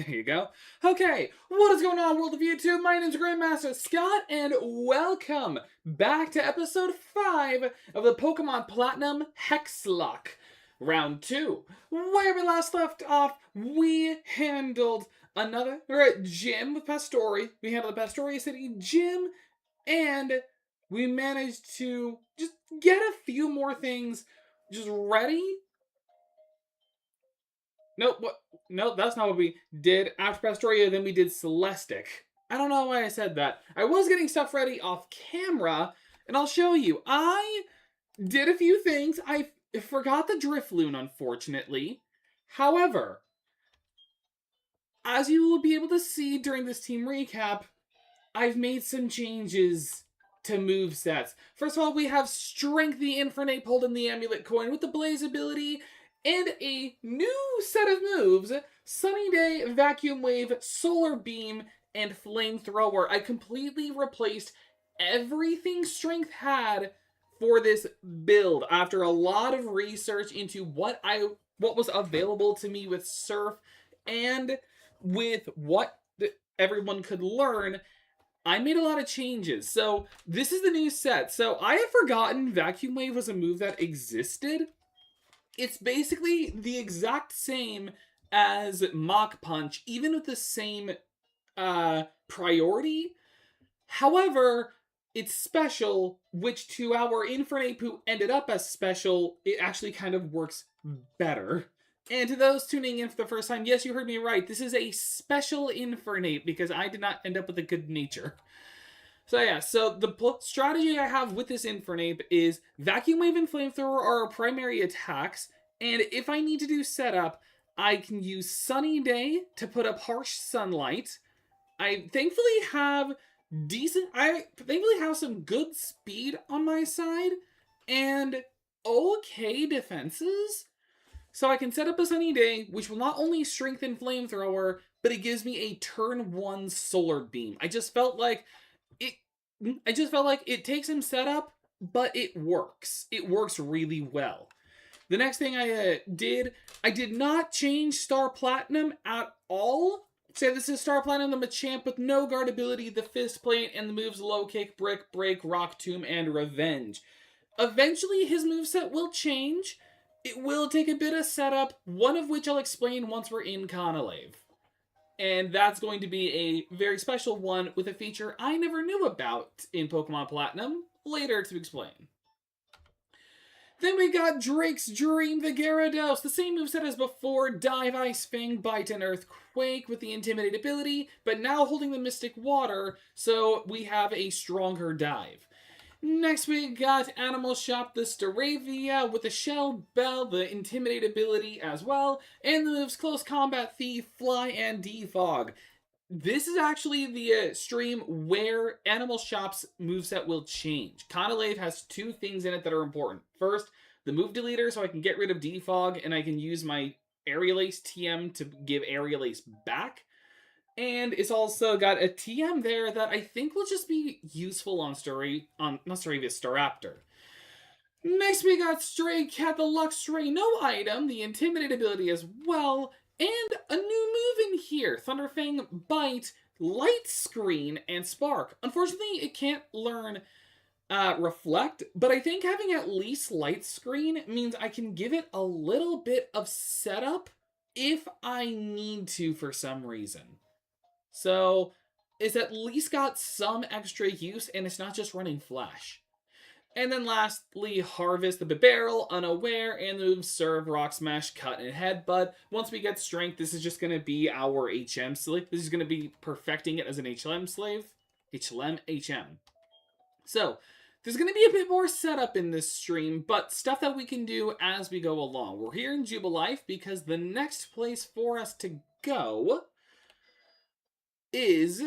There you go. Okay, what is going on, world of YouTube? My name is Grandmaster Scott, and welcome back to episode 5 of the Pokemon Platinum Hexlocke. Round 2. Where we last left off, we handled another gym with Pastori. We handled the Pastoria City gym, and we managed to just get a few more things just ready. Nope, what? Nope, that's not what we did. After Pastoria, then we did Celestic. I don't know why I said that. I was getting stuff ready off camera, and I'll show you. I did a few things. I forgot the Drifloon, unfortunately. However, as you will be able to see during this team recap, I've made some changes to movesets. First of all, we have Strength the Infernape holding the Amulet Coin with the Blaze ability, and a new set of moves, Sunny Day, Vacuum Wave, Solar Beam, and Flamethrower. I completely replaced everything Strength had for this build after a lot of research into what was available to me with Surf and with what everyone could learn. I made a lot of changes. So this is the new set. So I had forgotten Vacuum Wave was a move that existed. It's basically the exact same as Mach Punch, even with the same priority. However, it's special, which to our Infernape who ended up as special, it actually kind of works better. And to those tuning in for the first time, yes, you heard me right. This is a special Infernape because I did not end up with a good nature. So yeah, so the strategy I have with this Infernape is Vacuum Wave and Flamethrower are our primary attacks, and if I need to do setup, I can use Sunny Day to put up Harsh Sunlight. I thankfully have some good speed on my side, and okay defenses. So I can set up a Sunny Day, which will not only strengthen Flamethrower, but it gives me a turn 1 Solar Beam. I just felt like it takes some setup, but it works. It works really well. The next thing I did not change Star Platinum at all. So this is Star Platinum, the Machamp with no guard ability, the Fist Plate, and the moves Low Kick, Brick Break, Rock Tomb, and Revenge. Eventually his moveset will change. It will take a bit of setup, one of which I'll explain once we're in Conalave. And that's going to be a very special one with a feature I never knew about in Pokemon Platinum, later to explain. Then we got Drake's Dream, the Gyarados, the same moveset as before, Dive, Ice Fang, Bite, and Earthquake with the Intimidate ability, but now holding the Mystic Water, so we have a stronger Dive. Next we got Animal Shop, the Staravia with the Shell Bell, the Intimidate ability as well, and the moves Close Combat, Thief, Fly, and Defog. This is actually the stream where Animal Shop's moveset will change. Conalave has two things in it that are important. First, the move deleter, so I can get rid of Defog, and I can use my Aerial Ace TM to give Aerial Ace back. And it's also got a TM there that I think will just be useful on Staraptor. Next we got Stray Cat, the Luxray, no item, the Intimidate ability as well, and a new move in here, Thunderfang, Bite, Light Screen, and Spark. Unfortunately, it can't learn Reflect, but I think having at least Light Screen means I can give it a little bit of setup if I need to for some reason. So, it's at least got some extra use, and it's not just running Flash. And then lastly, Harvest, the Barrel, Unaware, and the moves Serve, Rock Smash, Cut, and Headbutt. Once we get Strength, this is just going to be our HM slave. This is going to be perfecting it as an HLM slave. HM. So, there's going to be a bit more setup in this stream, but stuff that we can do as we go along. We're here in Jubilife because the next place for us to go is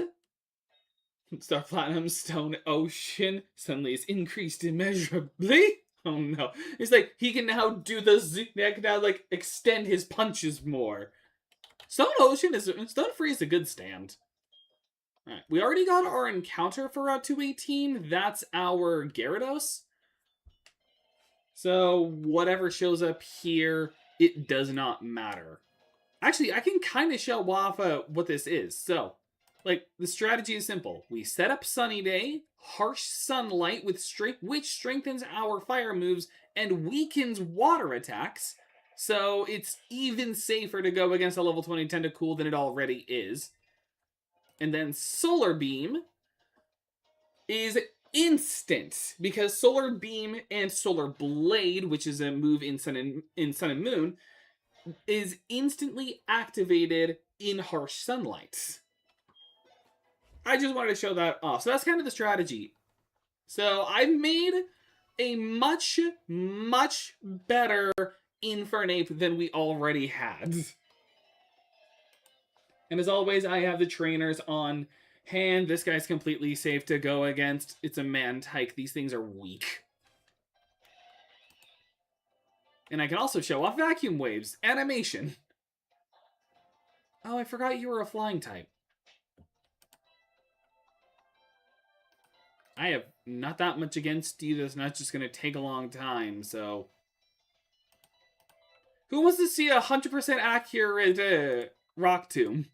Star Platinum Stone Ocean suddenly is increased immeasurably. Oh no. It's like he can now do the can now like extend his punches more. Stone Free is a good stand. Alright, we already got our encounter for Route 218. That's our Gyarados. So whatever shows up here, it does not matter. Actually, I can kind of show off what this is. So, like, the strategy is simple. We set up Sunny Day, harsh sunlight which strengthens our fire moves and weakens water attacks. So it's even safer to go against a level 20 Tentacool than it already is. And then Solar Beam is instant, because Solar Beam and Solar Blade, which is a move in Sun and Moon, is instantly activated in harsh sunlight. I just wanted to show that off. So that's kind of the strategy. So I've made a much, much better Infernape than we already had. And as always, I have the trainers on hand. This guy's completely safe to go against. It's a Mantike. These things are weak. And I can also show off Vacuum Waves. Animation. Oh, I forgot you were a flying type. I have not that much against you. That's not just going to take a long time, so... Who wants to see a 100% accurate Rock Tomb?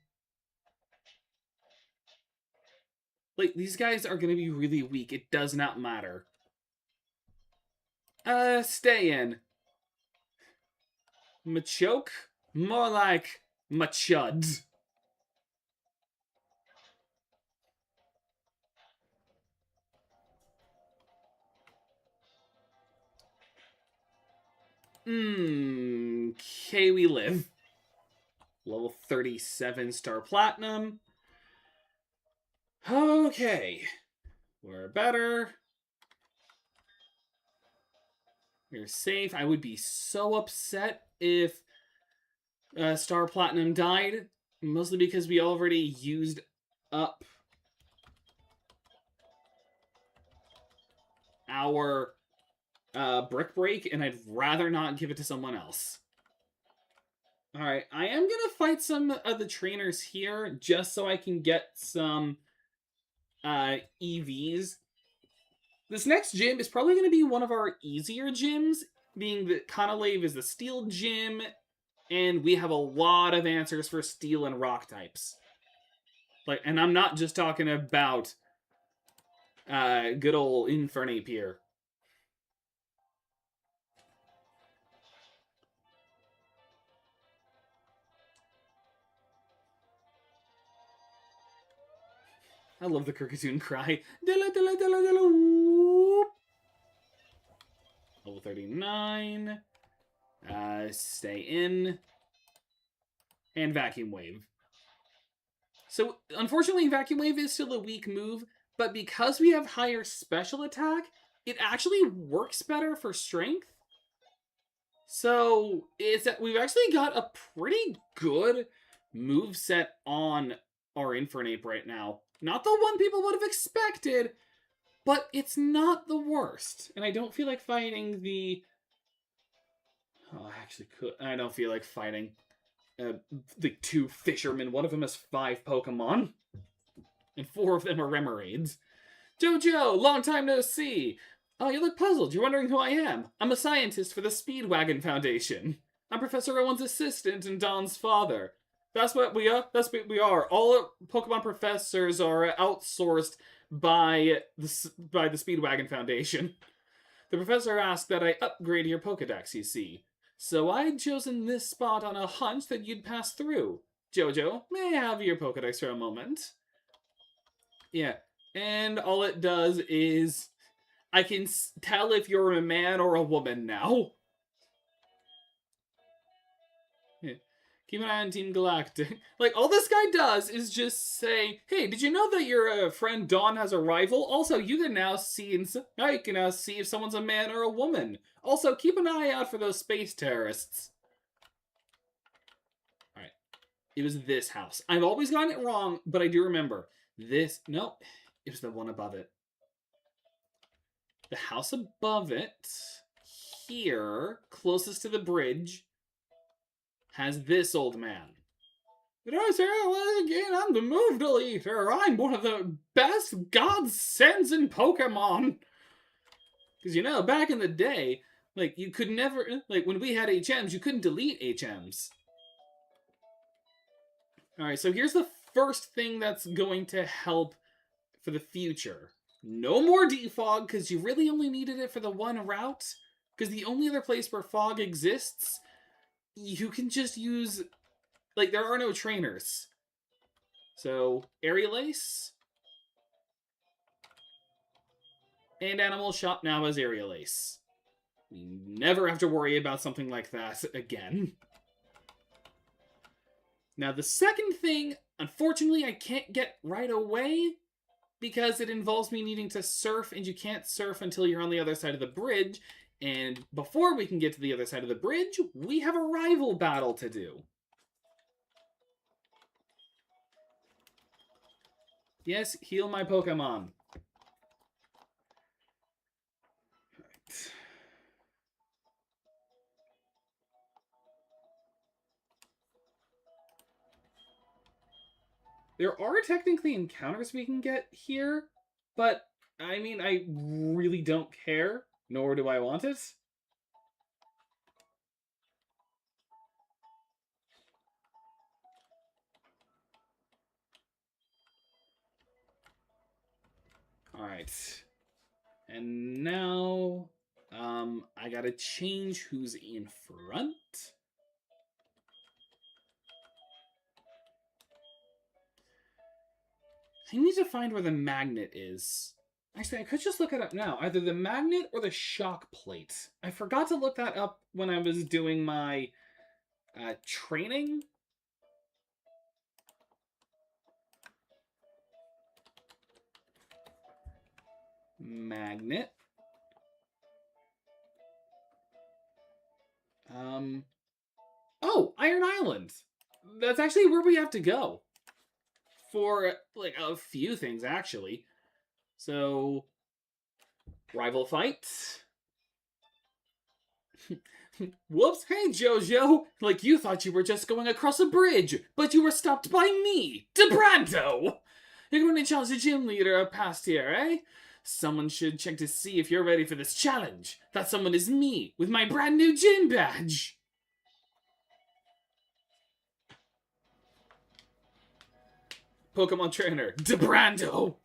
Like, these guys are going to be really weak. It does not matter. Stay in. Machoke? More like Machud. Okay, we live. Level 37 Star Platinum. Okay. We're better. We're safe. I would be so upset if Star Platinum died. Mostly because we already used up our Brick Break, and I'd rather not give it to someone else. Alright, I am gonna fight some of the trainers here, just so I can get some EVs. This next gym is probably going to be one of our easier gyms, being that Conolave is the Steel gym, and we have a lot of answers for Steel and Rock types. Like, and I'm not just talking about good old Infernape here. I love the Kirkatoon cry. Dilla, dilla, dilla, dilla, whoop. Level 39. Stay in. And Vacuum Wave. So, unfortunately, Vacuum Wave is still a weak move, but because we have higher special attack, it actually works better for strength. So, we've actually got a pretty good moveset on our Infernape right now. Not the one people would have expected, but it's not the worst. And I don't feel like fighting the... Oh, I actually could. I don't feel like fighting the two fishermen. One of them has 5 Pokemon, and 4 of them are Remoraid's. Jojo, long time no see. Oh, you look puzzled. You're wondering who I am. I'm a scientist for the Speedwagon Foundation. I'm Professor Owen's assistant and Don's father. That's what we are. That's what we are. All Pokemon professors are outsourced by the Speedwagon Foundation. The professor asked that I upgrade your Pokedex, you see. So I'd chosen this spot on a hunch that you'd pass through. Jojo, may I have your Pokedex for a moment? Yeah, and all it does is... I can tell if you're a man or a woman now. Yeah. Keep an eye on Team Galactic. Like, all this guy does is just say, hey, did you know that your friend Dawn has a rival? Also, you can now see if someone's a man or a woman. Also, keep an eye out for those space terrorists. Alright. It was this house. I've always gotten it wrong, but I do remember. No, it was the one above it. The house above it, here, closest to the bridge, has this old man. Did I say I was again? I'm the Move Deleter. I'm one of the best God sends in Pokemon. Because, you know, back in the day, like, you could never, like, when we had HMs, you couldn't delete HMs. Alright, so here's the first thing that's going to help for the future. No more defog, because you really only needed it for the one route. Because the only other place where fog exists, you can just use... Like, there are no trainers. So, Aerial Ace. And Animal Shop now has Aerial Ace. We never have to worry about something like that again. Now, the second thing, unfortunately, I can't get right away because it involves me needing to surf, and you can't surf until you're on the other side of the bridge. And before we can get to the other side of the bridge, we have a rival battle to do. Yes, heal my Pokemon. Right. There are technically encounters we can get here, but I mean, I really don't care, nor do I want it. Alright. And now, I gotta change who's in front. I need to find where the magnet is. Actually, I could just look it up now. Either the magnet or the shock plate. I forgot to look that up when I was doing my training. Magnet. Oh, Iron Island. That's actually where we have to go. For, like, a few things, actually. So, rival fight. Whoops, hey Jojo! Like you thought you were just going across a bridge, but you were stopped by me, DeBrando! You're going to challenge the gym leader up past here, eh? Someone should check to see if you're ready for this challenge. That someone is me, with my brand new gym badge! Pokemon Trainer, DeBrando!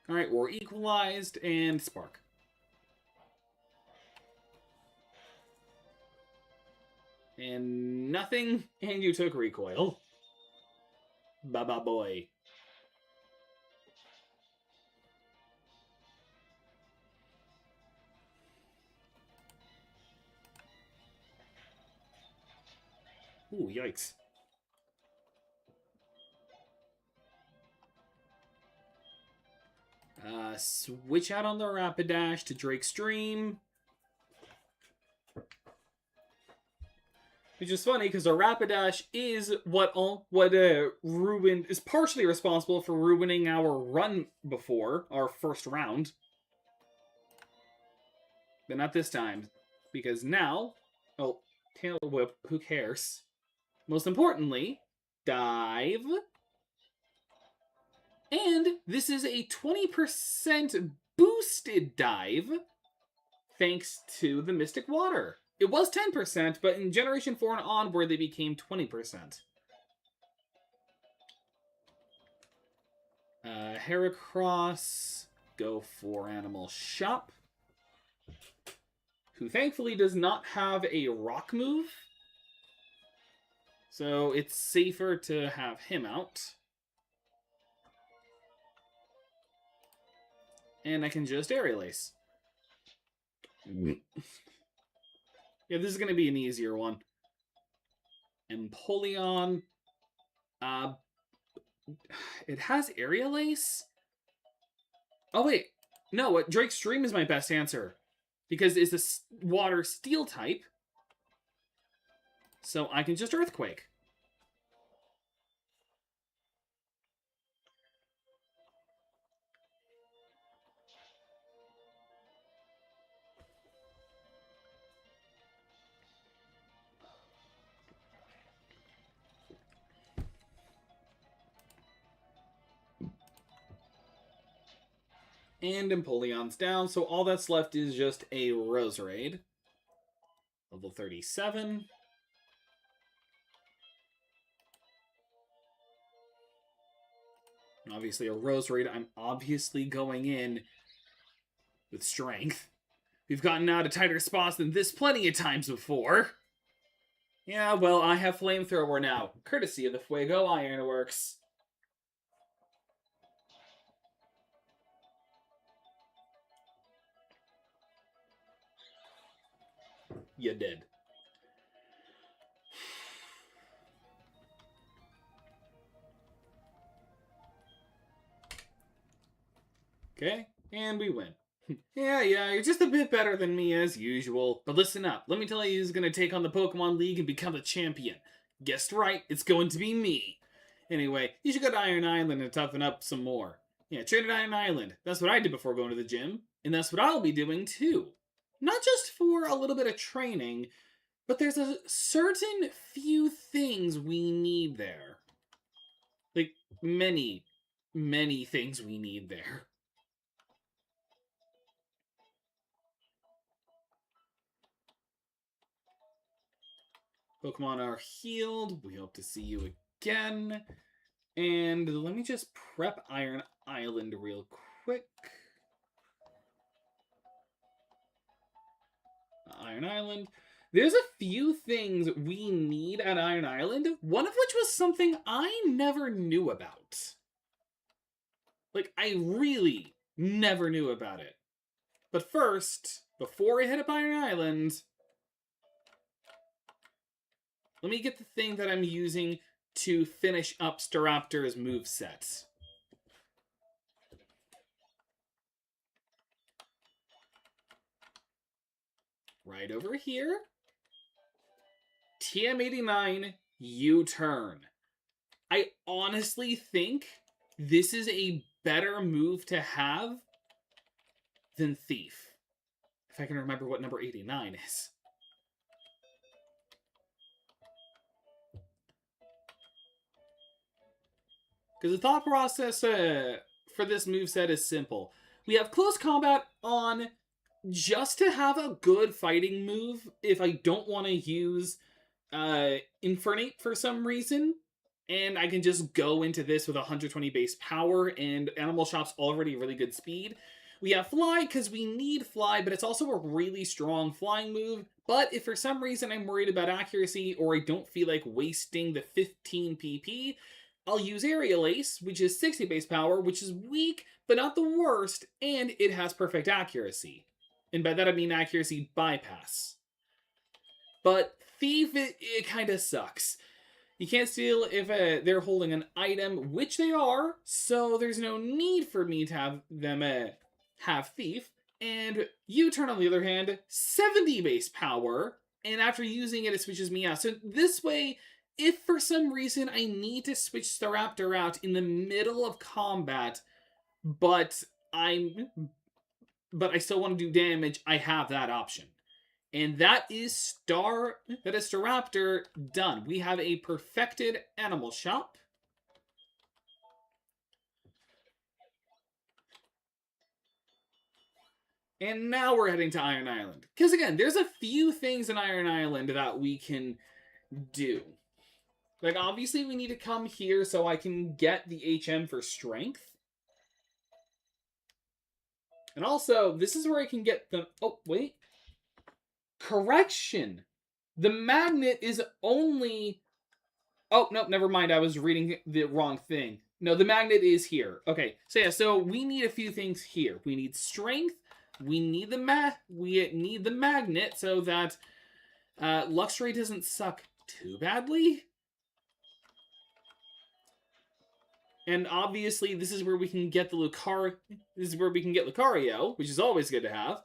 Alright, we're equalized, and Spark. And nothing, and you took recoil. Baba boy. Ooh, yikes. Switch out on the Rapidash to Drake's Dream. Which is funny because the Rapidash is what ruined is partially responsible for ruining our run before our first round, but not this time because now, oh, Tail Whip, who cares? Most importantly, dive, and this is a 20% boosted dive thanks to the Mystic Water. It was 10%, but in Generation 4 and onward, they became 20%. Heracross, go for Animal Shop, who thankfully does not have a rock move. So it's safer to have him out. And I can just Aerial Ace. Yeah, this is going to be an easier one. Empoleon. It has Aerial Ace? Oh, wait. No, Drake's Dream is my best answer. Because it's a water steel type. So I can just Earthquake. And Empoleon's down, so all that's left is just a Roserade. Level 37. Obviously a Roserade, I'm obviously going in with Strength. We've gotten out of tighter spots than this plenty of times before. Yeah, well, I have Flamethrower now, courtesy of the Fuego Ironworks. You did. Okay, and we win. Yeah, you're just a bit better than me as usual. But listen up, let me tell you who's gonna take on the Pokemon League and become the champion. Guessed right, it's going to be me. Anyway, you should go to Iron Island and toughen up some more. Yeah, train at Iron Island. That's what I did before going to the gym. And that's what I'll be doing too. Not just for a little bit of training, but there's a certain few things we need there. Like, many, many things we need there. Pokemon are healed. We hope to see you again. And let me just prep Iron Island real quick. Iron Island. There's a few things we need at Iron Island, one of which was something I never knew about. Like, I really never knew about it. But first, before I hit up Iron Island, let me get the thing that I'm using to finish up Staraptor's moveset. Right over here. TM89, U-turn. I honestly think this is a better move to have than Thief. If I can remember what number 89 is. Because the thought process for this moveset is simple. We have close combat on just to have a good fighting move if I don't want to use Infernape for some reason. And I can just go into this with 120 base power and Animal Shop's already really good speed. We have Fly because we need Fly, but it's also a really strong flying move. But if for some reason I'm worried about accuracy or I don't feel like wasting the 15 PP, I'll use Aerial Ace, which is 60 base power, which is weak, but not the worst, and it has perfect accuracy. And by that I mean accuracy bypass. But Thief, it kind of sucks. You can't steal if they're holding an item, which they are, so there's no need for me to have them have Thief. And U-turn, on the other hand, 70 base power, and after using it, it switches me out. So this way, if for some reason I need to switch Staraptor out in the middle of combat, but I still want to do damage, I have that option. And that is Staraptor done. We have a perfected Animal Shop. And now we're heading to Iron Island. Because again, there's a few things in Iron Island that we can do. Like, obviously we need to come here so I can get the HM for strength. And also, this is where I can get the... Oh, wait. Correction. The magnet is only... Oh, no, never mind. I was reading the wrong thing. No, the magnet is here. Okay, so yeah, so we need a few things here. We need strength. We need the magnet so that Luxray doesn't suck too badly. And obviously, this is where we can get Lucario, which is always good to have.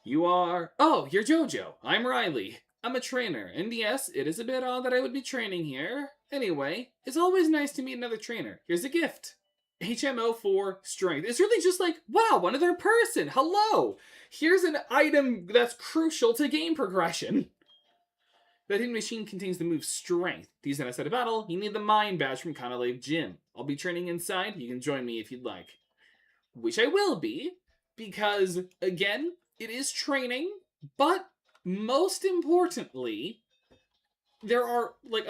You are... Oh, you're Jojo. I'm Riley. I'm a trainer. And yes, it is a bit odd that I would be training here. Anyway, it's always nice to meet another trainer. Here's a gift. HMO for strength. It's really just like, wow, another person. Hello. Here's an item that's crucial to game progression. The hidden machine contains the move Strength. To use it outside of battle, you need the Mind Badge from Canalave Gym. I'll be training inside. You can join me if you'd like. which I will be, because, again, it is training, but most importantly, there are, like,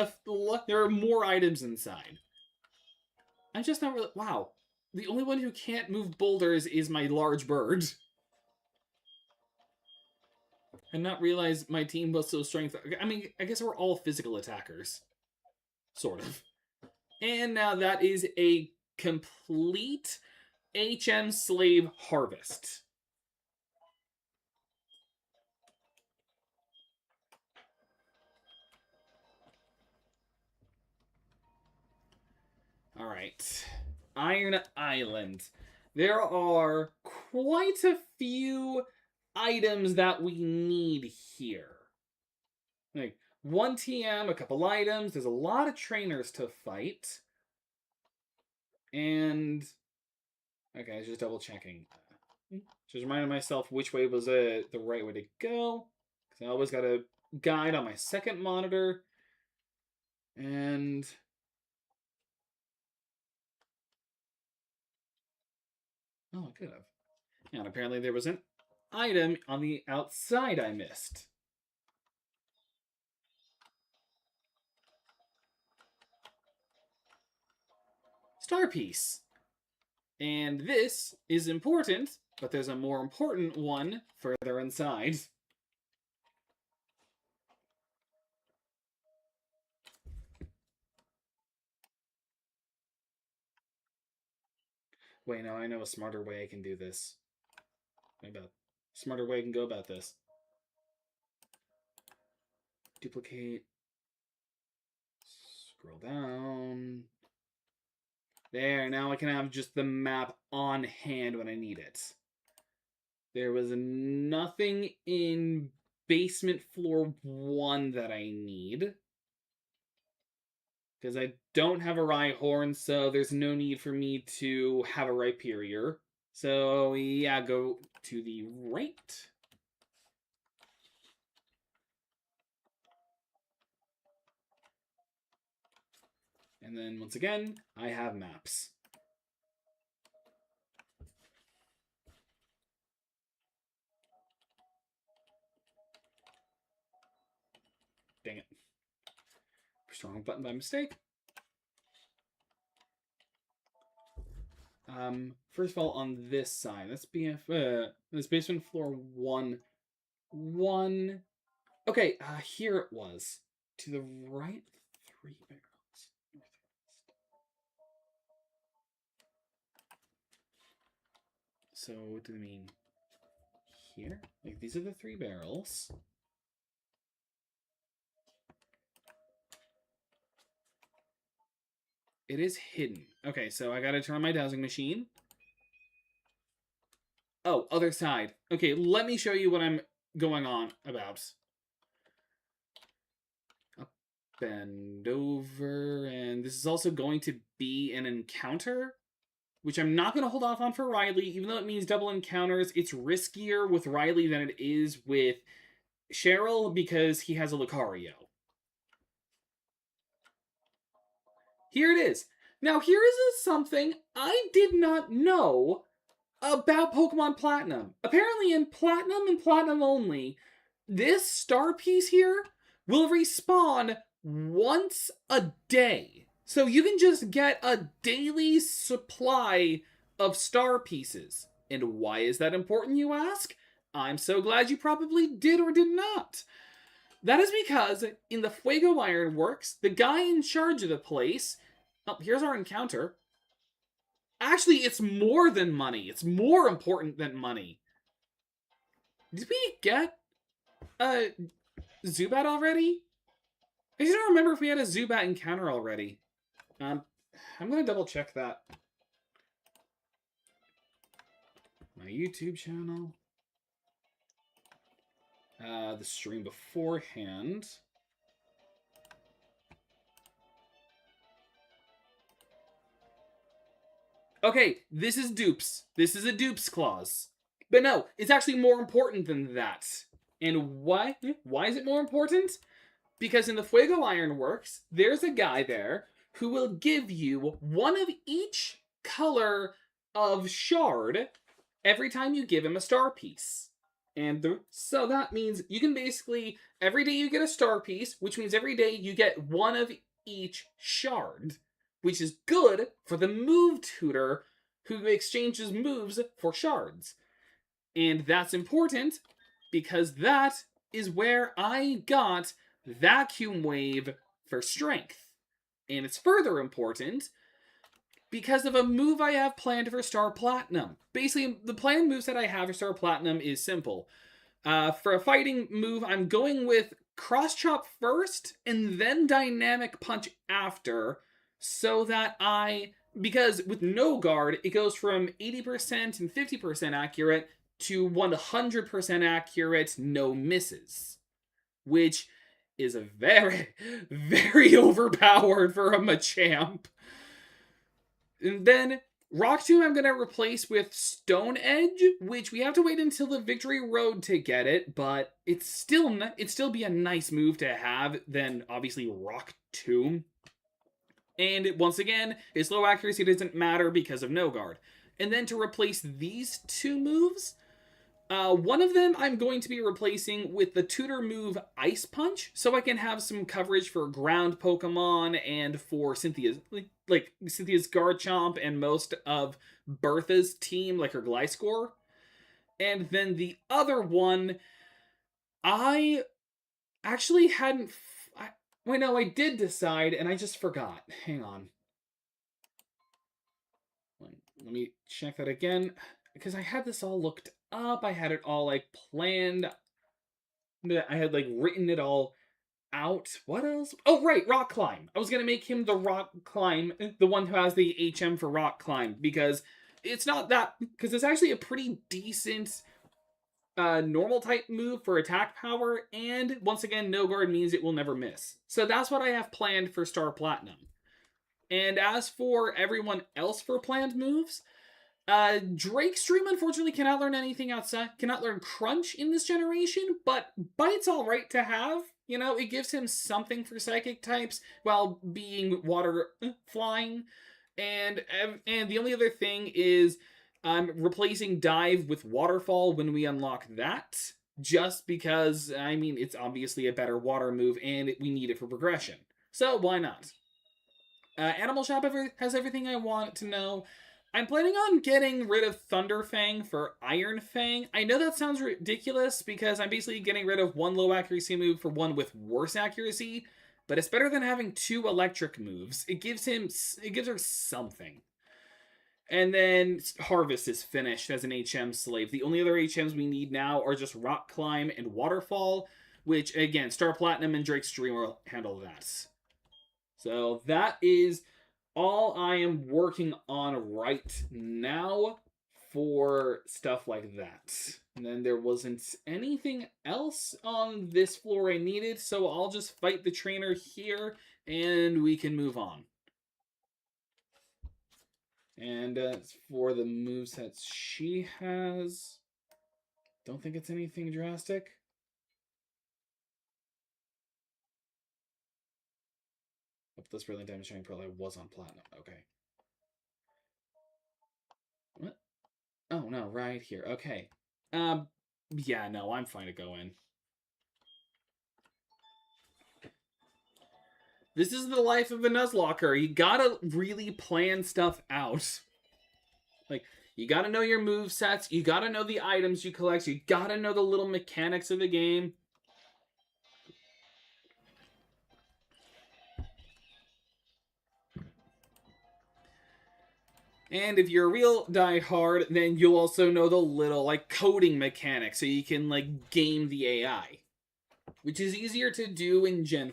there are more items inside. I'm just not really... Wow. The only one who can't move boulders is my large bird. And not realize my team was so strength... I mean, I guess we're all physical attackers. Sort of. And now that is a complete HM Slave Harvest. Alright. Iron Island. There are quite a few items that we need here. Like, 1 TM, a couple items, there's a lot of trainers to fight. And... Okay, I was just double checking. Just reminding myself which way was the right way to go. Because I always got a guide on my second monitor. And... Oh, I could have. And apparently there was an item on the outside I missed. Star piece. And this is important, but there's a more important one further inside. Wait, no, I know a smarter way I can do this. Smarter way I can go about this. Duplicate. Scroll down. There, now I can have just the map on hand when I need it. There was nothing in basement floor 1 that I need. Because I don't have a Rhyhorn, so there's no need for me to have a Rhyperior. So, yeah, go to the right. And then, once again, I have maps. Dang it. Push the wrong button by mistake. First of all, on this side, that's this basement floor 1. Okay, here it was. To the right, 3 barrels. Northwest. So, what do they mean? Here? Like, these are the 3 barrels. It is hidden. Okay, so I gotta turn on my dowsing machine. Oh, other side. Okay, let me show you what I'm going on about. Up and over, and this is also going to be an encounter, which I'm not going to hold off on for Riley, even though it means double encounters. It's riskier with Riley than it is with Cheryl because he has a Lucario. Here it is. Now, here is something I did not know about Pokemon Platinum. Apparently, in Platinum and Platinum only, this star piece here will respawn once a day. So you can just get a daily supply of star pieces. And why is that important, you ask? I'm so glad you probably did or did not. That is because in the Fuego Ironworks, the guy in charge of the place... Oh, here's our encounter. Actually, it's more than money. It's more important than money. Did we get a Zubat already? I just don't remember if we had a Zubat encounter already. I'm going to double check that. My YouTube channel. The stream beforehand. Okay, this is dupes. This is a dupes clause. But no, it's actually more important than that. And why? Why is it more important? Because in the Fuego Ironworks, there's a guy there who will give you one of each color of shard every time you give him a star piece. So that means you can basically, every day you get a star piece, which means every day you get one of each shard, which is good for the move tutor who exchanges moves for shards. And that's important because that is where I got Vacuum Wave for strength. And it's further important because of a move I have planned for Star Platinum. Basically, the planned moveset I have for Star Platinum is simple. For a fighting move, I'm going with Cross Chop first and then Dynamic Punch after, so that because with no guard, it goes from 80% and 50% accurate to 100% accurate, no misses, which is a very, very overpowered for a Machamp. And then Rock Tomb I'm going to replace with Stone Edge, which we have to wait until the Victory Road to get it, but it'd still be a nice move to have than obviously Rock Tomb. And once again, its low accuracy doesn't matter because of no guard. And then to replace these two moves, one of them I'm going to be replacing with the tutor move Ice Punch, so I can have some coverage for ground Pokemon and for Cynthia's Cynthia's Garchomp and most of Bertha's team, like her Gliscor. And then the other one, I actually hadn't. Wait, no, I did decide, and I just forgot. Hang on. Let me check that again, because I had this all looked up. I had it all like planned. I had like written it all out. What else? Oh, right, Rock Climb. I was gonna make him the Rock Climb, the one who has the HM for Rock Climb, because it's actually a pretty decent normal type move for attack power, and once again, no guard means it will never miss. So that's what I have planned for Star Platinum. And as for everyone else for planned moves, Drake Stream unfortunately cannot learn anything outside, cannot learn Crunch in this generation, but Bite's alright to have. You know, it gives him something for psychic types while being water flying. And the only other thing is I'm replacing Dive with Waterfall when we unlock that. Just because, I mean, it's obviously a better water move and we need it for progression. So why not? Animal Shop has everything I want to know. I'm planning on getting rid of Thunder Fang for Iron Fang. I know that sounds ridiculous because I'm basically getting rid of one low accuracy move for one with worse accuracy, but it's better than having two electric moves. It gives her something. And then Harvest is finished as an HM slave. The only other HMs we need now are just Rock Climb and Waterfall, which again, Star Platinum and Drake's Dream will handle that. So that is all I am working on right now for stuff like that. And then there wasn't anything else on this floor I needed, so I'll just fight the trainer here and we can move on. And for the movesets she has, don't think it's anything drastic. This really demonstrating probably was on platinum. Okay. What? Oh no, right here. Okay. Yeah, no, I'm fine to go in. This is the life of a Nuzlocker. You gotta really plan stuff out. Like, you gotta know your move sets. You gotta know the items you collect. You gotta know the little mechanics of the game. And if you're a real diehard, then you'll also know the little, like, coding mechanics so you can, like, game the AI. Which is easier to do in Gen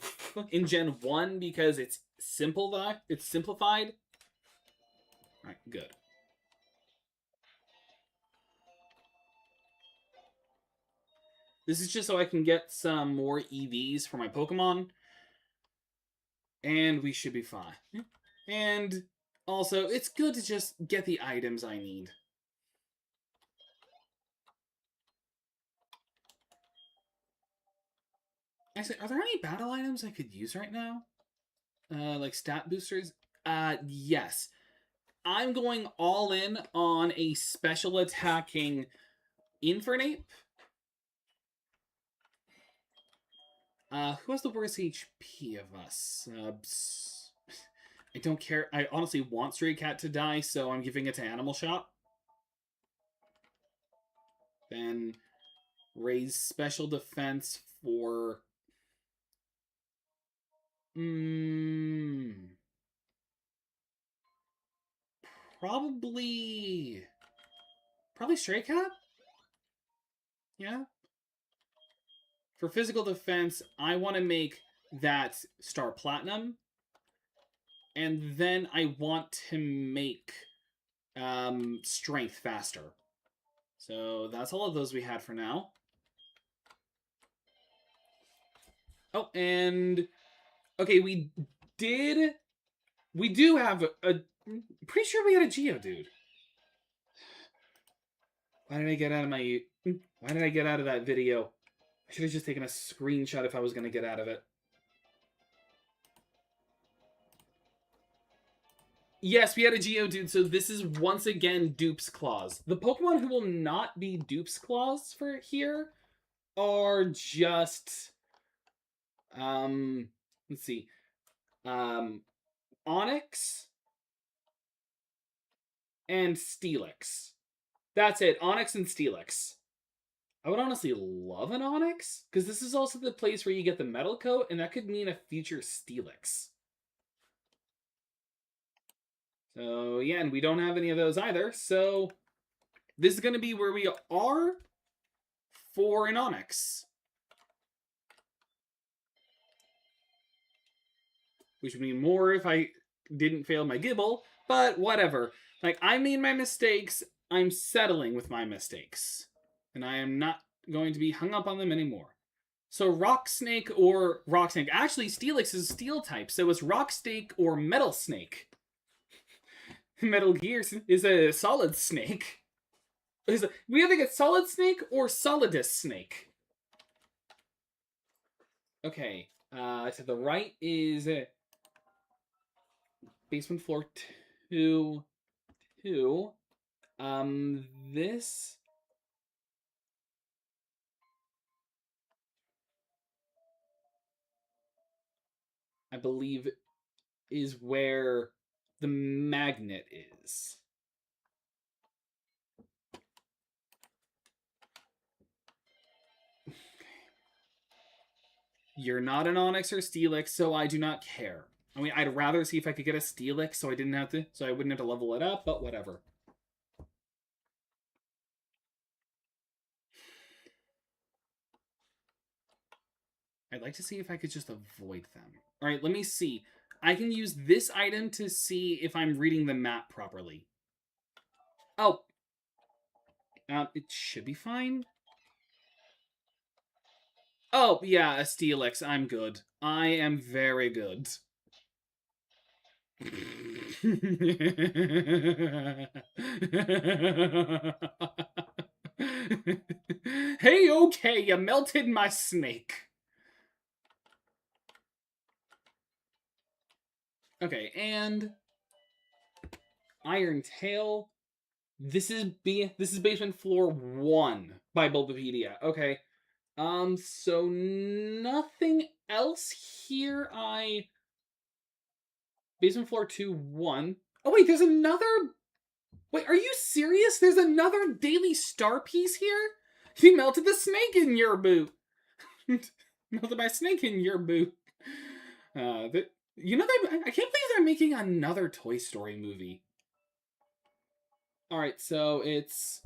1 because it's simplified. Alright, good. This is just so I can get some more EVs for my Pokemon. And we should be fine. And also, it's good to just get the items I need. Actually, are there any battle items I could use right now? Like stat boosters? Yes. I'm going all in on a special attacking Infernape. Who has the worst HP of us? I don't care. I honestly want Stray Cat to die, so I'm giving it to Animal Shop. Then raise special defense for... Probably Stray Cat? Yeah. For physical defense, I want to make that Star Platinum. And then I want to make Strength faster. So that's all of those we had for now. Oh, and... Okay, we do have a... Pretty sure we had a Geodude. Why did I get out of that video? I should have just taken a screenshot if I was going to get out of it. Yes, we had a Geodude, so this is once again Dupe's Claws. The Pokemon who will not be Dupe's Claws for here are just... let's see. Onyx and Steelix. That's it. Onyx and Steelix. I would honestly love an Onyx, because this is also the place where you get the Metal Coat, and that could mean a future Steelix. So, yeah, and we don't have any of those either, so this is going to be where we are for an Onyx. Which would mean more if I didn't fail my Gibble, but whatever. Like, I made my mistakes, I'm settling with my mistakes. And I am not going to be hung up on them anymore. So Rock Snake or Rock Snake. Actually, Steelix is Steel type, so it's Rock Snake or Metal Snake. Metal Gear is a Solid Snake. We either get Solid Snake or Solidus Snake. Okay, to the right is basement floor 2. This... I believe is where the magnet is. You're not an Onyx or Steelix, so I do not care. I mean, I'd rather see if I could get a Steelix so I wouldn't have to level it up, but whatever. I'd like to see if I could just avoid them. All right, let me see. I can use this item to see if I'm reading the map properly. Oh. It should be fine. Oh, yeah, a Steelix. I'm good. I am very good. Hey, okay, you melted my snake. Okay, and Iron Tail. This is basement floor 1 by Bulbapedia. Okay. So nothing else here. Basement floor 2, 1. Oh wait, there's another. Wait, are you serious? There's another daily star piece here? He melted the snake in your boot. Melted my snake in your boot. I can't believe they're making another Toy Story movie. All right, so it's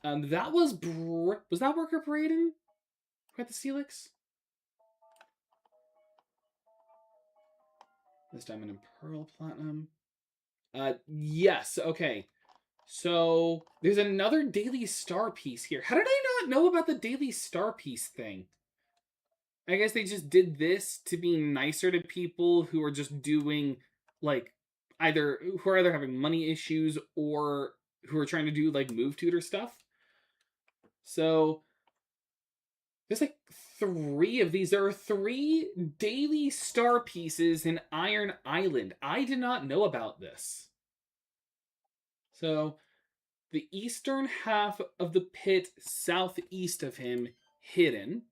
that was that Worker Parading? Quite the Steelix. This Diamond and Pearl Platinum. Yes. Okay. So there's another Daily Star piece here. How did I not know about the Daily Star piece thing? I guess they just did this to be nicer to people who are just doing like who are either having money issues or who are trying to do like move tutor stuff. So there's like 3 of these. There are 3 daily star pieces in Iron Island. I did not know about this. So the eastern half of the pit southeast of him, hidden.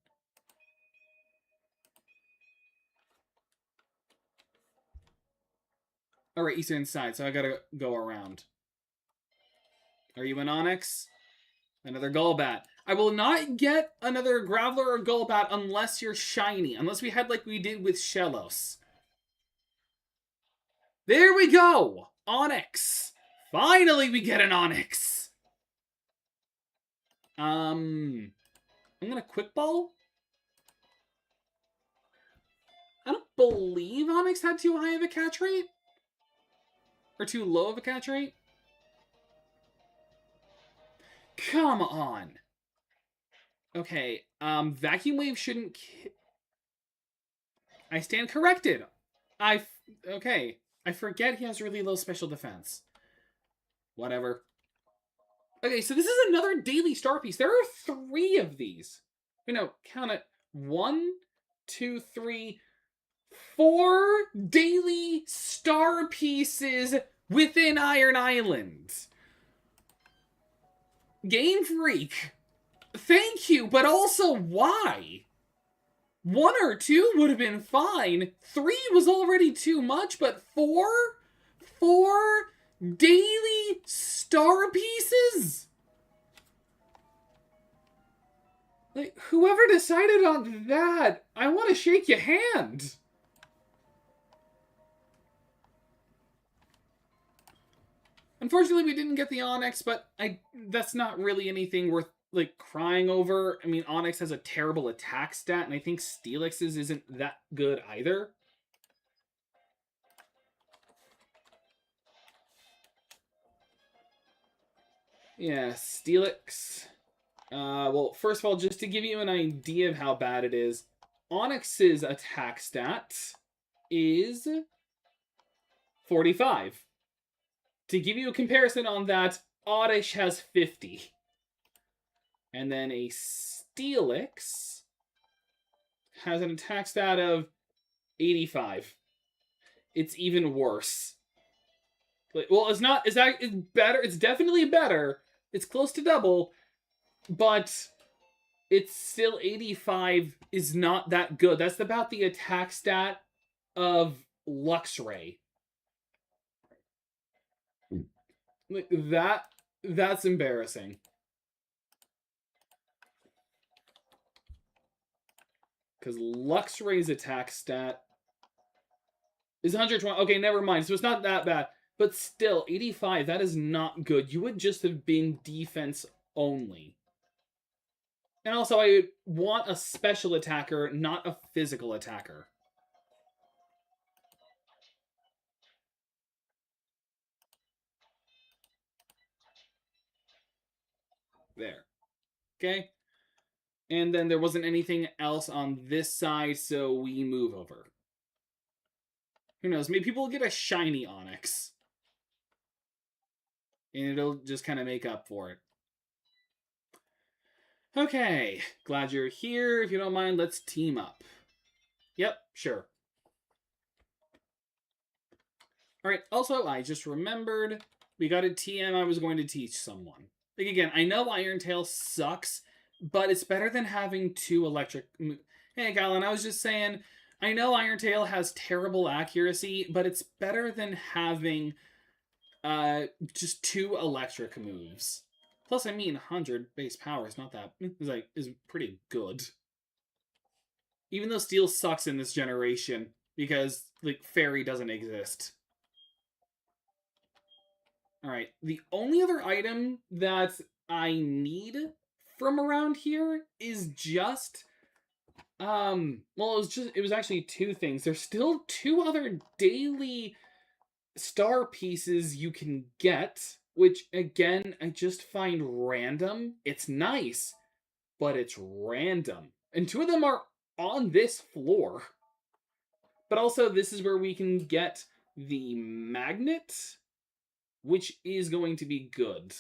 All right, eastern side, so I gotta go around. Are you an Onyx? Another Golbat. I will not get another Graveler or Golbat unless you're shiny. Unless we had like we did with Shellos. There we go! Onyx! Finally we get an Onyx! I'm gonna Quick Ball? I don't believe Onyx had too high of a catch rate. Or too low of a catch rate. Come on! Okay, Vacuum Wave shouldn't... I stand corrected. Okay. I forget he has really low special defense. Whatever. Okay, so this is another daily star piece. There are 3 of these. You know, count it. 1, 2, 3, 4 daily star pieces within Iron Island. Game Freak, thank you, but also why? 1 or 2 would have been fine. 3 was already too much, but 4? 4 daily star pieces? Like, whoever decided on that, I want to shake your hand. Unfortunately, we didn't get the Onyx, but that's not really anything worth like crying over. I mean, Onyx has a terrible attack stat, and I think Steelix's isn't that good either. Yeah, Steelix. Well, first of all, just to give you an idea of how bad it is, Onyx's attack stat is 45. To give you a comparison on that, Oddish has 50. And then a Steelix has an attack stat of 85. It's even worse. Well, it's not. It's better. It's definitely better. It's close to double, but it's still 85 is not that good. That's about the attack stat of Luxray. Like that's embarrassing. Because Luxray's attack stat is 120. Okay, never mind. So it's not that bad. But still, 85, that is not good. You would just have been defense only. And also, I want a special attacker, not a physical attacker. There. Okay? And then there wasn't anything else on this side, so we move over. Who knows? Maybe people will get a shiny Onyx. And it'll just kind of make up for it. Okay. Glad you're here. If you don't mind, let's team up. Yep, sure. Alright, also, I just remembered we got a TM I was going to teach someone. Like, again, I know Iron Tail sucks, but it's better than having 2 electric... Hey, Galen, I was just saying, I know Iron Tail has terrible accuracy, but it's better than having just 2 electric moves. Plus, I mean, 100 base power is not that... is pretty good. Even though Steel sucks in this generation, because, like, Fairy doesn't exist. Alright, the only other item that I need from around here is just... well, it was actually 2 things. There's still 2 other daily star pieces you can get, which, again, I just find random. It's nice, but it's random. And 2 of them are on this floor. But also, this is where we can get the magnet, which is going to be good.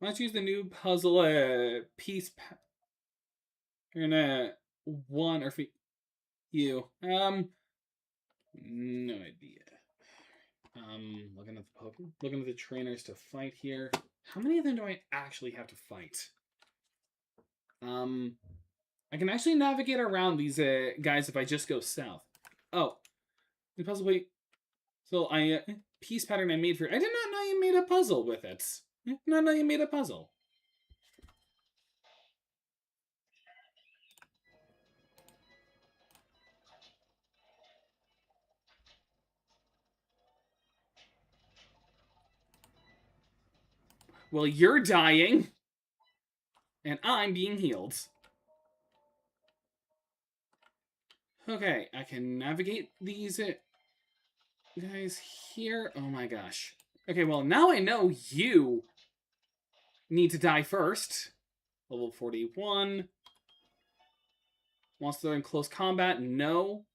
Let's use the new puzzle piece. You're gonna 1 or you. No idea. Looking at the trainers to fight here. How many of them do I actually have to fight? I can actually navigate around these guys if I just go south. Oh, the puzzle. Wait. So piece pattern I made for. I did not know you made a puzzle with it. I did not know you made a puzzle. Well, you're dying, and I'm being healed. Okay, I can navigate these guys here. Oh my gosh. Okay, well, now I know you need to die first. Level 41. Wants to learn close combat? No.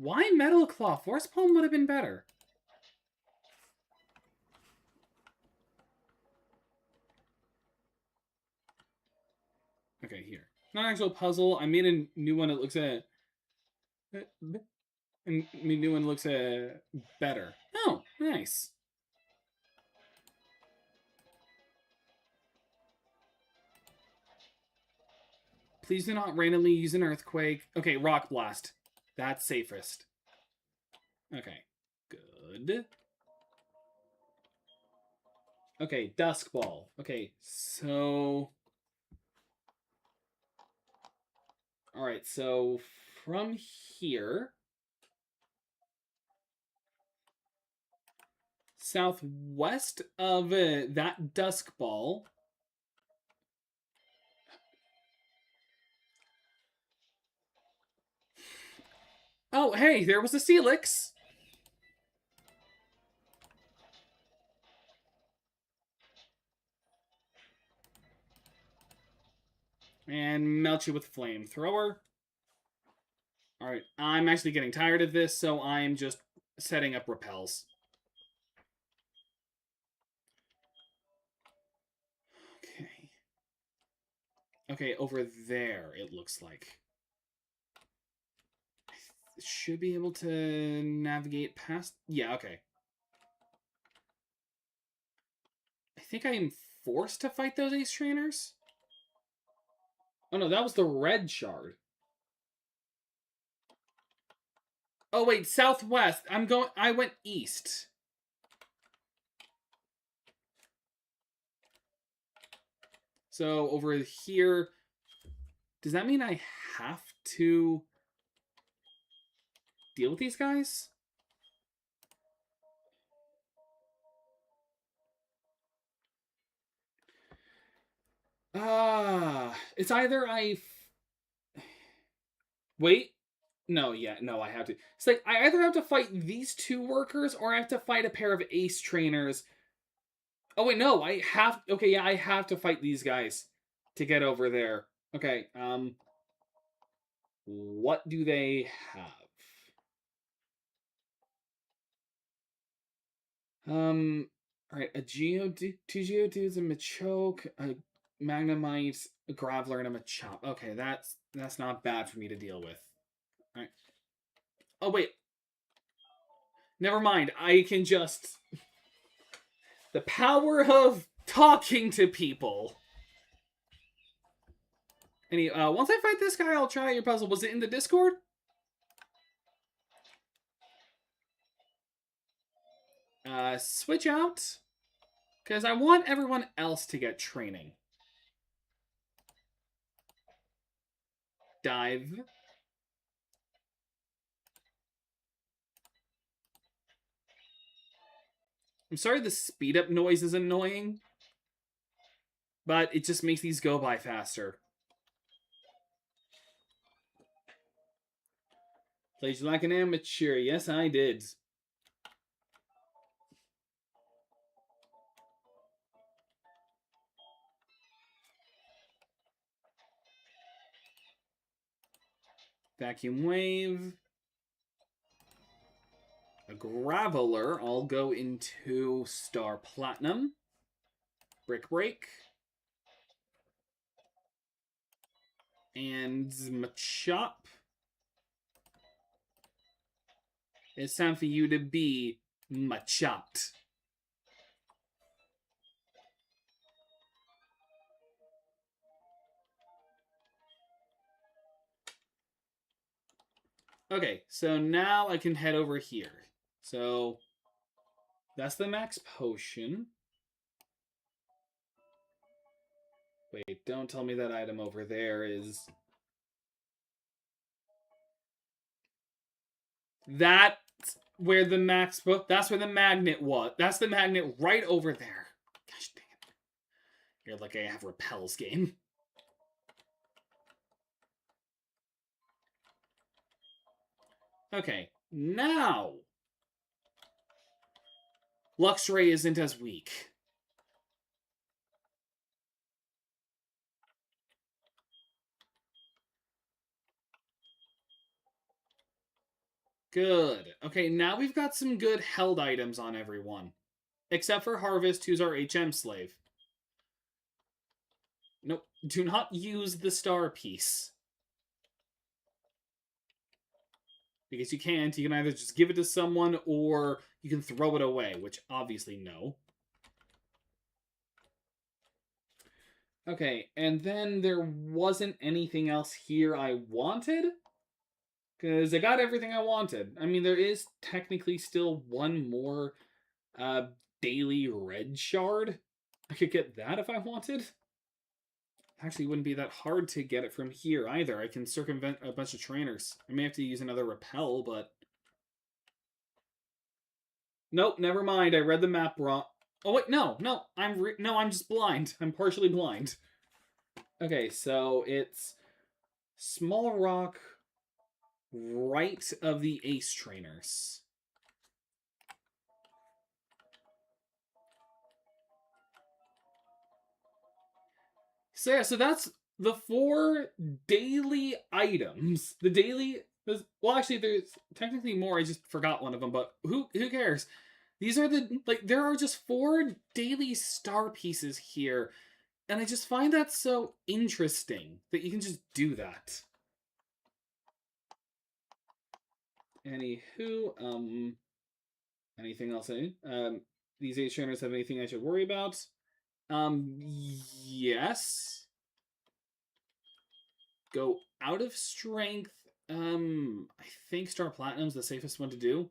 Why Metal Claw? Force Palm would have been better. Okay, here. Not an actual puzzle. I made a new one that looks at. A new one looks better. Oh, nice. Please do not randomly use an earthquake. Okay, rock blast. That's safest. Okay, good. Okay, dusk ball. Okay, so. Alright, so from here. Southwest of that dusk ball. Oh, hey, there was a Celix. And melt you with flamethrower. Alright, I'm actually getting tired of this, so I'm just setting up repels. Okay. Okay, over there, it looks like. I should be able to navigate past... Yeah, okay. I think I am forced to fight those ace trainers? Oh no, that was the red shard. Oh wait, southwest. I went east. So over here, does that mean I have to deal with these guys? It's either wait. No, yeah, no, I have to. It's like I either have to fight these two workers or I have to fight a pair of ace trainers. Oh wait, no, I have. Okay, yeah, I have to fight these guys to get over there. Okay, what do they have? All right, two Geodudes, a Machoke, a Magnemite, a Graveler, and a Machop. Okay, that's not bad for me to deal with. All right. Oh wait, never mind. I can just the power of talking to people. Once I fight this guy, I'll try your puzzle. Was it in the Discord? Switch out. Because I want everyone else to get training. Dive. I'm sorry the speed up noise is annoying. But it just makes these go by faster. Played you like an amateur. Yes, I did. Vacuum Wave. A Graveler. I'll go into Star Platinum. Brick Break. And Machop. It's time for you to be Machamp. Okay, so now I can head over here. So that's the max potion. Wait, don't tell me that item over there is... That's where the max... That's where the magnet was. That's the magnet right over there. Gosh dang it. You're like I have Repel's game. Okay, now Luxray isn't as weak. Good. Okay, now we've got some good held items on everyone. Except for Harvest, who's our HM slave. Nope, do not use the star piece. Because you can't. You can either just give it to someone or you can throw it away, which obviously no. Okay, and then there wasn't anything else here I wanted. Because I got everything I wanted. I mean, there is technically still one more daily red shard. I could get that if I wanted. Actually, it wouldn't be that hard to get it from here either. I can circumvent a bunch of trainers. I may have to use another repel, but... Nope, never mind. I read the map wrong. Oh, wait, no. I'm just blind. I'm partially blind. Okay, so it's Small Rock right of the Ace Trainers. So yeah, so that's the 4 daily items. The daily... Well, actually, there's technically more. I just forgot one of them, but who cares? These are the... Like, there are just 4 daily star pieces here. And I just find that so interesting that you can just do that. Anywho, anything else? These 8 trainers have anything I should worry about? Yes. Go out of strength. I think Star Platinum's the safest one to do.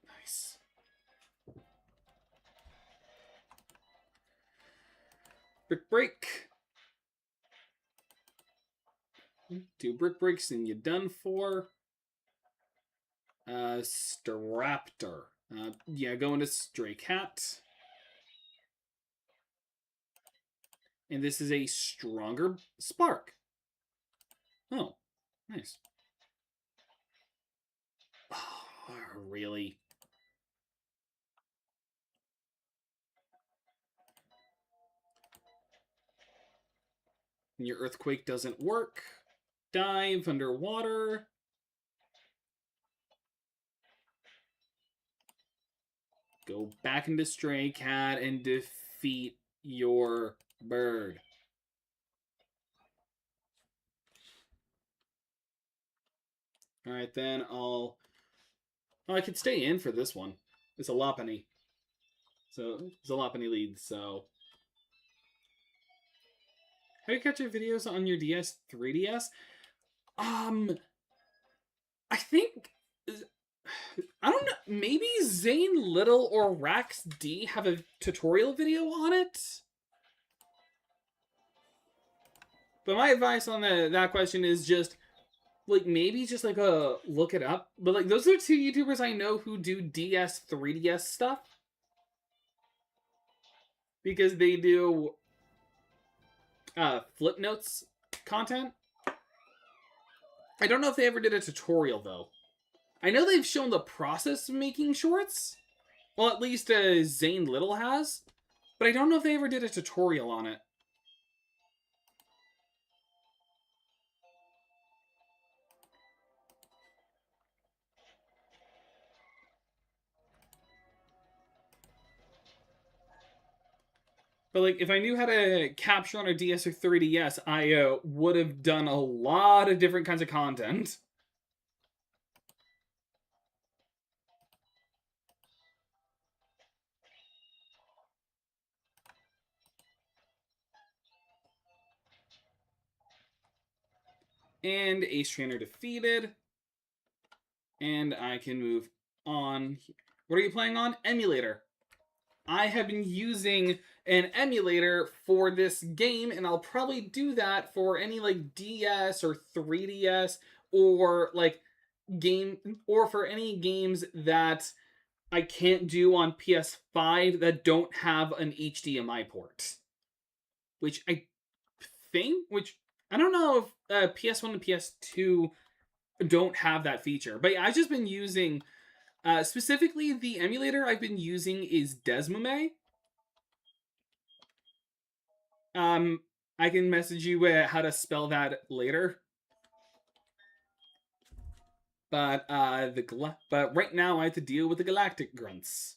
Nice. Brick break. 2 brick breaks and you're done for. Staraptor. Yeah, go into Stray Cat. And this is a stronger Spark. Oh, nice. Oh, really? And your Earthquake doesn't work. Dive underwater. Go back into Stray Cat and defeat your bird. Alright, then Oh, I could stay in for this one. It's a Lopunny. So, it's a Lopunny lead, so... How do you catch your videos on your DS 3DS? I think... I don't know. Maybe Zane Little or Rax D have a tutorial video on it? But my advice on that question is just... Like, maybe just, like, look it up. But, like, those are 2 YouTubers I know who do DS, 3DS stuff. Because they do flip notes content. I don't know if they ever did a tutorial, though. I know they've shown the process of making shorts. Well, at least Zane Little has. But I don't know if they ever did a tutorial on it. But like, if I knew how to capture on a DS or 3DS, I would have done a lot of different kinds of content. And Ace Trainer defeated. And I can move on. What are you playing on? Emulator. I have been using an emulator for this game, and I'll probably do that for any like DS or 3DS or like game, or for any games that I can't do on PS5 that don't have an HDMI port. Which I don't know if PS1 and PS2 don't have that feature. But yeah, I've just been using, specifically the emulator I've been using is Desmume. I can message you how to spell that later. But but right now I have to deal with the Galactic Grunts.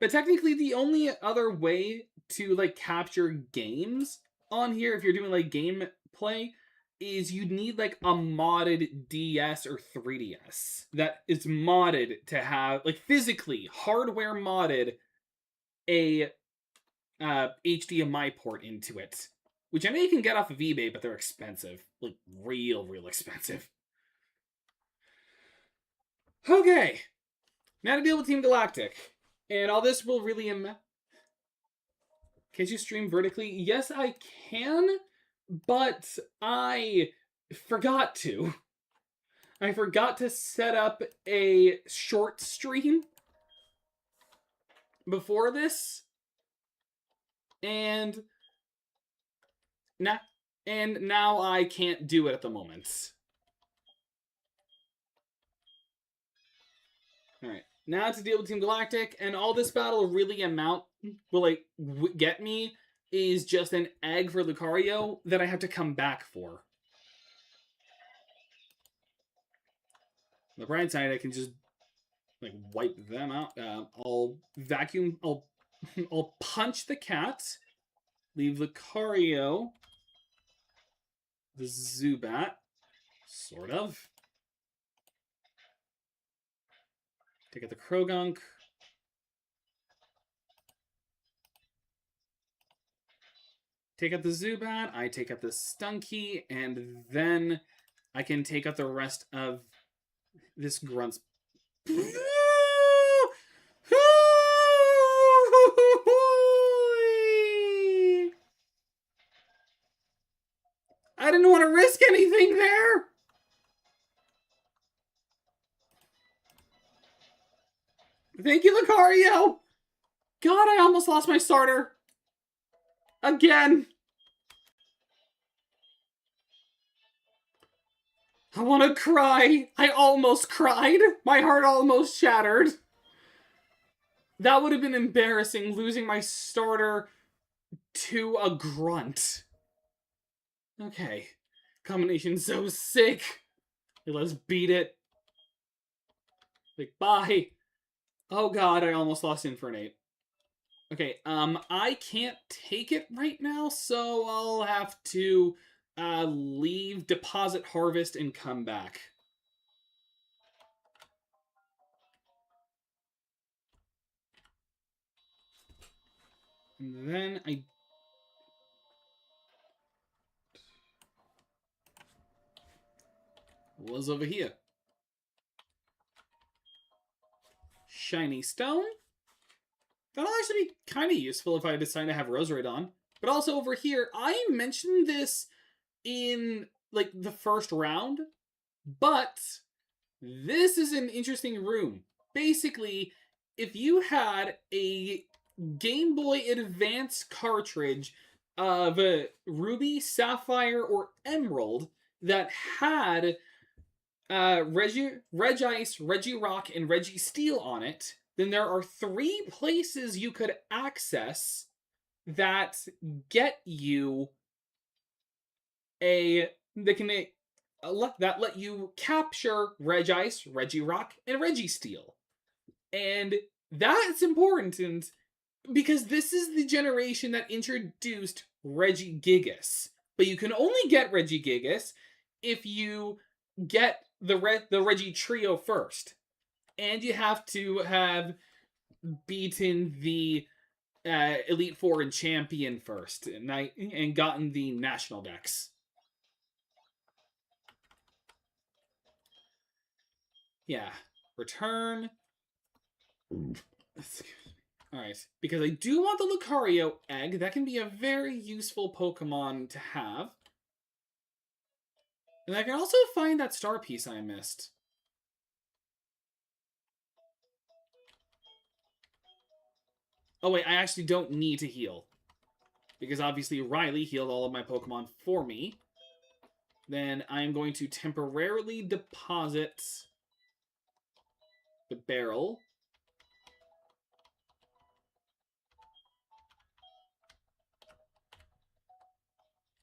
But technically, the only other way to like capture games on here, if you're doing like gameplay, is you'd need like a modded DS or 3DS that is modded to have like physically hardware modded a HDMI port into it, which I know you can get off of eBay, but they're expensive, like real expensive. Okay, now to deal with Team Galactic, and all this will really Can't you stream vertically? Yes, I can, but I forgot to. I forgot to set up a short stream before this, and now I can't do it at the moment. Alright, now to deal with Team Galactic, and all this battle really will like get me is just an egg for Lucario that I have to come back for. On the bright side, I can just like wipe them out. I'll I'll punch the cat, leave Lucario, the Zubat, sort of. Take out the Krogunk. Take out the Zubat, I take out the Stunky, and then I can take out the rest of this Grunt's. I didn't want to risk anything there! Thank you, Lucario! God, I almost lost my starter. Again. I want to cry. I almost cried. My heart almost shattered. That would have been embarrassing, losing my starter to a grunt. Okay. Combination so sick. Let's beat it. Like, bye. Oh god, I almost lost Infernape. Okay, I can't take it right now, so I'll have to leave, deposit Harvest, and come back. And then I... was over here. Shiny Stone. That'll actually be kind of useful if I decide to have Roserade on. But also over here, I mentioned this in, like, the first round, but this is an interesting room. Basically, if you had a Game Boy Advance cartridge of Ruby, Sapphire, or Emerald that had Regice, Regirock, and Registeel on it, then there are 3 places you could access that get you that let you capture Regice, Regirock, and Registeel. And that's important, and because this is the generation that introduced Regigigas. But you can only get Regigigas if you get the Regi Trio first. And you have to have beaten the Elite Four and Champion first, and gotten the National Dex. Yeah. Return. Alright. Because I do want the Lucario egg. That can be a very useful Pokemon to have. And I can also find that star piece I missed. Oh wait, I actually don't need to heal. Because obviously Riley healed all of my Pokemon for me. Then I'm going to temporarily deposit the barrel.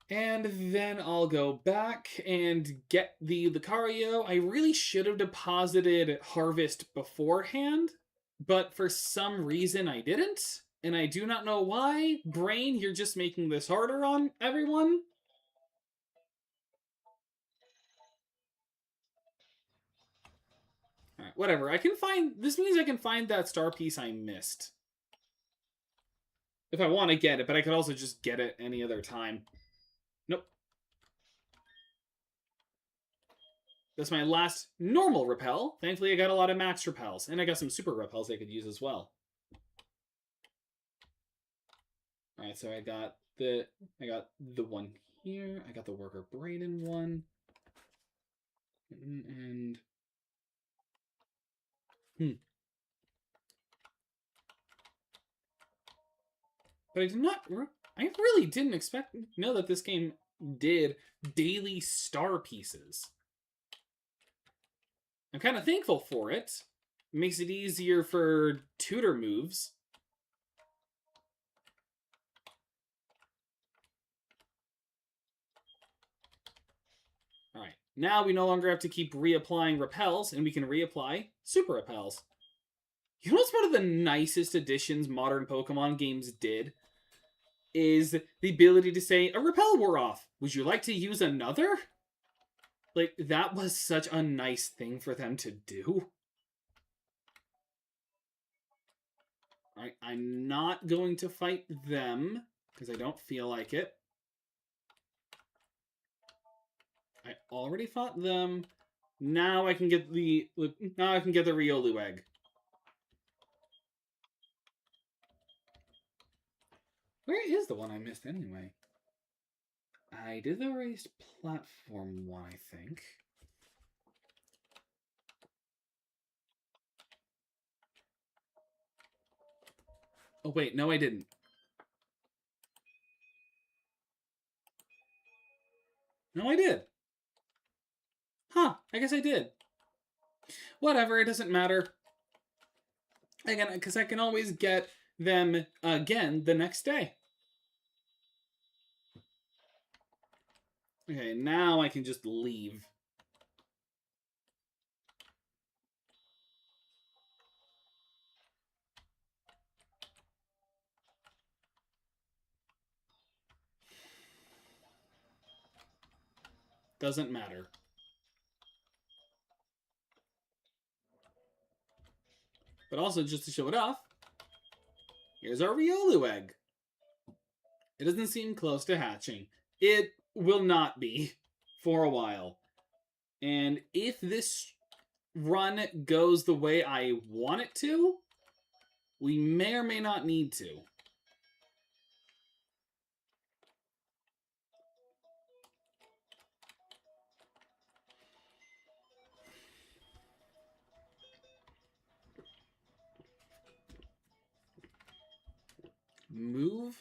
And then I'll go back and get the Lucario. I really should have deposited Harvest beforehand, but for some reason I didn't. And I do not know why. Brain, you're just making this harder on everyone. Alright, whatever. I can find... This means I can find that star piece I missed. If I want to get it, but I could also just get it any other time. Nope. That's my last normal repel. Thankfully, I got a lot of max repels. And I got some super repels I could use as well. Alright, so I got the one here. I got the Worker Brayden one. And... But I did not... I really didn't know that this game did daily star pieces. I'm kind of thankful for it. It makes it easier for tutor moves. Alright, now we no longer have to keep reapplying repels, and we can reapply super repels. You know what's one of the nicest additions modern Pokemon games did? Is the ability to say, a repel wore off. Would you like to use another? Like, that was such a nice thing for them to do. Alright, I'm not going to fight them, because I don't feel like it. I already fought them. Now I can get the Riolu egg. Where is the one I missed anyway? I did the raised platform one, I think. Oh wait, no I didn't. No I did. Huh, I guess I did. Whatever, it doesn't matter. Again, because I can always get them again the next day. Okay, now I can just leave. Doesn't matter. But also, just to show it off, here's our Riolu egg. It doesn't seem close to hatching. It will not be for a while. And if this run goes the way I want it to, we may or may not need to. Move.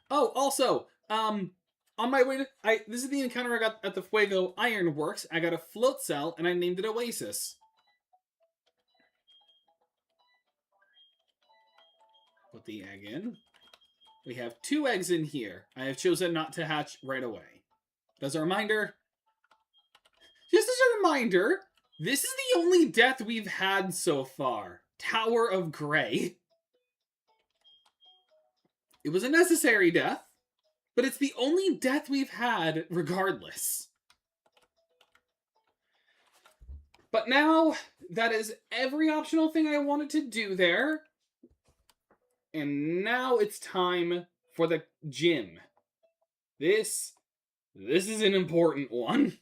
Oh, also, on my way to... this is the encounter I got at the Fuego Ironworks. I got a float cell, and I named it Oasis. Put the egg in. We have 2 eggs in here. I have chosen not to hatch right away. As a reminder... Just as a reminder, this is the only death we've had so far. Tower of Grey. It was a necessary death, but it's the only death we've had regardless. But now, that is every optional thing I wanted to do there. And now it's time for the gym. This is an important one.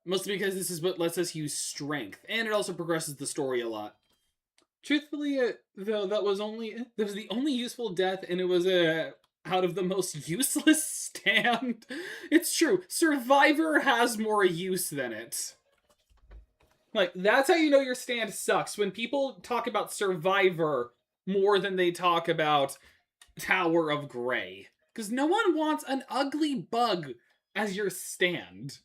Mostly because this is what lets us use strength, and it also progresses the story a lot. Truthfully, though, that was the only useful death, and it was out of the most useless stand. It's true. Survivor has more use than it. Like, that's how you know your stand sucks. When people talk about Survivor more than they talk about Tower of Grey. Because no one wants an ugly bug as your stand.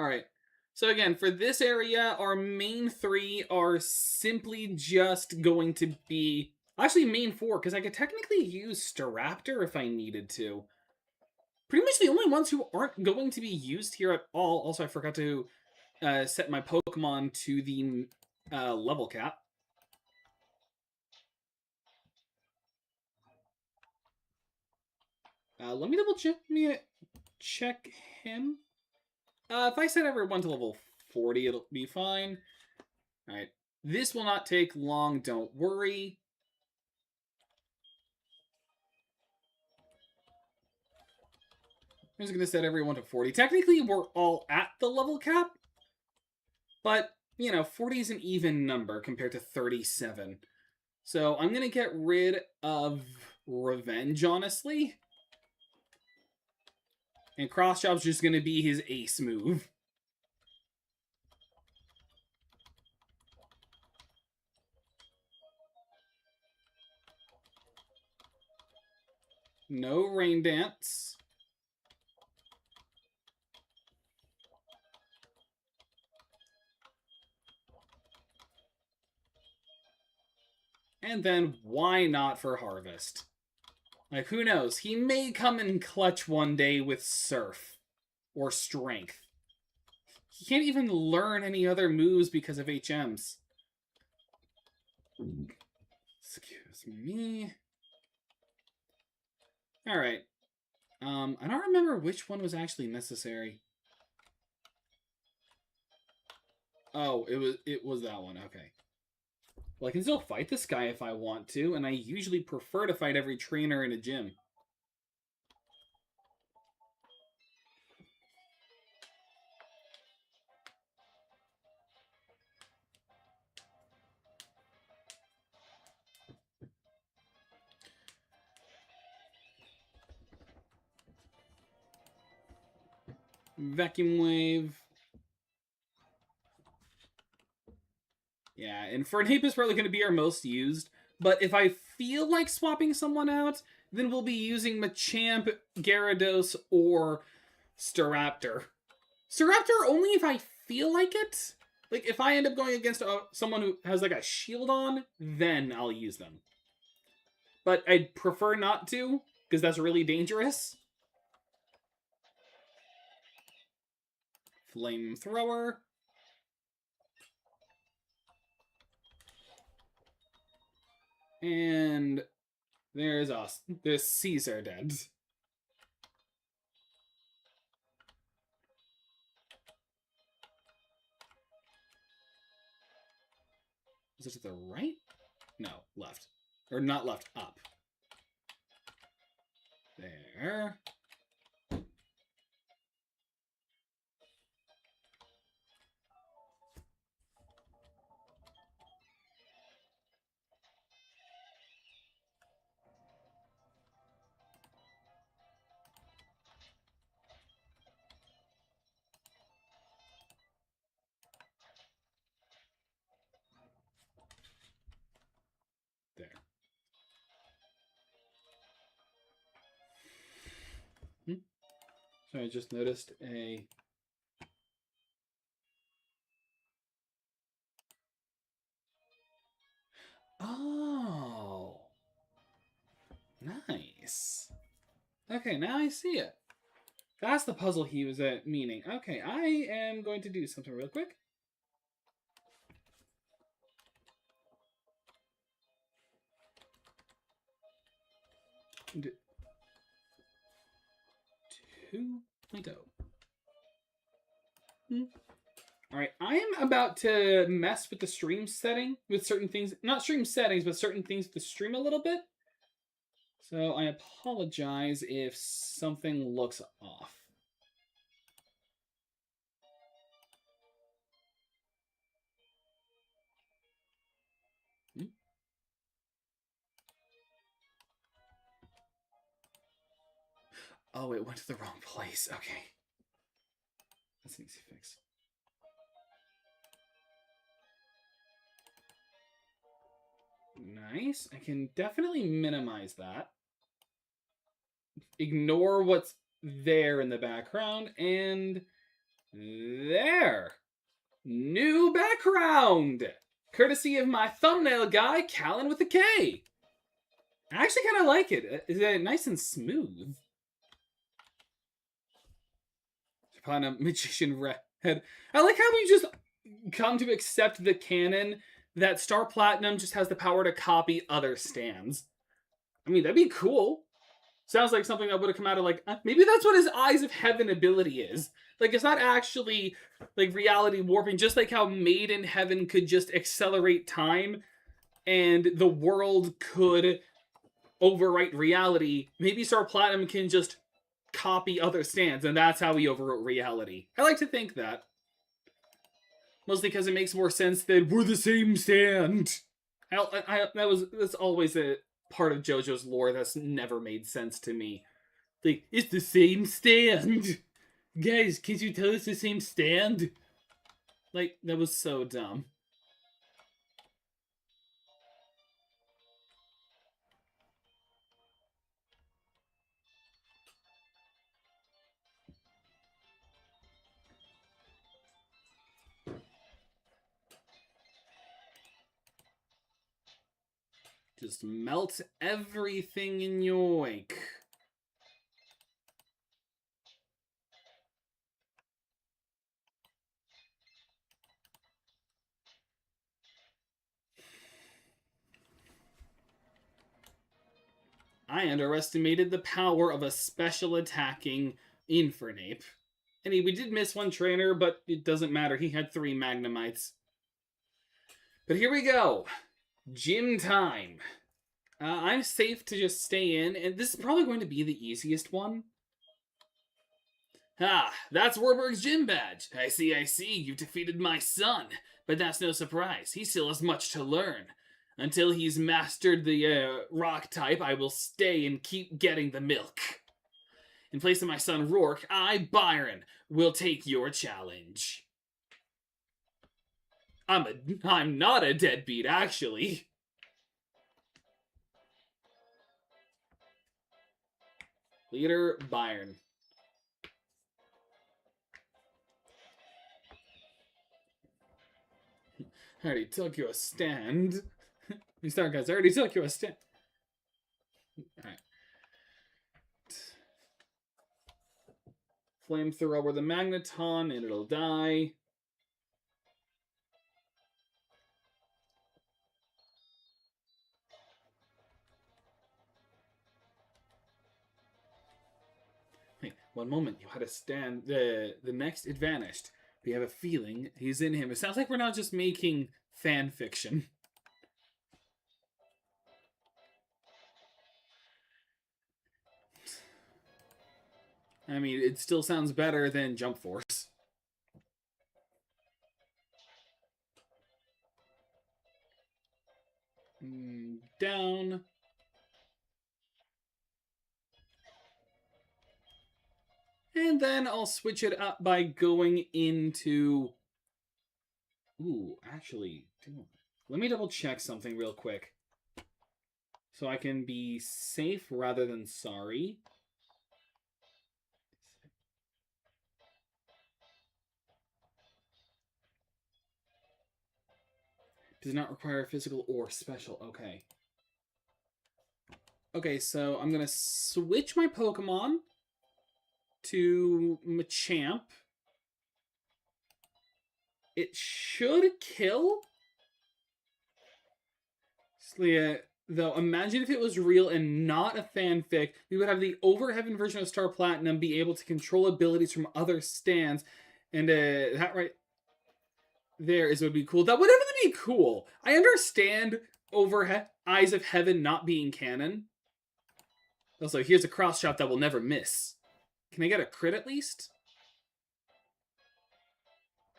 Alright. So again, for this area, our main 3 are simply just going to be... Actually, main 4, because I could technically use Staraptor if I needed to. Pretty much the only ones who aren't going to be used here at all. Also, I forgot to set my Pokemon to the level cap. Let me double check. Let me check him. If I set everyone to level 40, it'll be fine. Alright. This will not take long, don't worry. I'm just going to set everyone to 40. Technically, we're all at the level cap. But, you know, 40 is an even number compared to 37. So I'm going to get rid of Revenge, honestly. And Cross Chop's just going to be his ace move. No Rain Dance. And then, why not for Harvest? Like, who knows? He may come in clutch one day with Surf. Or Strength. He can't even learn any other moves because of HMs. Excuse me. Alright. I don't remember which one was actually necessary. Oh, it was that one, okay. Well, I can still fight this guy if I want to, and I usually prefer to fight every trainer in a gym. Vacuum Wave. Yeah, and Fernape is probably going to be our most used, but if I feel like swapping someone out, then we'll be using Machamp, Gyarados, or Staraptor. Staraptor only if I feel like it. Like, if I end up going against someone who has, like, a shield on, then I'll use them. But I'd prefer not to, because that's really dangerous. Flamethrower. And there's us. There's Caesar dead. Is it to the right? No, left. Or not left, up. There. There. So I just noticed a... Oh. Nice. Okay, now I see it. That's the puzzle he was meaning. Okay, I am going to do something real quick. Tomato. Alright, I am about to mess with the stream setting, with certain things, not stream settings, but certain things with the stream a little bit. So I apologize if something looks off. Oh, it went to the wrong place. Okay. That's an easy fix. Nice. I can definitely minimize that. Ignore what's there in the background, and there. New background! Courtesy of my thumbnail guy, Callan with a K. I actually kind of like it. It's nice and smooth. Upon a magician red. I like how we just come to accept the canon that Star Platinum just has the power to copy other stands. I mean, that'd be cool. Sounds like something that would have come out of like, maybe that's what his Eyes of Heaven ability is. Like, it's not actually like reality warping, just like how Made in Heaven could just accelerate time and the world could overwrite reality. Maybe Star Platinum can just copy other stands, and that's how he overwrote reality. I like to think that. Mostly because it makes more sense than we're the same stand. That's always a part of JoJo's lore that's never made sense to me. Like, it's the same stand. Guys, can't you tell it's the same stand? Like, that was so dumb. Just melt everything in your wake. I underestimated the power of a special attacking Infernape. And we did miss one trainer, but it doesn't matter. He had 3 Magnemites. But here we go. Gym time. I'm safe to just stay in, and this is probably going to be the easiest one. Ah, that's Warburg's gym badge. I see, you defeated my son. But that's no surprise. He still has much to learn. Until he's mastered the rock type, I will stay and keep getting the milk. In place of my son Rourke, I, Byron, will take your challenge. I'm not a deadbeat, actually. Leader Byron. I already took you a stand. Sorry guys, I already took you a stand. Alright. Flamethrower with a magneton and it'll die. Hey, one moment, you had a stand. The next it vanished. We have a feeling he's in him. It sounds like we're not just making fan fiction. I mean, it still sounds better than Jump Force. Down. And then I'll switch it up by going into... Ooh, actually, let me double check something real quick. So I can be safe rather than sorry. Does not require physical or special. Okay. Okay, so I'm going to switch my Pokemon. to Machamp. It should kill. Though, imagine if it was real and not a fanfic. We would have the Overheaven version of Star Platinum be able to control abilities from other stands. And that right there is what would be cool. That would definitely be cool. I understand Eyes of Heaven not being canon. Also, here's a cross shot that will never miss. Can I get a crit at least?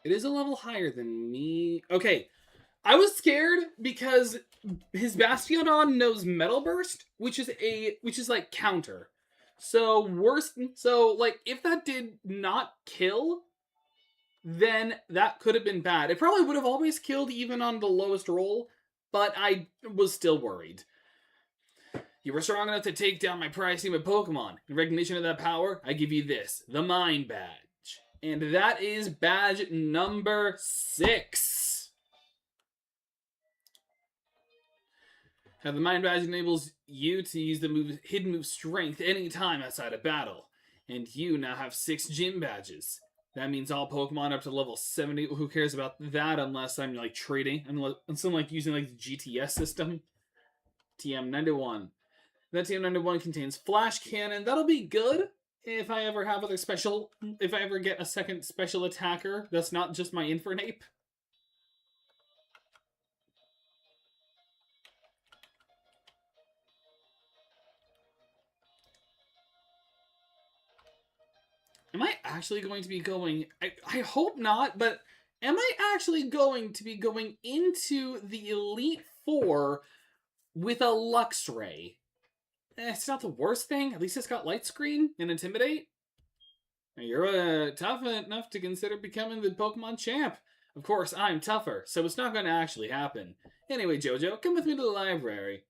It is a level higher than me. Okay. I was scared because his Bastiodon knows Metal Burst, which is like counter. So like if that did not kill, then that could have been bad. It probably would have always killed even on the lowest roll, but I was still worried. You were strong enough to take down my prized team of Pokemon. In recognition of that power, I give you this, the Mind Badge. And that is badge number 6. Now, the Mind Badge enables you to use the hidden move Strength anytime outside of battle. And you now have 6 gym badges. That means all Pokemon up to level 70. Who cares about that unless I'm like trading? Unless I'm like using like the GTS system. TM91. That TM91 contains Flash Cannon. That'll be good if I ever have if I ever get a second special attacker that's not just my Infernape. Am I actually going to be going... I hope not, but am I actually going to be going into the Elite Four with a Luxray? It's not the worst thing. At least it's got Light Screen and Intimidate. You're tough enough to consider becoming the Pokemon champ. Of course, I'm tougher, so it's not going to actually happen. Anyway, Jojo, come with me to the library.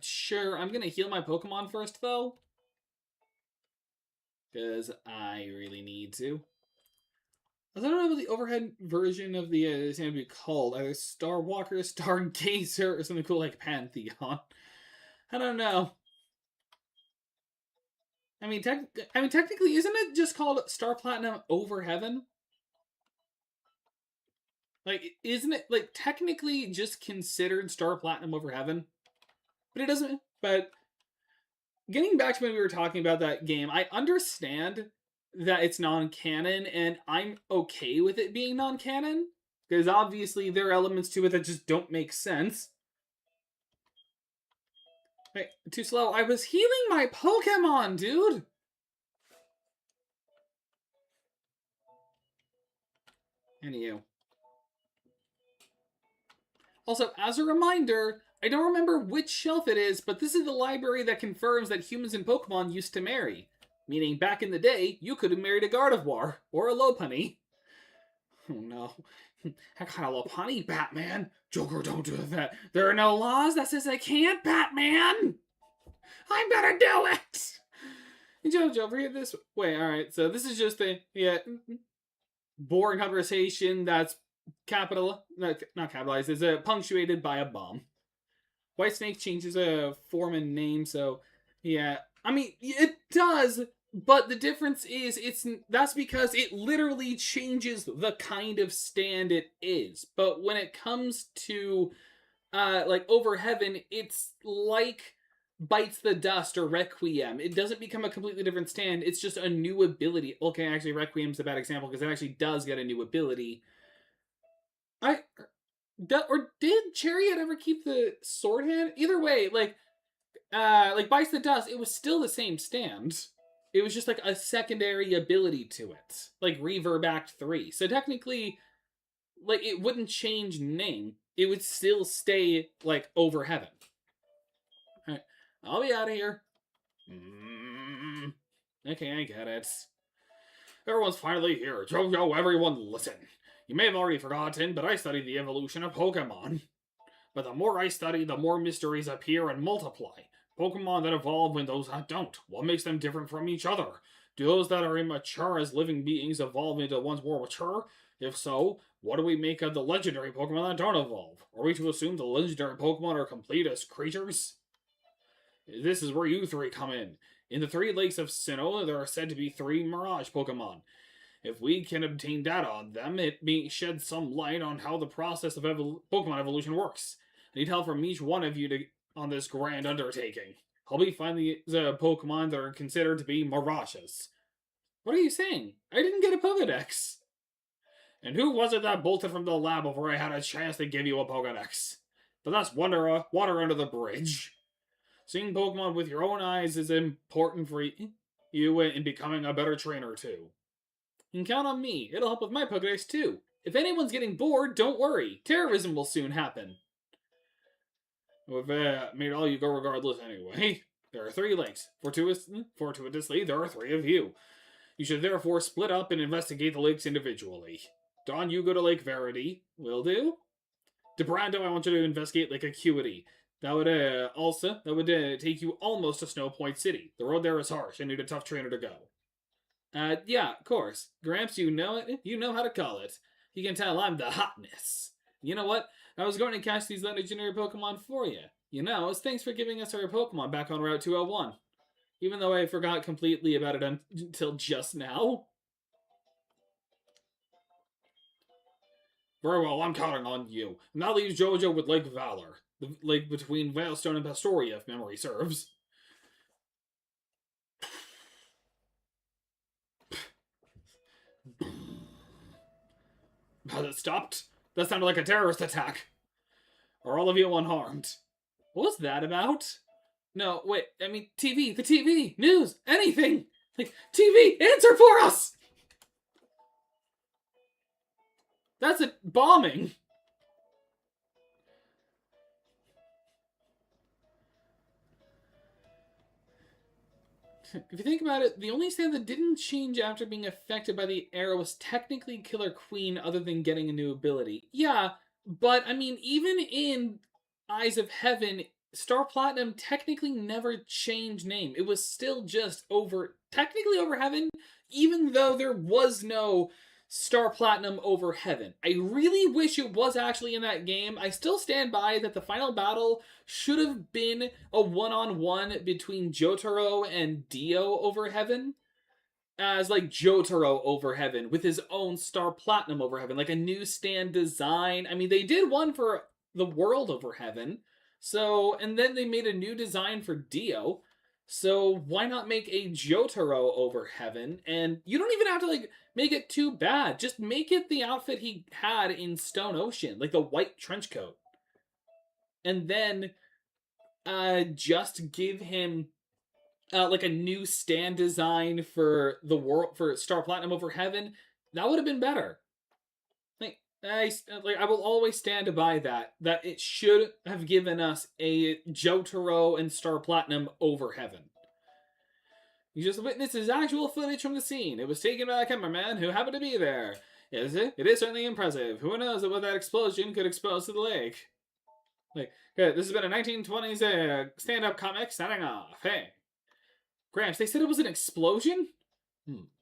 Sure, I'm going to heal my Pokemon first, though. Because I really need to. I don't know what the overhead version of the is going to be called. Either Star Walker, Stargazer, or something cool like Pantheon. I don't know. I mean, technically, isn't it just called Star Platinum Over Heaven? Like, isn't it, like, technically just considered Star Platinum Over Heaven? But it doesn't, but... Getting back to when we were talking about that game, I understand that it's non-canon, and I'm okay with it being non-canon, because obviously there are elements to it that just don't make sense. Wait, too slow. I was healing my Pokemon, dude! Anywho. Also, as a reminder, I don't remember which shelf it is, but this is the library that confirms that humans and Pokemon used to marry. Meaning, back in the day, you could have married a Gardevoir, or a Lopunny. Oh no. I got a Lopunny, Batman! Joker, don't do that. There are no laws that says I can't, Batman! I'm gonna do it! Jojo, read this way. Alright, so this is just a boring conversation that's not capitalized, it's punctuated by a bomb. White Snake changes a form and name, so yeah. I mean, it does, but the difference is that's because it literally changes the kind of stand it is. But when it comes to like Over Heaven, it's like Bites the Dust or Requiem. It doesn't become a completely different stand. It's just a new ability. Okay, actually, Requiem's a bad example because it actually does get a new ability. Or did Chariot ever keep the sword hand? Either way, like Bites the Dust, it was still the same stand. It was just like a secondary ability to it. Like Reverb Act 3. So technically, like, it wouldn't change name. It would still stay, like, Over Heaven. Alright, I'll be out of here. Okay, I get it. Everyone's finally here. Jojo, everyone listen. You may have already forgotten, but I studied the evolution of Pokemon. But the more I study, the more mysteries appear and multiply. Pokemon that evolve and those that don't. What makes them different from each other? Do those that are immature as living beings evolve into ones more mature? If so, what do we make of the legendary Pokemon that don't evolve? Are we to assume the legendary Pokemon are complete as creatures? This is where you three come in. In the 3 lakes of Sinnoh, there are said to be 3 Mirage Pokemon. If we can obtain data on them, it may shed some light on how the process of Pokemon evolution works. I need help from each one of you on this grand undertaking. Help me find the Pokemon that are considered to be Mirages. What are you saying? I didn't get a Pokedex. And who was it that bolted from the lab before I had a chance to give you a Pokedex? But that's water under the bridge. Seeing Pokemon with your own eyes is important for you in becoming a better trainer, too. You can count on me. It'll help with my Pokedex, too. If anyone's getting bored, don't worry. Terrorism will soon happen. We've made all you go regardless anyway. There are 3 lakes. Fortuitously, there are 3 of you. You should therefore split up and investigate the lakes individually. Dawn, you go to Lake Verity. Will do. DeBrando, I want you to investigate Lake Acuity. That would take you almost to Snow Point City. The road there is harsh. I need a tough trainer to go. Yeah, of course. Gramps, you know it. You know how to call it. You can tell I'm the hotness. You know what? I was going to catch these legendary Pokemon for you. You know, as thanks for giving us our Pokemon back on Route 201. Even though I forgot completely about it until just now. Very well, I'm counting on you. And that leaves Jojo with Lake Valor. The lake between Veilstone and Pastoria, if memory serves. Has it stopped? That sounded like a terrorist attack. Are all of you unharmed? What was that about? No, wait, I mean, TV, the TV, news, anything! Like, TV, answer for us! That's a bombing! If you think about it, the only stand that didn't change after being affected by the arrow was technically Killer Queen, other than getting a new ability. Yeah, but, I mean, even in Eyes of Heaven, Star Platinum technically never changed name. It was still just technically Over Heaven, even though there was no Star Platinum Over Heaven. I really wish it was actually in that game. I still stand by that the final battle should have been a one-on-one between Jotaro and Dio Over Heaven, as like Jotaro Over Heaven with his own Star Platinum Over Heaven, like a new stand design. I mean, they did one for the World Over Heaven, so, and then they made a new design for Dio. So why not make a Jotaro Over Heaven? And you don't even have to like make it too bad. Just make it the outfit he had in Stone Ocean, like the white trench coat. And then just give him like a new stand design for the world, for Star Platinum Over Heaven. That would have been better. I will always stand by that it should have given us a Jotaro and Star Platinum Over Heaven. You just witnessed his actual footage from the scene. It was taken by a cameraman who happened to be there. Is it? It is certainly impressive. Who knows what that explosion could expose to the lake? Like, okay, this has been a 1920s stand-up comic signing off. Hey. Gramps, they said it was an explosion?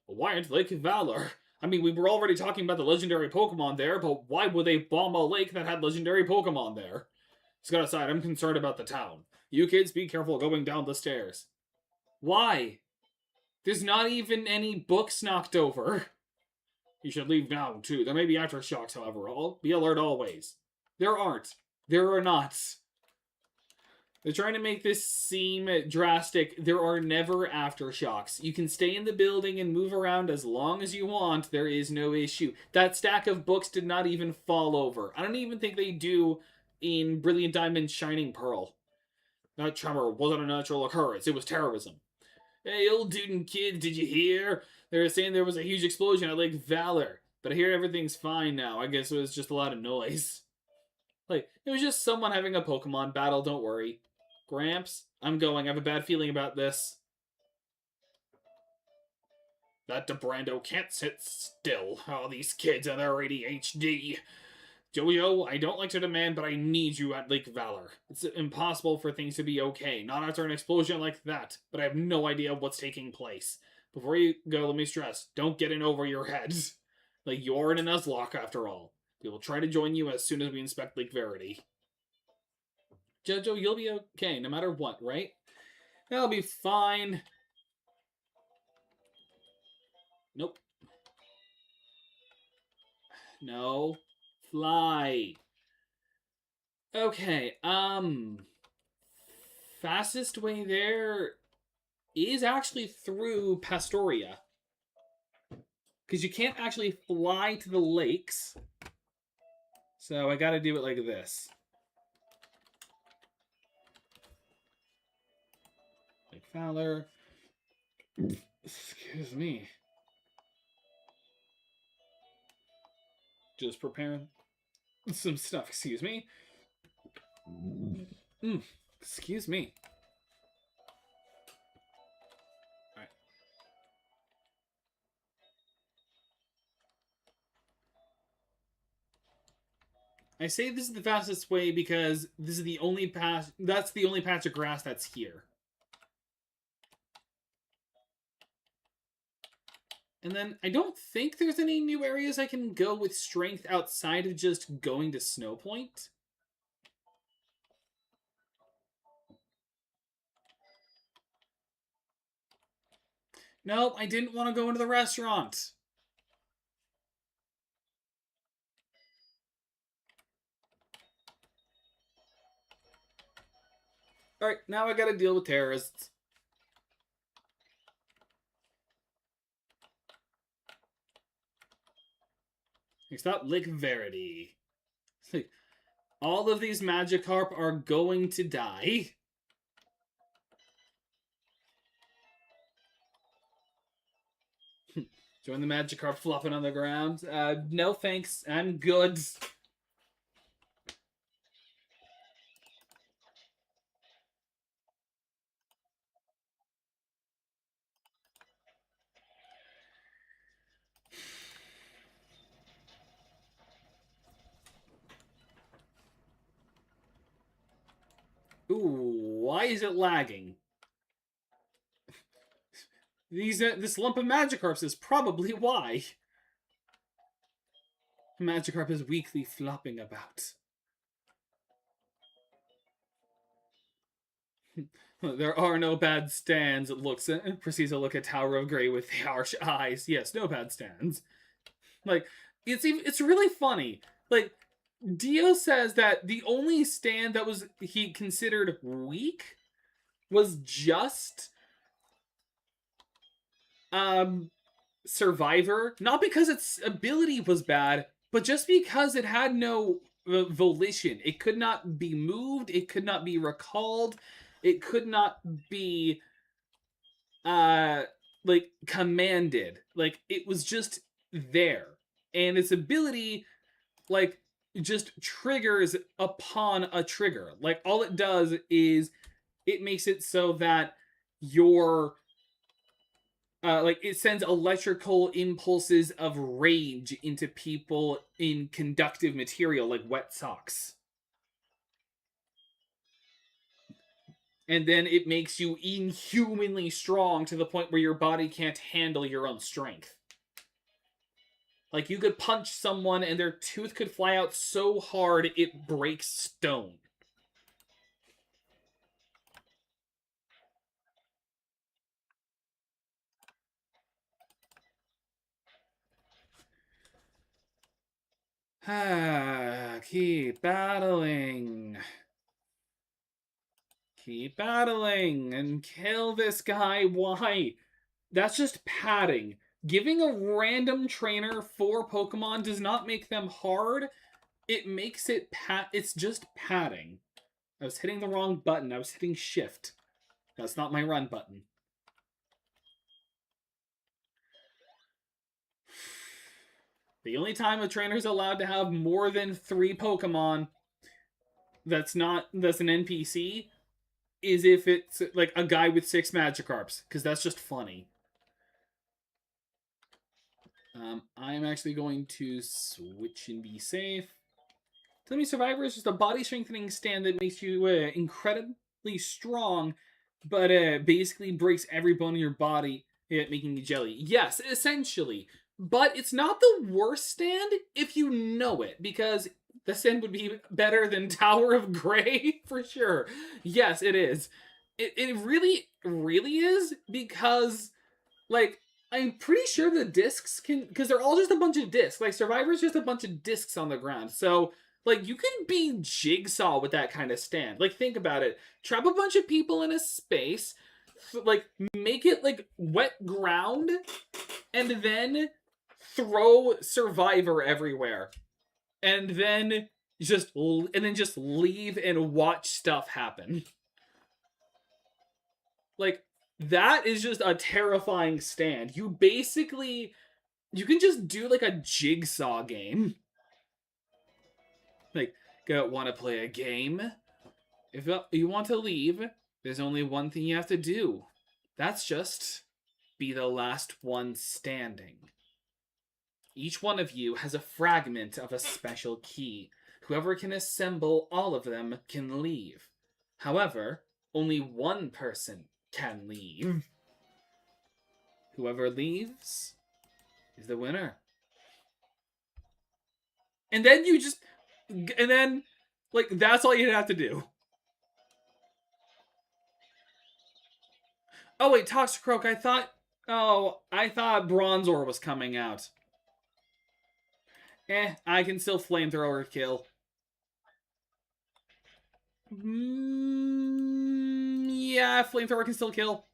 Why aren't Lake Valor? I mean, we were already talking about the legendary Pokemon there, but why would they bomb a lake that had legendary Pokemon there? Scott aside, I'm concerned about the town. You kids, be careful going down the stairs. Why? There's not even any books knocked over. You should leave now, too. There may be aftershocks, however. Be alert always. There aren't. There are not. They're trying to make this seem drastic. There are never aftershocks. You can stay in the building and move around as long as you want. There is no issue. That stack of books did not even fall over. I don't even think they do in Brilliant Diamond Shining Pearl. That tremor wasn't a natural occurrence. It was terrorism. Hey, old dude and kids, did you hear? They were saying there was a huge explosion at Lake Valor. But I hear everything's fine now. I guess it was just a lot of noise. Like, it was just someone having a Pokemon battle, don't worry. Gramps, I'm going. I have a bad feeling about this. That DeBrando can't sit still. Oh, these kids and their ADHD. Jojo, I don't like to demand, but I need you at Lake Valor. It's impossible for things to be okay. Not after an explosion like that. But I have no idea what's taking place. Before you go, let me stress. Don't get in over your heads. Like, you're in an Nuzlocke after all. We will try to join you as soon as we inspect Lake Verity. Jojo, you'll be okay, no matter what, right? That'll be fine. Nope. No. Fly. Okay, fastest way there is actually through Pastoria. Because you can't actually fly to the lakes. So I gotta do it like this. Like Fowler. Excuse me. Just preparing some stuff, excuse me. Excuse me. Alright. I say this is the fastest way because this is the only patch, that's the only patch of grass that's here. And then I don't think there's any new areas I can go with strength outside of just going to Snowpoint. Nope, I didn't want to go into the restaurant. Alright, now I gotta deal with terrorists. Next up, Lick Verity. All of these Magikarp are going to die. Join the Magikarp flopping on the ground. No thanks, I'm good. Ooh, why is it lagging? This lump of Magikarps is probably why. Magikarp is weakly flopping about. There are no bad stands. Proceeds to look at Tower of Grey with harsh eyes. Yes, no bad stands. Like, it's really funny. Like, Dio says that the only stand that he considered weak was just Survivor, not because its ability was bad, but just because it had no volition. It could not be moved, it could not be recalled, it could not be like commanded. Like, it was just there. And its ability, like, just triggers upon a trigger. Like, all it does is it makes it so that your like, it sends electrical impulses of rage into people in conductive material, like wet socks. And then it makes you inhumanly strong to the point where your body can't handle your own strength. Like, you could punch someone and their tooth could fly out so hard it breaks stone. Keep battling. Keep battling and kill this guy. Why? That's just padding. Giving a random trainer 4 Pokemon does not make them hard. It makes it it's just padding. I was hitting the wrong button. I was hitting shift. That's not my run button. The only time a trainer is allowed to have more than 3 Pokemon that's an NPC is if it's like a guy with 6 Magikarps, because that's just funny. I'm actually going to switch and be safe. Enemy Survivor is just a body strengthening stand that makes you incredibly strong, but basically breaks every bone in your body, making you jelly. Yes, essentially. But it's not the worst stand if you know it, because the stand would be better than Tower of Grey, for sure. Yes, it is. It really, really is, because, like, I'm pretty sure the discs can, because they're all just a bunch of discs. Like, Survivor's just a bunch of discs on the ground. So, like, you can be Jigsaw with that kind of stand. Like, think about it. Trap a bunch of people in a space, like, make it, like, wet ground, and then throw Survivor everywhere. And then just leave and watch stuff happen. Like, that is just a terrifying stand. You can just do like a Jigsaw game. Like, want to play a game? If you want to leave, there's only one thing you have to do. That's just be the last one standing. Each one of you has a fragment of a special key. Whoever can assemble all of them can leave. However, only one person can leave. Whoever leaves is the winner. And then like, that's all you have to do. Oh wait, Toxicroak, I thought Bronzor was coming out. I can still flamethrower kill. Yeah, flamethrower can still kill.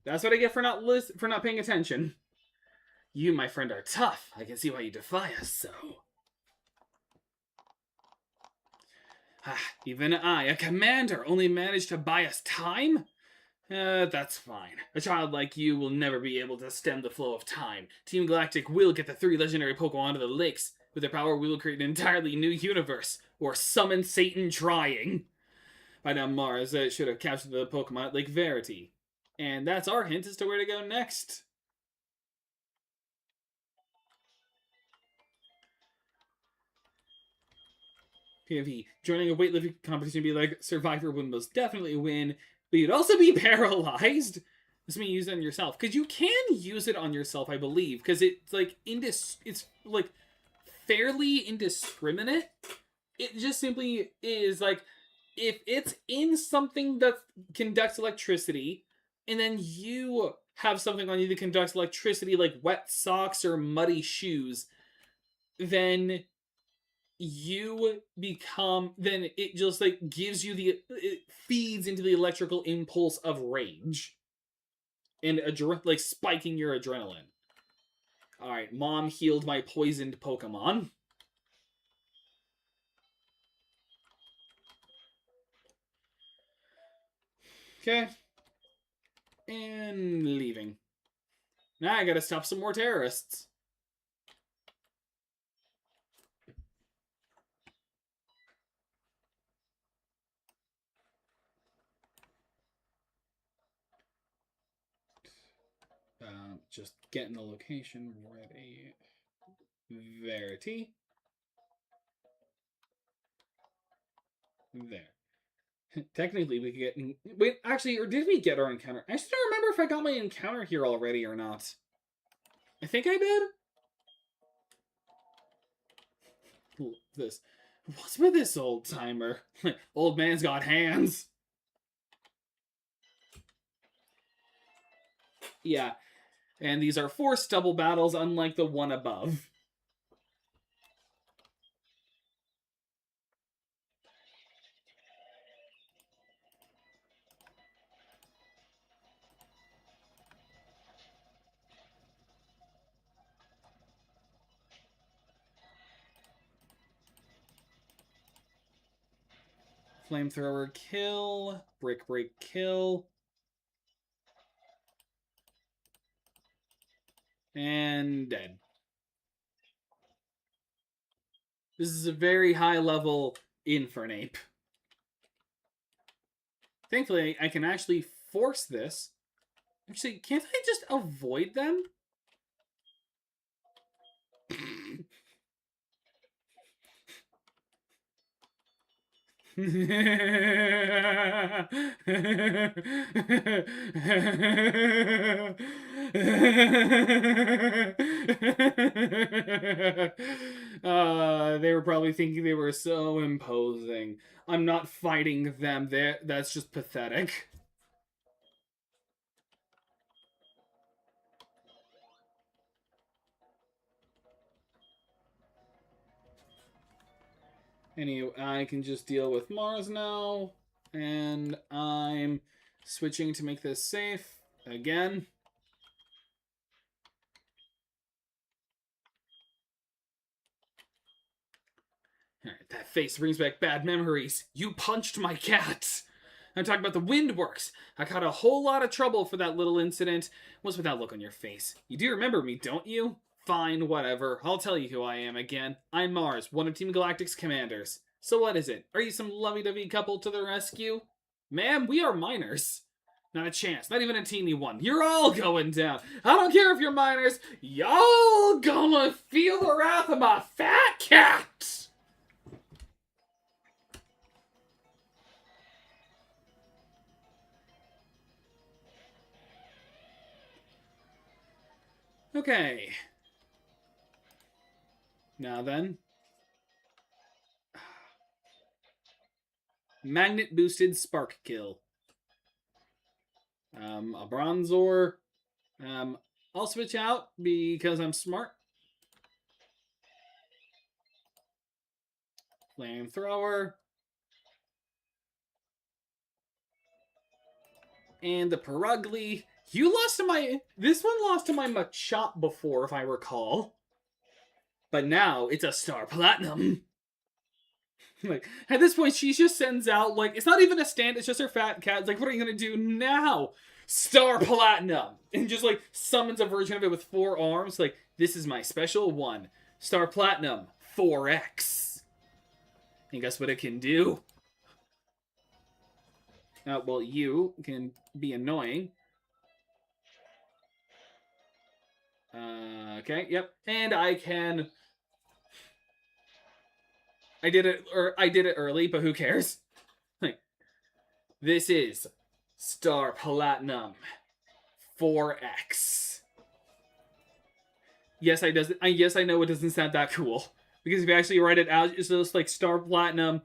That's what I get for not paying attention. You, my friend, are tough. I can see why you defy us so. Even I, a commander, only managed to buy us time? That's fine. A child like you will never be able to stem the flow of time. Team Galactic will get the 3 legendary Pokemon to the lakes. With their power, we will create an entirely new universe. Or summon Satan trying. By now, Mars should have captured the Pokemon at Lake Verity. And that's our hint as to where to go next. PvP. Joining a weightlifting competition would be like, Survivor would most definitely win, but you'd also be paralyzed. This means use it on yourself. Because you can use it on yourself, I believe. Because it's like, it's like fairly indiscriminate. It just simply is like, if it's in something that conducts electricity, and then you have something on you that conducts electricity, like wet socks or muddy shoes, then then it just like gives you it feeds into the electrical impulse of rage and like spiking your adrenaline. All right, Mom healed my poisoned Pokemon. Okay. And leaving. Now I gotta stop some more terrorists. Just getting the location ready. Verity. There. Technically, we could get... Wait, actually, or did we get our encounter? I just don't remember if I got my encounter here already or not. I think I did. This. What's with this old timer? Old man's got hands. Yeah. And these are forced double battles, unlike the one above. Flamethrower kill. Brick break kill. And dead. This is a very high level Infernape. Thankfully, I can actually force this. Actually, can't I just avoid them? They were probably thinking they were so imposing. I'm not fighting them. That's just pathetic. Anyway, I can just deal with Mars now. And I'm switching to make this safe again. Alright, that face brings back bad memories. You punched my cat. I'm talking about the wind works. I got a whole lot of trouble for that little incident. What's with that look on your face? You do remember me, don't you? Fine, whatever. I'll tell you who I am again. I'm Mars, one of Team Galactic's commanders. So what is it? Are you some lovey-dovey couple to the rescue? Ma'am, we are minors. Not a chance. Not even a teeny one. You're all going down. I don't care if you're minors. Y'all gonna feel the wrath of my fat cat! Okay. Now then. Magnet boosted spark kill. A Bronzor. I'll switch out because I'm smart. Flamethrower. And the Perugly. You lost to my... This one lost to my Machop before, if I recall. But now, it's a Star Platinum. Like, at this point, she just sends out, like, it's not even a stand, it's just her fat cat. It's like, what are you gonna do now? Star Platinum! And just, like, summons a version of it with 4 arms. Like, this is my special one. Star Platinum 4X. And guess what it can do? Well, you can be annoying. Okay, yep. And I can... I did it early, but who cares? Like, this is Star Platinum 4X. Yes, I know it doesn't sound that cool. Because if you actually write it out, it's just like Star Platinum,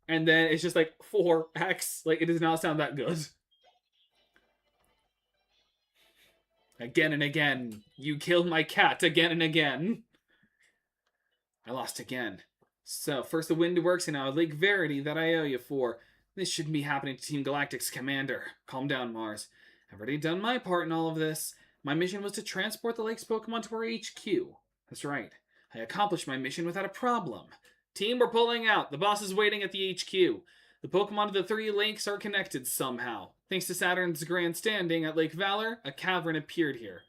and then it's just like 4X. Like, it does not sound that good. Again and again. You killed my cat again and again. I lost again. So, first the wind works, and now a Lake Verity that I owe you for. This shouldn't be happening to Team Galactic's commander. Calm down, Mars. I've already done my part in all of this. My mission was to transport the lake's Pokemon to our HQ. That's right. I accomplished my mission without a problem. Team, we're pulling out. The boss is waiting at the HQ. The Pokemon of the 3 lakes are connected somehow. Thanks to Saturn's grandstanding at Lake Valor, a cavern appeared here.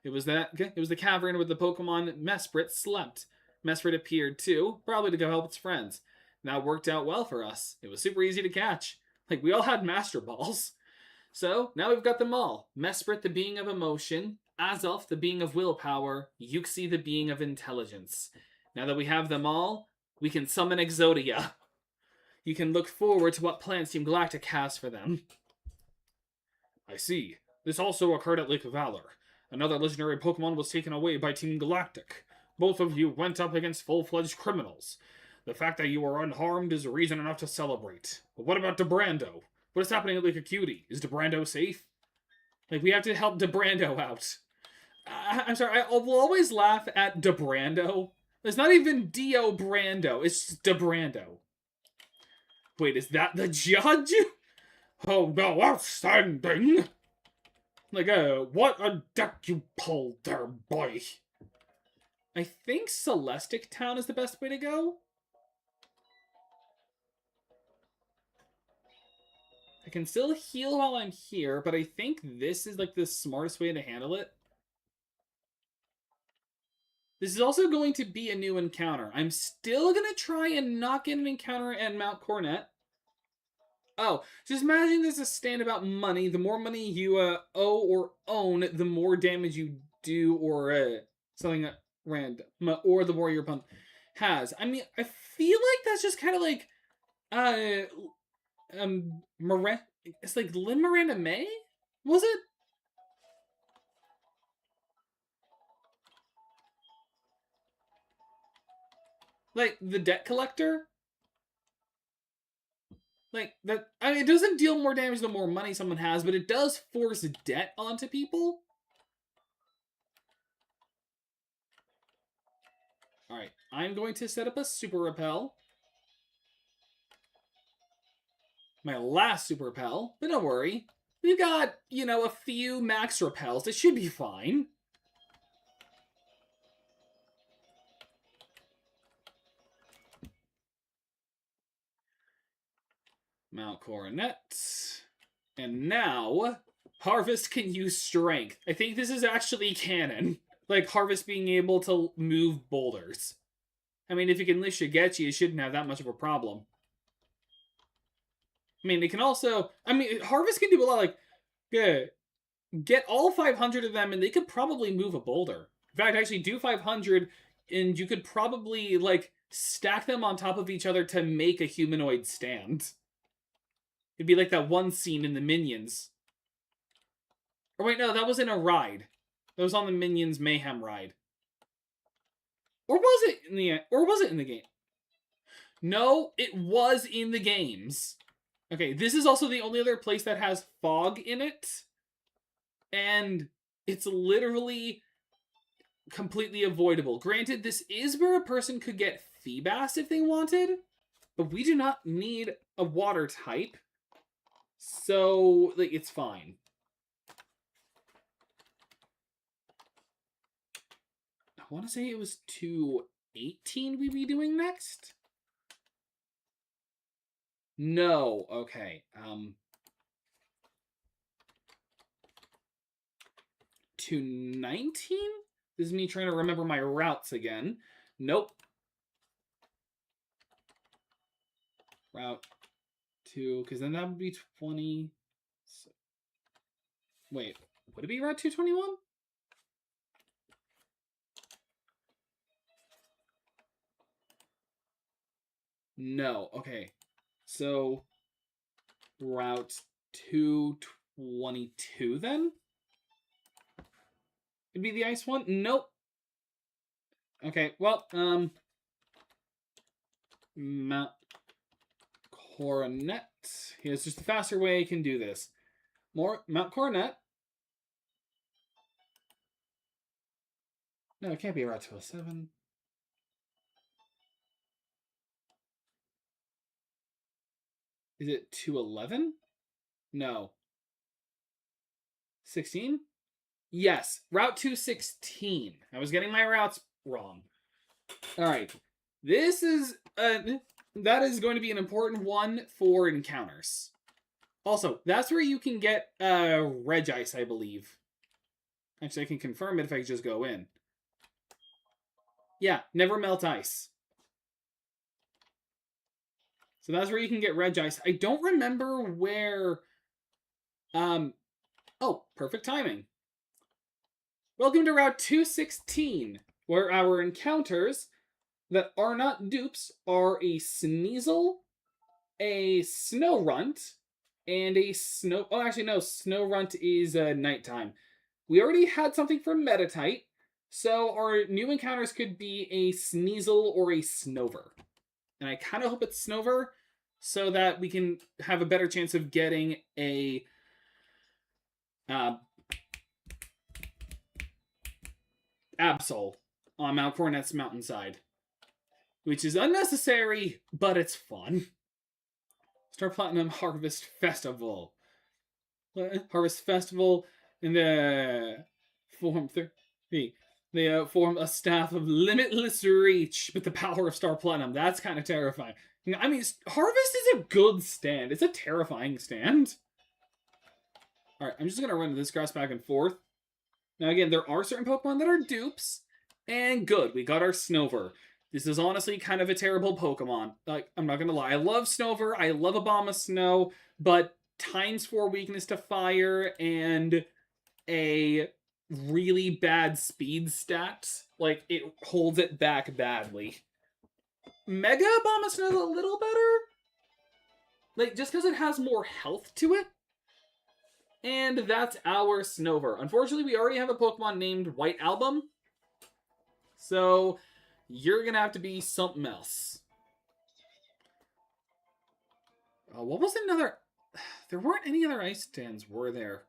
It was the cavern where the Pokemon Mesprit slept. Mesprit appeared too, probably to go help its friends. And that worked out well for us. It was super easy to catch. Like, we all had Master Balls. So, now we've got them all. Mesprit, the being of emotion. Azelf, the being of willpower. Yuxi, the being of intelligence. Now that we have them all, we can summon Exodia. You can look forward to what plans Team Galactic has for them. I see. This also occurred at Lake Valor. Another legendary Pokemon was taken away by Team Galactic. Both of you went up against full-fledged criminals. The fact that you are unharmed is reason enough to celebrate. But what about Debrando? What is happening at Lake Acuity? Is Debrando safe? Like, we have to help Debrando out. I'm sorry, I will always laugh at Debrando. It's not even Dio Brando, it's Debrando. Wait, is that the judge? Oh no, outstanding! Like, what a deck you pulled there, boy. I think Celestic Town is the best way to go. I can still heal while I'm here, but I think this is like the smartest way to handle it. This is also going to be a new encounter. I'm still going to try and not get an encounter at Mount Cornet. Oh, just imagine there's a stand about money. The more money you owe or own, the more damage you do or something random. Or the more your opponent has. I mean, I feel like that's just kind of like... it's like Lin Miranda May? Was it? Like, the debt collector? Like, that, I mean, it doesn't deal more damage the more money someone has, but it does force debt onto people. Alright, I'm going to set up a super repel. My last super repel, but don't worry. We've got, you know, a few max repels. It should be fine. Mount Coronet. And now, Harvest can use Strength. I think this is actually canon. Like, Harvest being able to move boulders. I mean, if you can lift Shigechi, it shouldn't have that much of a problem. I mean, it can also... I mean, Harvest can do a lot, like... Yeah, get all 500 of them, and they could probably move a boulder. In fact, actually do 500, and you could probably, like, stack them on top of each other to make a humanoid stand. It'd be like that one scene in the Minions. Or wait, no, that was in a ride. That was on the Minions Mayhem ride. Or was it in the game? No, it was in the games. Okay, this is also the only other place that has fog in it. And it's literally completely avoidable. Granted, this is where a person could get Feebas if they wanted, but we do not need a water type. So, like, it's fine. I want to say it was 218 we'd be doing next? No, okay. 219? This is me trying to remember my routes again. Nope. Route 2, because then that would be 20. Wait, would it be Route 221? No, okay. So, Route 222 then? It'd be the ice one? Nope. Okay, well, Mount Coronet. Here's just a faster way I can do this. Mount Coronet. No, it can't be Route 207. Is it 211? No. 16? Yes, Route 216. I was getting my routes wrong. Alright. This is... that is going to be an important one for encounters. Also, that's where you can get Regice, I believe. Actually, I can confirm it if I just go in. Yeah, never melt ice. So that's where you can get Regice. I don't remember where... Oh, perfect timing. Welcome to Route 216, where our encounters that are not dupes are a Sneasel, a Snorunt, and a Snow... Oh, actually, no. Snorunt is nighttime. We already had something from Metatite, so our new encounters could be a Sneasel or a Snover. And I kind of hope it's Snover, so that we can have a better chance of getting a... Absol on Mount Coronet's mountainside. Which is unnecessary, but it's fun. Star Platinum Harvest Festival. Harvest Festival, and form 3. They form a staff of limitless reach with the power of Star Platinum. That's kind of terrifying. I mean, Harvest is a good stand. It's a terrifying stand. Alright, I'm just going to run this grass back and forth. Now again, there are certain Pokemon that are dupes. And good, we got our Snover. This is honestly kind of a terrible Pokemon. Like, I'm not going to lie. I love Snover. I love Abomasnow. But ×4 weakness to fire and a really bad speed stat, like, it holds it back badly. Mega Abomasnow is a little better. Like, just because it has more health to it. And that's our Snover. Unfortunately, we already have a Pokemon named White Album. So, You're gonna have to be something else. What was another... There weren't any other ice stands, were there?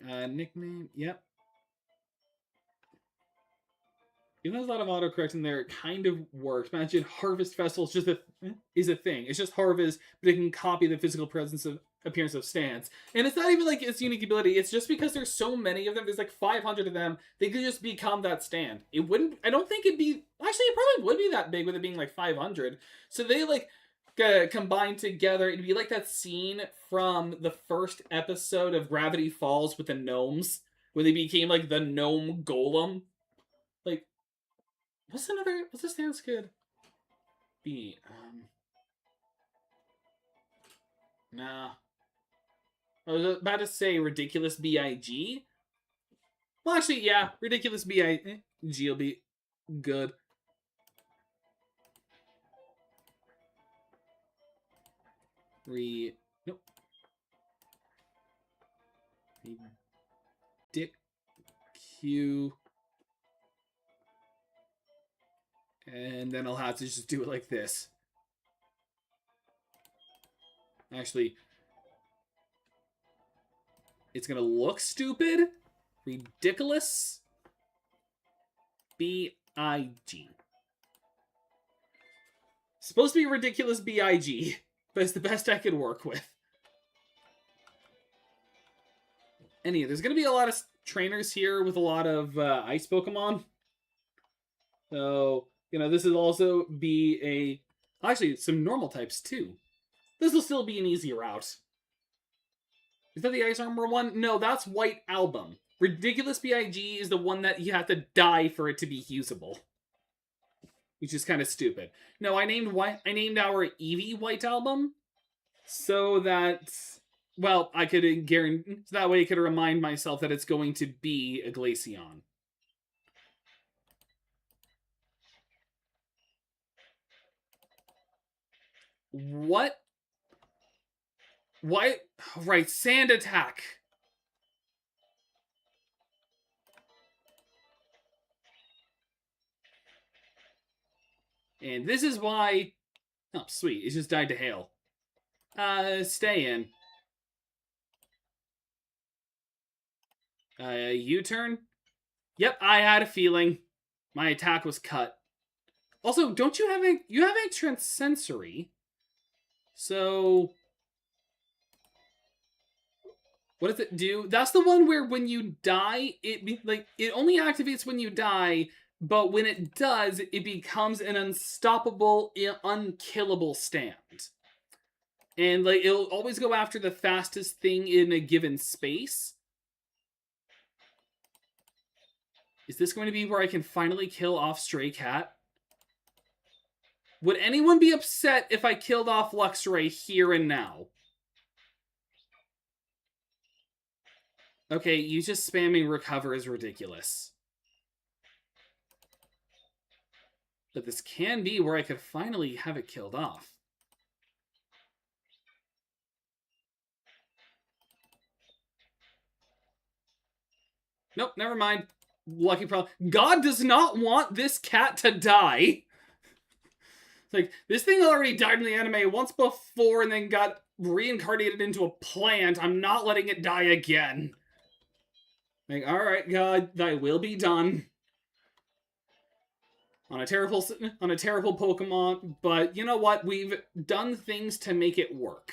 Nickname, yep. Even though there's a lot of autocorrect in there, it kind of works. Imagine Harvest Festival is a thing. It's just Harvest, but it can copy the physical appearance of stands. And it's not even like its unique ability. It's just because there's so many of them. There's like 500 of them. They could just become that stand. It wouldn't... I don't think it'd be... Actually, it probably would be that big with it being like 500. So they like... combined together. It'd be like that scene from the first episode of Gravity Falls with the gnomes, where they became like the gnome golem. Like, what's this dance could be? Nah. I was about to say Ridiculous B.I.G. Well, actually, yeah, Ridiculous B.I.G. will be good. Nope. Dick Q. And then I'll have to just do it like this. Actually, it's gonna look stupid. Ridiculous B.I.G. Supposed to be Ridiculous B.I.G. But it's the best I could work with. There's going to be a lot of trainers here with a lot of ice Pokemon. So, this will also be actually, some normal types too. This will still be an easy route. Is that the Ice Armor one? No, that's White Album. Ridiculous B.I.G. is the one that you have to die for it to be usable. Which is kind of stupid. No, I named our Eevee White Album so that, well, I could guarantee, so that way I could remind myself that it's going to be a Glaceon. What? Why? Right, Sand Attack. And this is why... Oh, sweet. It just died to hail. Stay in. U-turn? Yep, I had a feeling. My attack was cut. Also, don't you have a... You have a Transsensory. So... What does it do? That's the one where when you die, it only activates when you die... But when it does, it becomes an unstoppable, unkillable stand. And, it'll always go after the fastest thing in a given space. Is this going to be where I can finally kill off Stray Cat? Would anyone be upset if I killed off Luxray here and now? Okay, you just spamming recover is ridiculous. But this can be where I could finally have it killed off. Nope, never mind. Lucky problem. God does not want this cat to die. This thing already died in the anime once before and then got reincarnated into a plant. I'm not letting it die again. Alright, God, thy will be done. On a terrible Pokemon, but you know what? We've done things to make it work.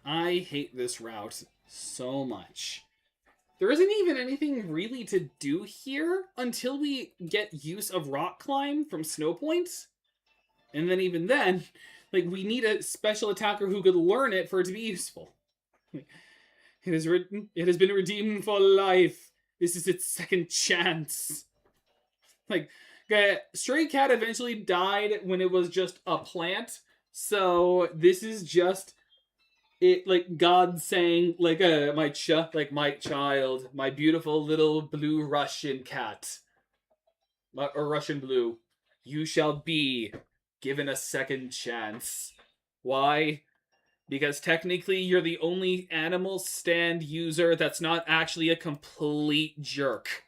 I hate this route so much. There isn't even anything really to do here until we get use of Rock Climb from Snowpoint. And then even then, we need a special attacker who could learn it for it to be useful. It has been redeemed for life. This is its second chance. Stray Cat eventually died when it was just a plant. So this is just... God saying, my child, my beautiful little blue Russian cat. or Russian blue, you shall be given a second chance. Why? Because technically you're the only animal stand user that's not actually a complete jerk.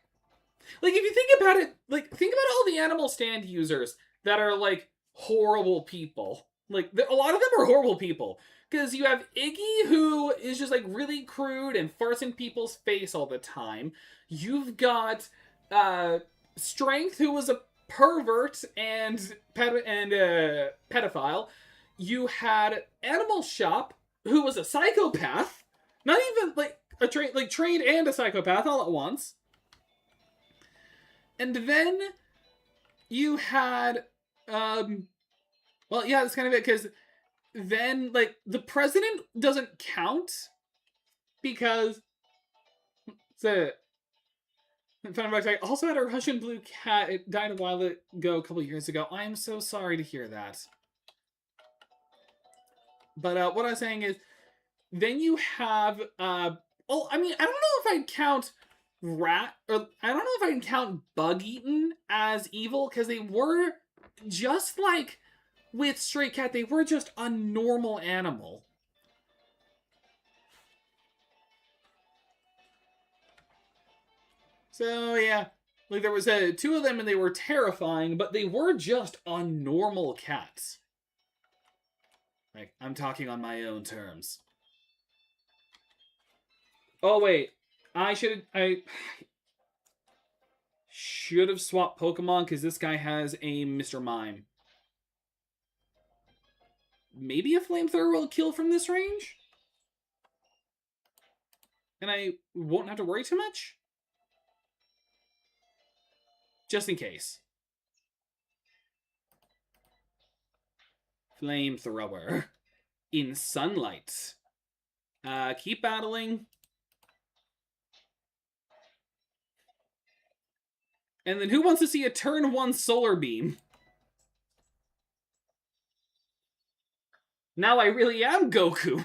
Like, if you think about it, like, think about all the animal stand users that are, like, horrible people. Like, a lot of them are horrible people. Because you have Iggy, who is just, like, really crude and farts in people's face all the time. You've got Strength, who was a pervert and pedophile. You had Animal Shop, who was a psychopath. Not even, like, trained and a psychopath all at once. And then you had, well, yeah, that's kind of it, because then, like, the president doesn't count, because, fun fact, I also had a Russian blue cat. It died a while ago, a couple years ago. I am so sorry to hear that. But what I was saying is, then you have, well, I mean, I don't know if I'd count I don't know if I can count Bug Eaten as evil, because they were just like with Stray Cat, they were just a normal animal. So yeah, like there was two of them and they were terrifying, but they were just a normal cats. Like, I'm talking on my own terms. Oh wait, I should have swapped Pokemon, because this guy has a Mr. Mime. Maybe a Flamethrower will kill from this range? And I won't have to worry too much? Just in case. Flamethrower. In sunlight. Keep battling. And then who wants to see a turn 1 Solar Beam? Now I really am Goku.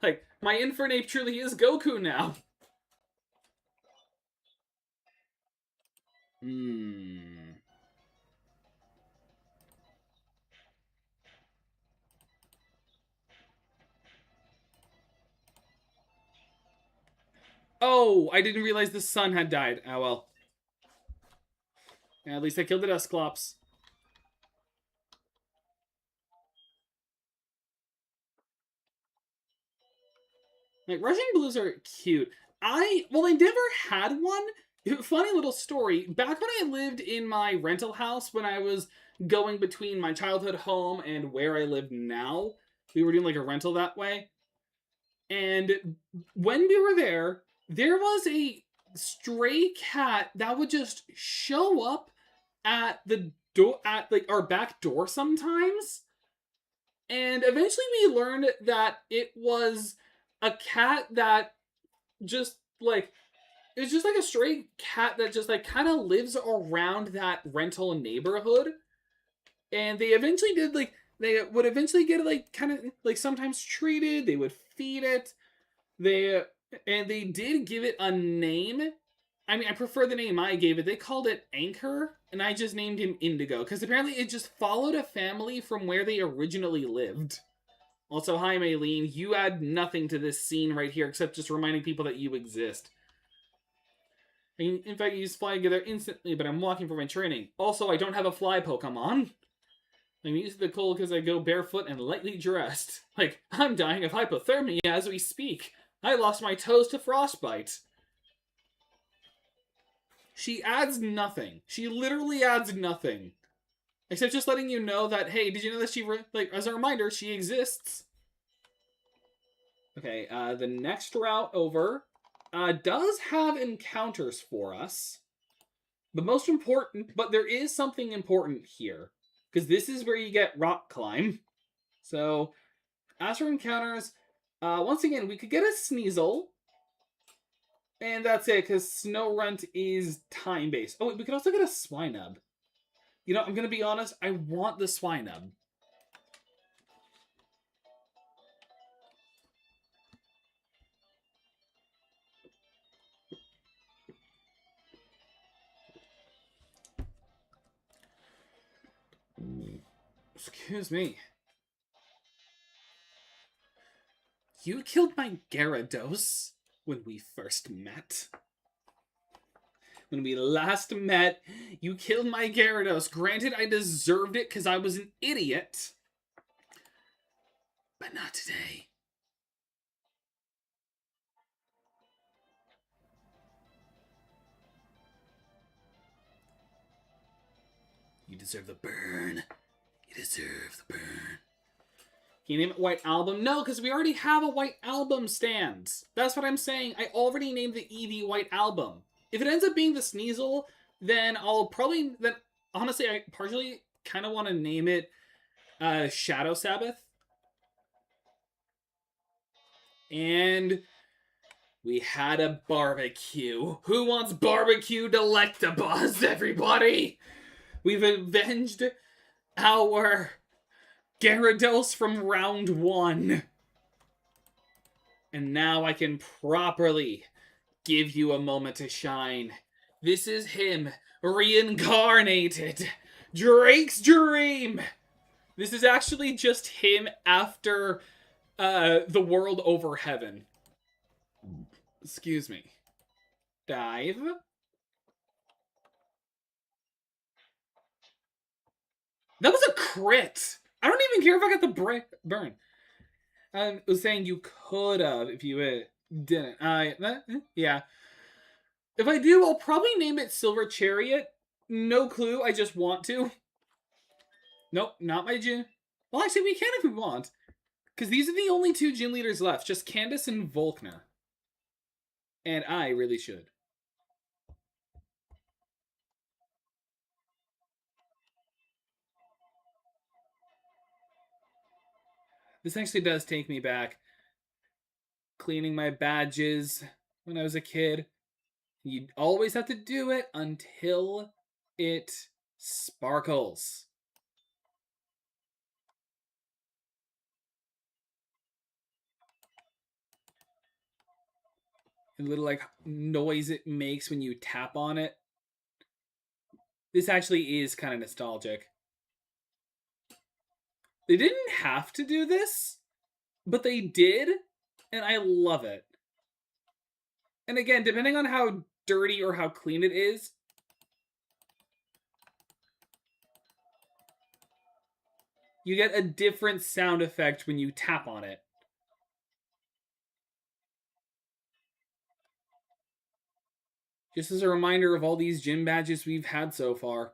Like, my Infernape truly is Goku now. Oh, I didn't realize the sun had died. Oh well. Yeah, at least I killed the Dusclops. Like, Russian blues are cute. I never had one. Funny little story. Back when I lived in my rental house, when I was going between my childhood home and where I live now, we were doing like a rental that way. And when we were there, there was a stray cat that would just show up at the door, at like our back door sometimes. And eventually we learned that it was a cat that just like, it's just like a stray cat that just like kind of lives around that rental neighborhood. And they eventually did like, they would eventually get like kind of like sometimes treated, they would feed it. They did give it a name. I mean, I prefer the name I gave it. They called it Anchor, and I just named him Indigo, because apparently it just followed a family from where they originally lived. Also, hi, Maylene. You add nothing to this scene right here, except just reminding people that you exist. In fact, you just fly together instantly, but I'm walking for my training. Also, I don't have a fly Pokemon. I'm used to the cold because I go barefoot and lightly dressed. Like, I'm dying of hypothermia as we speak. I lost my toes to frostbite. She adds nothing. She literally adds nothing. Except just letting you know that, hey, did you know that she, like, as a reminder, she exists. Okay, the next route over does have encounters for us. But most important, but there is something important here. Because this is where you get Rock Climb. So, as for encounters, once again, we could get a Sneasel. And that's it, because Snow Runt is time-based. Oh, wait, we could also get a Swinub. You know, I'm going to be honest, I want the Swinub. Excuse me. You killed my Gyarados when we first met. When we last met, you killed my Gyarados. Granted, I deserved it because I was an idiot. But not today. You deserve the burn. You deserve the burn. Can you name it White Album? No, because we already have a White Album stand. That's what I'm saying. I already named the Eevee White Album. If it ends up being the Sneasel, then I'll probably... Then honestly, I partially kind of want to name it Shadow Sabbath. And we had a barbecue. Who wants barbecue delectables, everybody? We've avenged our Gyarados from round 1. And now I can properly give you a moment to shine. This is him, reincarnated. Drake's Dream. This is actually just him after the world over heaven. Excuse me. Dive. That was a crit. I don't even care if I got the burn. I was saying you could have if you didn't. Yeah. If I do, I'll probably name it Silver Chariot. No clue. I just want to. Nope, not my gym. Well, actually, we can if we want. Because these are the only 2 gym leaders left. Just Candace and Volkner. And I really should. This actually does take me back. Cleaning my badges when I was a kid. You always have to do it until it sparkles. The little like noise it makes when you tap on it. This actually is kind of nostalgic. They didn't have to do this, but they did, and I love it. And again, depending on how dirty or how clean it is, you get a different sound effect when you tap on it. Just as a reminder of all these gym badges we've had so far.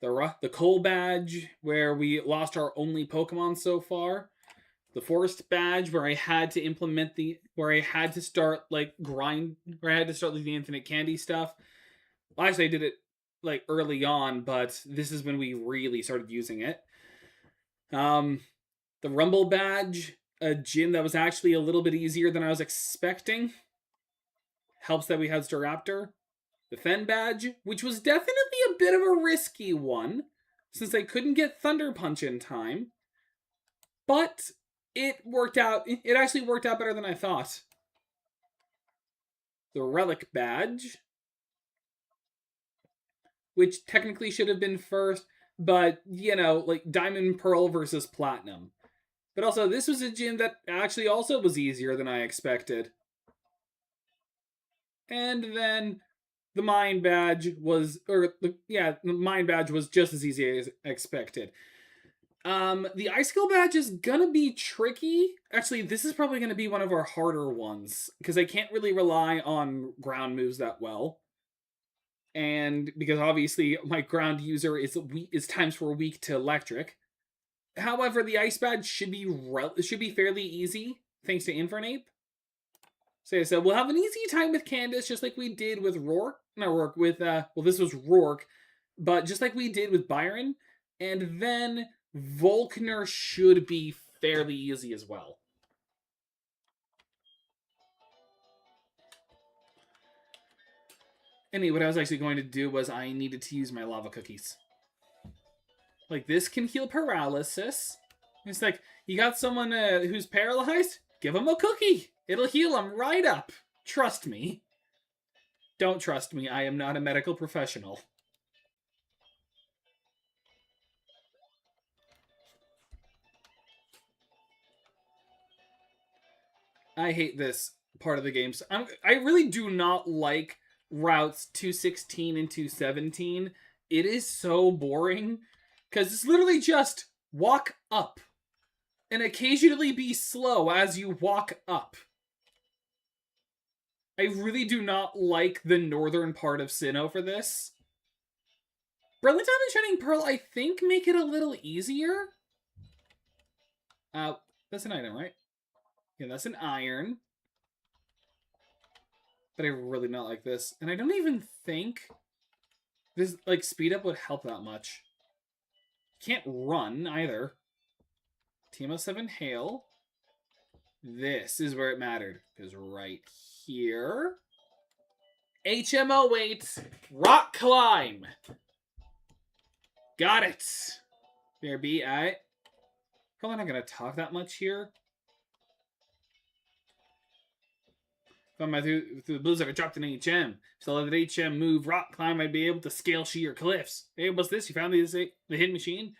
The coal badge, where we lost our only Pokemon so far. The forest badge, where I had to implement where I had to start like where I had to start like the infinite candy stuff. Well, actually, I did it like early on, but this is when we really started using it. The Rumble badge, a gym that was actually a little bit easier than I was expecting. Helps that we had Staraptor. The Fen badge, which was definitely a bit of a risky one, since I couldn't get Thunder Punch in time. But it worked out. It actually worked out better than I thought. The Relic badge, which technically should have been first, but, you know, like Diamond Pearl versus Platinum. But also, this was a gym that actually also was easier than I expected. And then the Mind badge was, the Mind badge was just as easy as expected. The Ice Skill badge is gonna be tricky. Actually, this is probably gonna be one of our harder ones, because I can't really rely on ground moves that well. And because obviously my ground user is times 4 weak to electric. However, the Ice badge should be fairly easy, thanks to Infernape. So we'll have an easy time with Candace, just like we did with Rourke. Not Rourke, this was Rourke, but just like we did with Byron. And then Volkner should be fairly easy as well. Anyway, what I was actually going to do was I needed to use my lava cookies. Like, this can heal paralysis. It's like, you got someone who's paralyzed? Give them a cookie. It'll heal them right up. Trust me. Don't trust me. I am not a medical professional. I hate this part of the game. So I really do not like routes 216 and 217. It is so boring because it's literally just walk up and occasionally be slow as you walk up. I really do not like the northern part of Sinnoh for this. Brilliant Diamond and Shining Pearl, I think, make it a little easier. That's an item, right? Yeah, that's an iron. But I really not like this. And I don't even think this, like, speed up would help that much. Can't run, either. TMO7 Hail. This is where it mattered. Because right here... HMO8 Rock Climb. Got it. BRB, alright. Probably not going to talk that much here. Found my through the blizzard, I dropped an HM. So let the HM move rock climb, I'd be able to scale sheer cliffs. Hey, what's this? You found the hidden machine?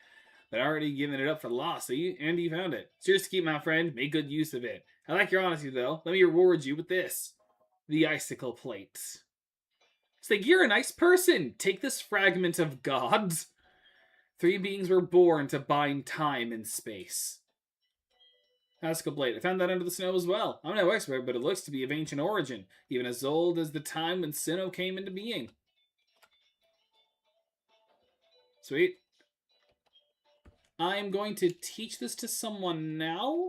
But I already given it up for lost, so you found it. It's yours to keep, my friend. Make good use of it. I like your honesty, though. Let me reward you with this. The icicle plate. It's like, you're a nice person. Take this fragment of gods. 3 beings were born to bind time and space. Icicle plate. I found that under the snow as well. I'm no expert, but it looks to be of ancient origin, even as old as the time when Sinnoh came into being. Sweet. I'm going to teach this to someone now.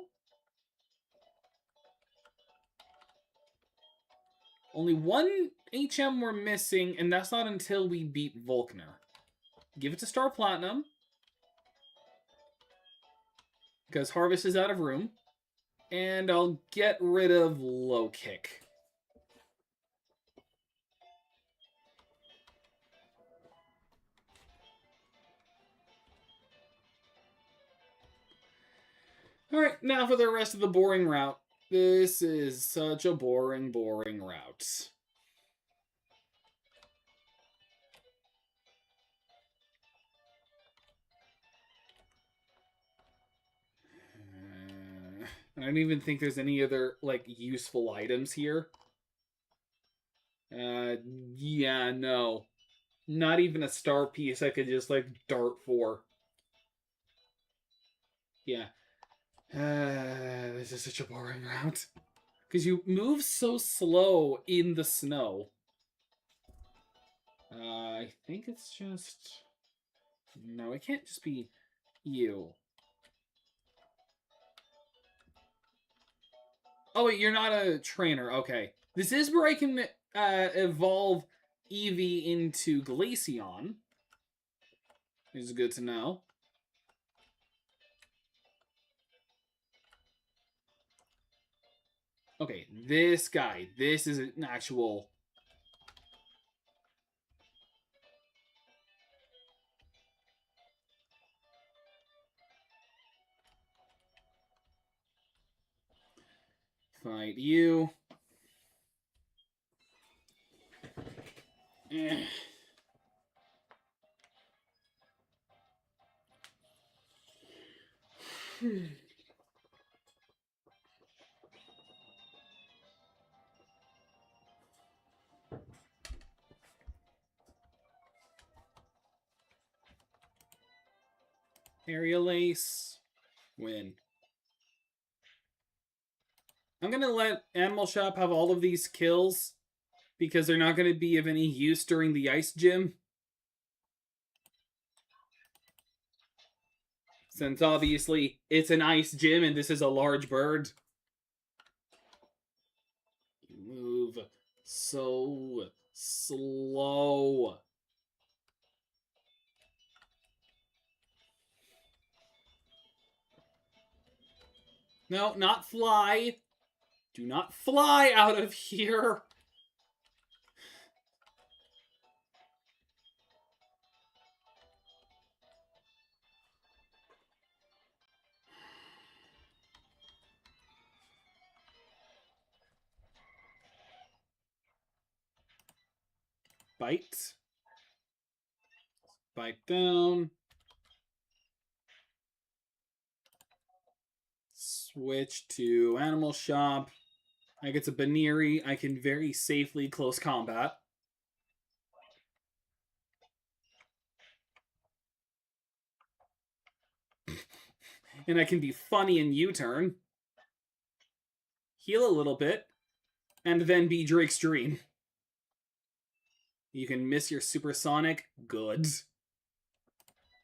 Only 1 HM we're missing, and that's not until we beat Volkner. Give it to Star Platinum. Because Harvest is out of room. And I'll get rid of Low Kick. Alright, now for the rest of the boring route. This is such a boring, boring route. I don't even think there's any other, like, useful items here. Yeah, no. Not even a star piece I could just, like, dart for. Yeah. This is such a boring route. Because you move so slow in the snow. I think it's just... No, it can't just be you. Oh, wait, you're not a trainer. Okay. This is where I can evolve Eevee into Glaceon. This is good to know. Okay, this guy. This is an actual... Fight you. Aerial Ace. Win. I'm going to let Animal Shop have all of these kills because they're not going to be of any use during the ice gym. Since obviously it's an ice gym and this is a large bird. You move so slow. No, not fly. Do not fly out of here. Bite. Bite down. Switch to Animal Shop. Like, it's a Baneri. I can very safely close combat. And I can be funny in U-turn. Heal a little bit. And then be Drake's Dream. You can miss your supersonic. Good.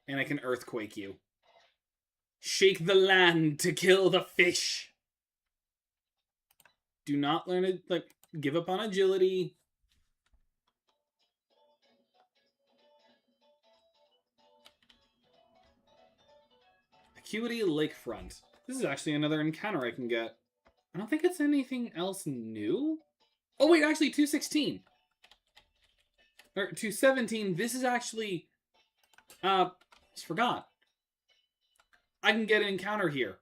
And I can Earthquake you. Shake the land to kill the fish. Do not learn to, like, give up on agility. Acuity Lakefront. This is actually another encounter I can get. I don't think it's anything else new. Oh wait, actually 216. Or 217. This is actually just forgot. I can get an encounter here.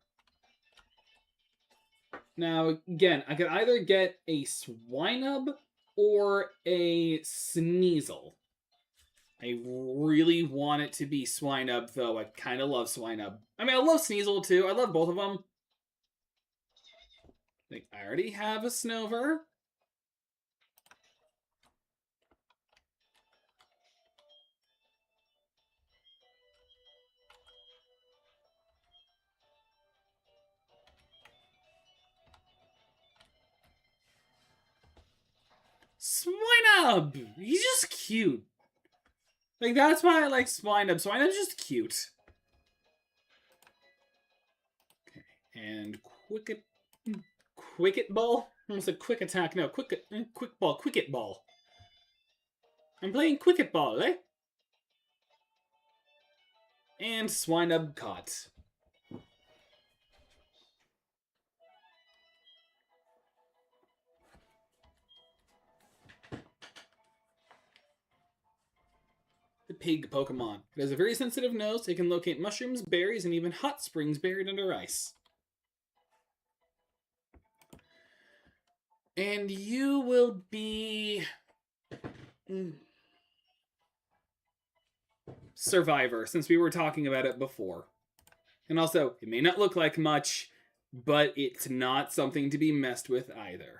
Now, again, I could either get a Swinub or a Sneasel. I really want it to be Swinub, though. I kind of love Swinub. I mean, I love Sneasel, too. I love both of them. Like, I already have a Snover. Swinub! He's just cute. Like, that's why I like Swinub. Swinub's just cute. Okay, and Quicket Ball? Almost a Quick Attack. No, Quick Ball. Quicket Ball. I'm playing Quicket Ball, eh? And Swinub caught. The pig Pokemon. It has a very sensitive nose. It can locate mushrooms, berries, and even hot springs buried under ice. And you will be... Survivor, since we were talking about it before. And also, it may not look like much, but it's not something to be messed with either.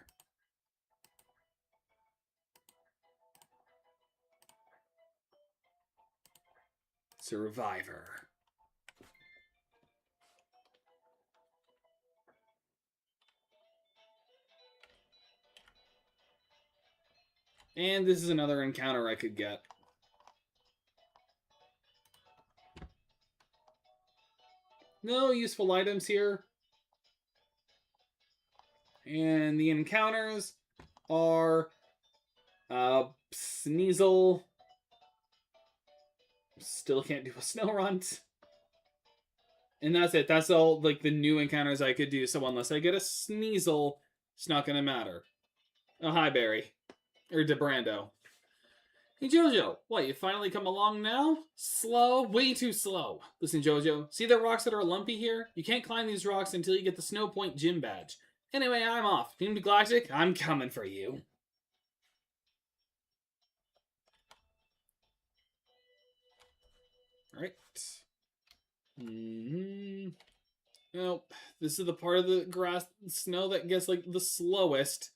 Survivor. And this is another encounter I could get. No useful items here. And the encounters are Sneasel. Still can't do a Snorunt. And that's it. That's all, like, the new encounters I could do. So unless I get a Sneasel, it's not going to matter. Oh, hi, Barry. Or DeBrando. Hey, Jojo. What, you finally come along now? Slow? Way too slow. Listen, Jojo. See the rocks that are lumpy here? You can't climb these rocks until you get the Snow Point gym badge. Anyway, I'm off. Team Galactic, I'm coming for you. Alright. Nope. This is the part of the grass snow that gets, like, the slowest.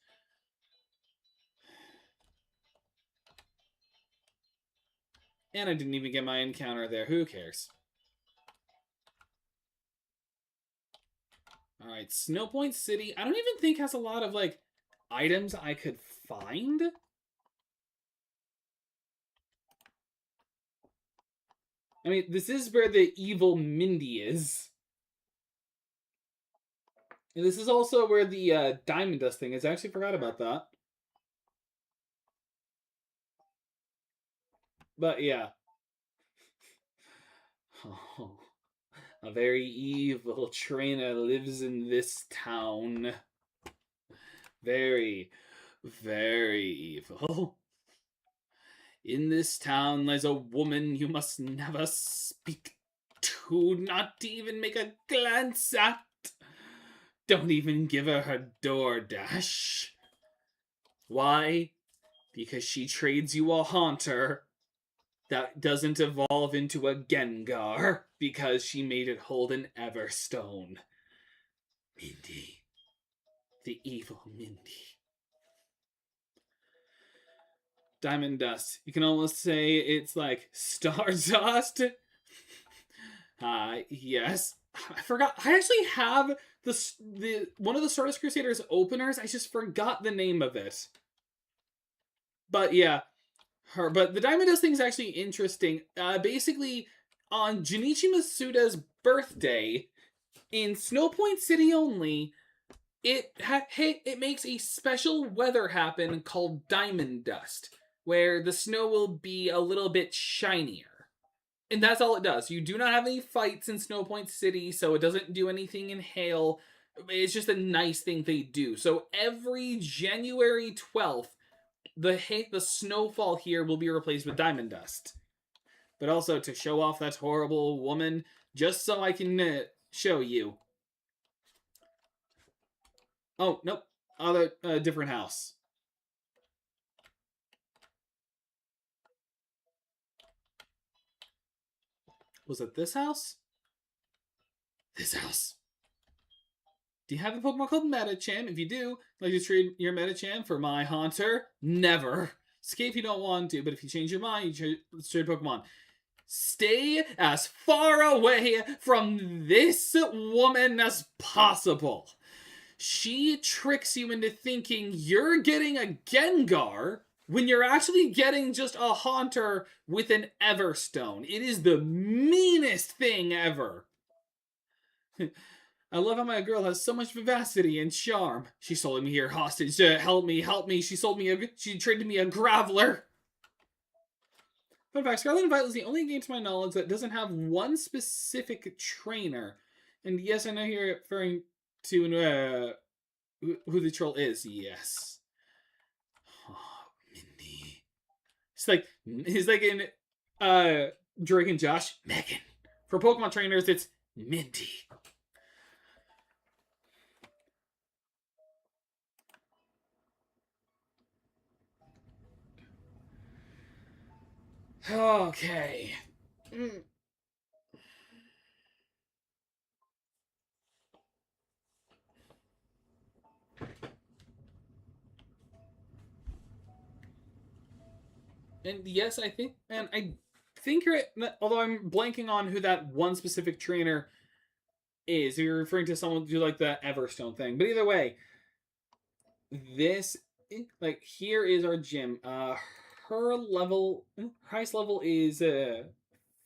And I didn't even get my encounter there. Who cares? Alright, Snowpoint City. I don't even think has a lot of, like, items I could find. I mean, this is where the evil Mindy is. And this is also where the Diamond Dust thing is. I actually forgot about that. But yeah. Oh, a very evil trainer lives in this town. Very, very evil. In this town lies a woman you must never speak to, not even make a glance at. Don't even give her DoorDash. Why? Because she trades you a Haunter that doesn't evolve into a Gengar because she made it hold an Everstone. Mindy, The evil Mindy. Diamond Dust. You can almost say it's like Stardust. Yes. I forgot. I actually have the one of the Stardust Crusaders openers. I just forgot the name of it. But yeah, her. But the Diamond Dust thing is actually interesting. Basically, on Junichi Masuda's birthday, in Snowpoint City only, it makes a special weather happen called Diamond Dust, where the snow will be a little bit shinier. And that's all it does. You do not have any fights in Snowpoint City, so it doesn't do anything in hail. It's just a nice thing they do. So every January 12th, the snowfall here will be replaced with Diamond Dust. But also to show off that horrible woman, just so I can show you. Oh, nope. Other, different house. Was it this house? This house. Do you have a Pokemon called Medicham? If you do, like to trade your Medicham for my Haunter? Never. Escape if you don't want to, but if you change your mind, you trade Pokemon. Stay as far away from this woman as possible. She tricks you into thinking you're getting a Gengar when you're actually getting just a Haunter with an Everstone. It is the meanest thing ever. I love how my girl has so much vivacity and charm. She sold me here hostage to help me. She traded me a Graveler. Fun fact, Scarlet and Violet is the only game to my knowledge that doesn't have one specific trainer. And yes, I know you're referring to who the troll is. Yes. Oh, Mindy. He's like in Drake and Josh, Megan. For Pokemon trainers, it's Mindy. Okay. And yes, I think you're, although I'm blanking on who that one specific trainer is. You're referring to someone who do like the Everstone thing. But either way, this, like, here is our gym. Her level, highest level is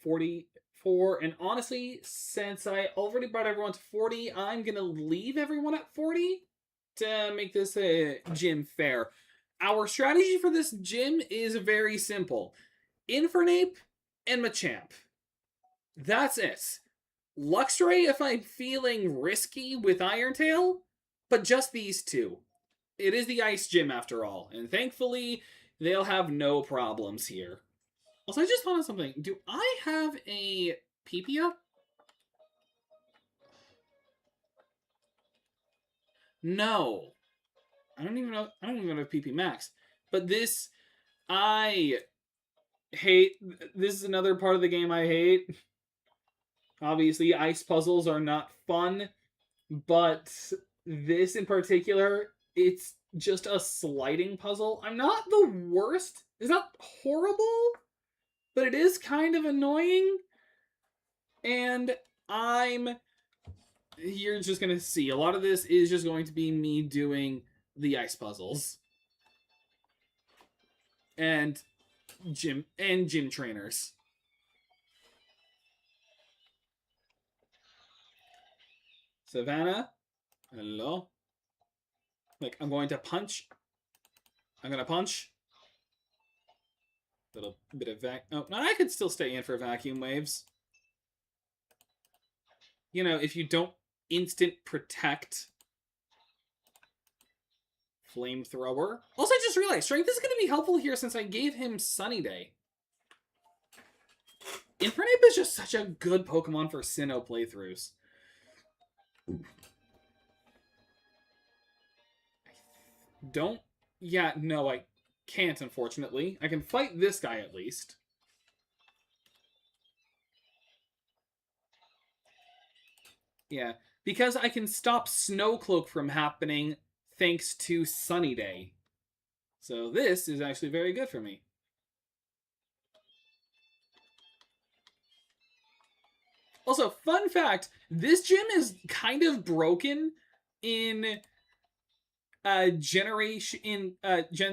44. And honestly, since I already brought everyone to 40, I'm gonna leave everyone at 40 to make this gym fair. Our strategy for this gym is very simple. Infernape and Machamp. That's it. Luxray if I'm feeling risky with Irontail, but just these two. It is the Ice Gym after all, and thankfully, they'll have no problems here. Also, I just thought of something. Do I have a Pipia? No. I don't even know if PP Max. But this, I hate. This is another part of the game I hate. Obviously, ice puzzles are not fun, but this in particular, it's just a sliding puzzle. I'm not the worst. It's not horrible, but it is kind of annoying. And you're just gonna see a lot of this is just going to be me doing the ice puzzles and gym trainers. Savannah, hello. Like, I'm going to punch. I'm gonna punch. Little bit of oh, no, I could still stay in for vacuum waves. You know, if you don't instant protect. Flamethrower. Also, I just realized Strength is going to be helpful here since I gave him Sunny Day. Infernape is just such a good Pokemon for Sinnoh playthroughs. Yeah, no, I can't, unfortunately. I can fight this guy at least. Yeah, because I can stop Snowcloak from happening thanks to Sunny Day. So this is actually very good for me. Also, fun fact, this gym is kind of broken in Gen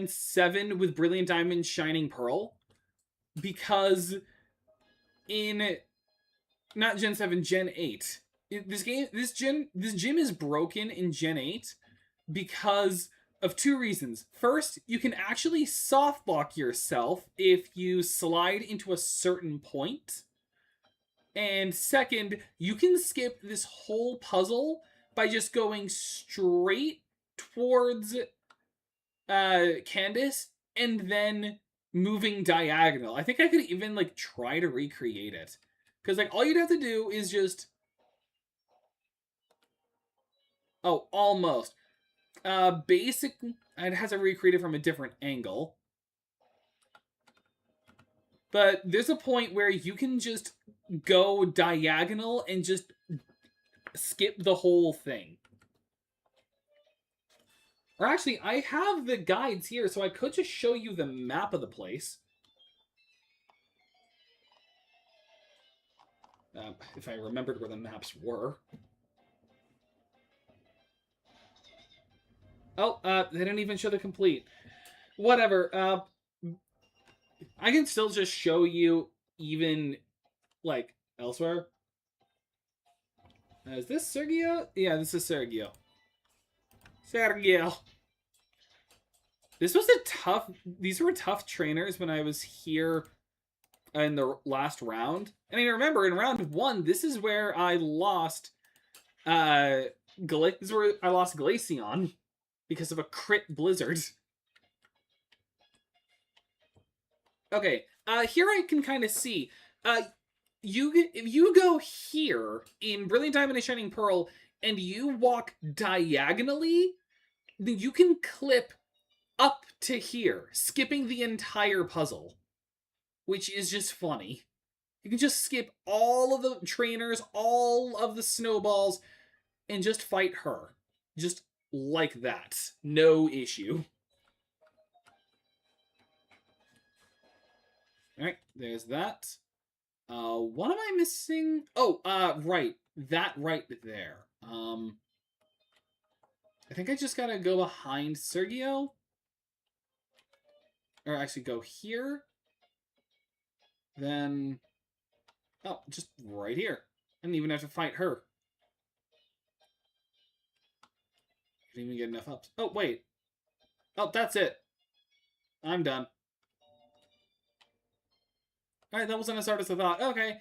7 with Brilliant Diamond Shining Pearl, because in not Gen 7, Gen 8. This gym is broken in Gen 8 because of two reasons. First, you can actually soft lock yourself if you slide into a certain point. And second, you can skip this whole puzzle by just going straight towards Candace and then moving diagonal. I think I could even like try to recreate it. Because like all you'd have to do is just... Oh, almost. Basically, it has to recreate it from a different angle. But there's a point where you can just go diagonal and just skip the whole thing. Or actually, I have the guides here, so I could just show you the map of the place. If I remembered where the maps were. Oh, they didn't even show the complete. Whatever. I can still just show you even, like, elsewhere. Is this Sergio? Yeah, this is Sergio. Sergio. This was a tough... These were tough trainers when I was here in the last round. And I remember, in round 1, this is where I lost... this is where I lost Glaceon because of a crit blizzard. Okay, here I can kind of see. If you go here in Brilliant Diamond and Shining Pearl and you walk diagonally, then you can clip up to here, skipping the entire puzzle, which is just funny. You can just skip all of the trainers, all of the snowballs, and just fight her. Just like that. No issue. Alright, there's that. What am I missing? Oh, right. That right there. I think I just gotta go behind Sergio. Or actually go here. Then... Oh, just right here. I didn't even have to fight her. Didn't even get enough ups. Oh, wait. Oh, that's it. I'm done. Alright, that wasn't as hard as I thought. Okay.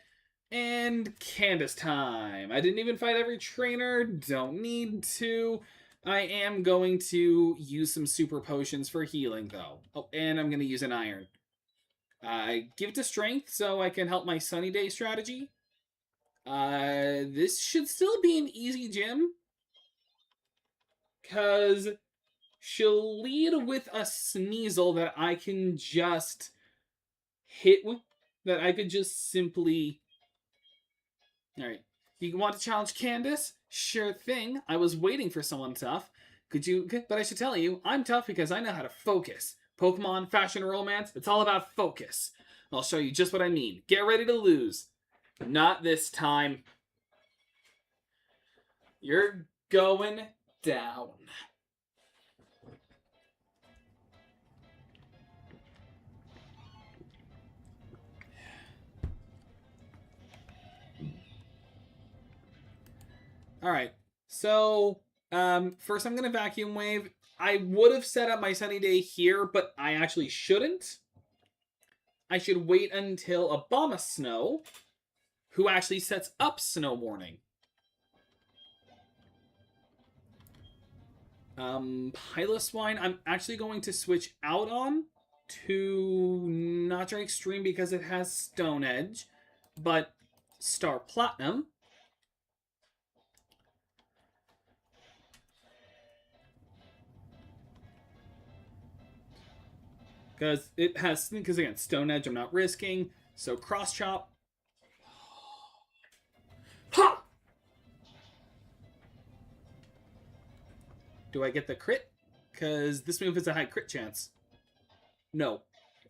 And Candace time. I didn't even fight every trainer. Don't need to. I am going to use some super potions for healing, though. Oh, and I'm going to use an iron. I give it to strength so I can help my Sunny Day strategy. This should still be an easy gym. Because she'll lead with a Sneasel that I can just hit with. That I could just simply... Alright. You want to challenge Candace? Sure thing. I was waiting for someone tough. Could you... But I should tell you, I'm tough because I know how to focus. Pokemon, fashion, romance, it's all about focus. I'll show you just what I mean. Get ready to lose. Not this time. You're going down. Alright, so first I'm going to vacuum wave. I would have set up my Sunny Day here, but I actually shouldn't. I should wait until Abomasnow, who actually sets up Snow Morning. Piloswine, I'm actually going to switch out on to not very extreme because it has Stone Edge, but Star Platinum. Because it has, because again, Stone Edge I'm not risking, so Cross Chop. Ha! Do I get the crit? Because this move has a high crit chance. No.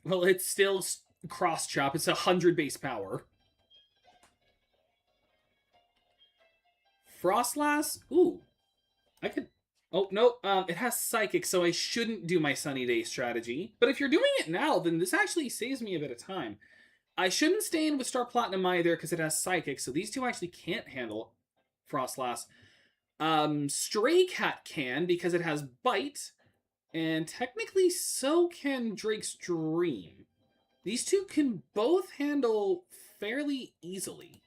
Well, it's still cross chop. It's 100 base power. Frostlass? Ooh. I could... Oh, no. It has Psychic, so I shouldn't do my Sunny Day strategy. But if you're doing it now, then this actually saves me a bit of time. I shouldn't stay in with Star Platinum either, because it has Psychic, so these two actually can't handle Frostlass. Stray Cat can, because it has Bite, and technically so can Drake's Dream. These two can both handle fairly easily.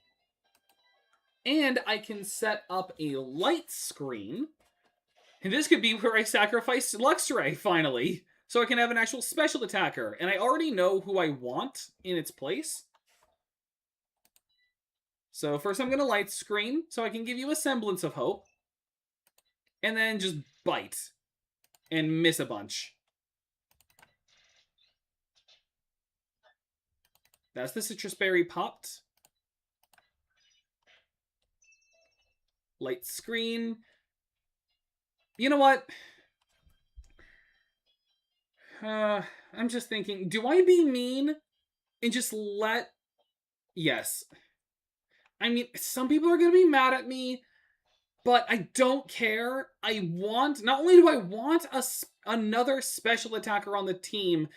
And I can set up a light screen. And this could be where I sacrifice Luxray, finally. So I can have an actual special attacker. And I already know who I want in its place. So first I'm going to light screen, so I can give you a semblance of hope. And then just bite. And miss a bunch. That's the Citrus Berry popped. Light screen. You know what? I'm just thinking, do I be mean and just let... Yes. I mean, some people are going to be mad at me, but I don't care. I want... Not only do I want another special attacker on the team,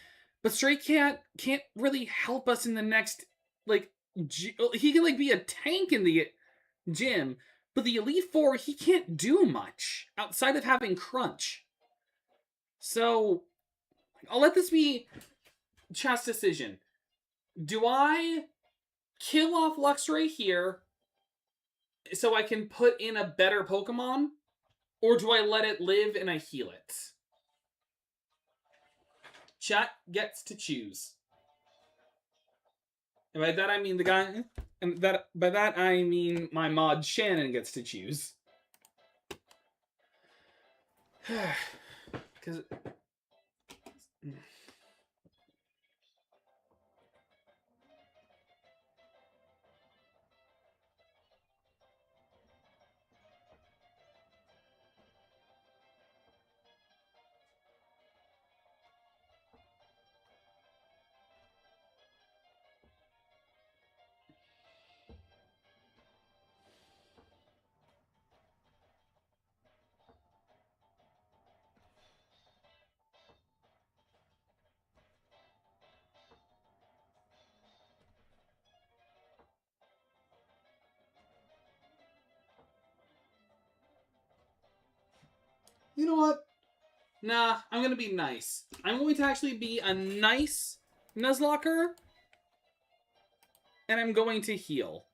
but Stray can't really help us in the next, like... He can, like, be a tank in the gym, but the Elite Four, he can't do much outside of having Crunch. So, I'll let this be chat's decision. Do I kill off Luxray here so I can put in a better Pokemon? Or do I let it live and I heal it? Chat gets to choose. And by that I mean the guy... And by that I mean my mod Shannon gets to choose. Because... You know what? Nah, I'm going to be nice. I'm going to actually be a nice Nuzlocker. And I'm going to heal.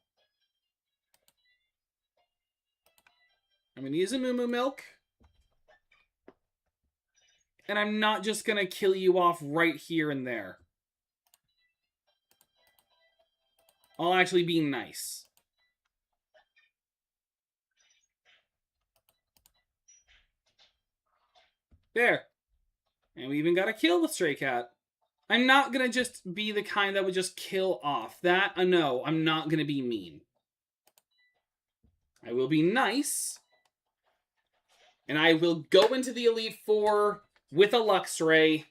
I'm going to use a Moo Moo Milk. And I'm not just going to kill you off right here and there. I'll actually be nice. There. And we even got a kill with Stray Cat. I'm not going to just be the kind that would just kill off. That, no, I'm not going to be mean. I will be nice. And I will go into the Elite Four with a Luxray.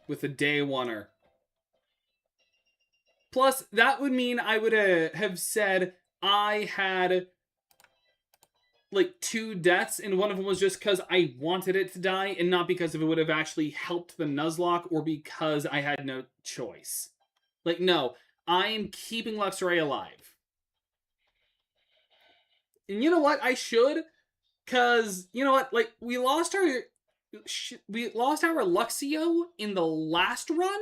With a day oneer. Plus, that would mean I would have said I had like 2 deaths, and one of them was just because I wanted it to die, and not because it would have actually helped the Nuzlocke, or because I had no choice. Like, no, I'm keeping Luxray alive. And you know what? I should, because, you know what? Like, we lost our Luxio in the last run.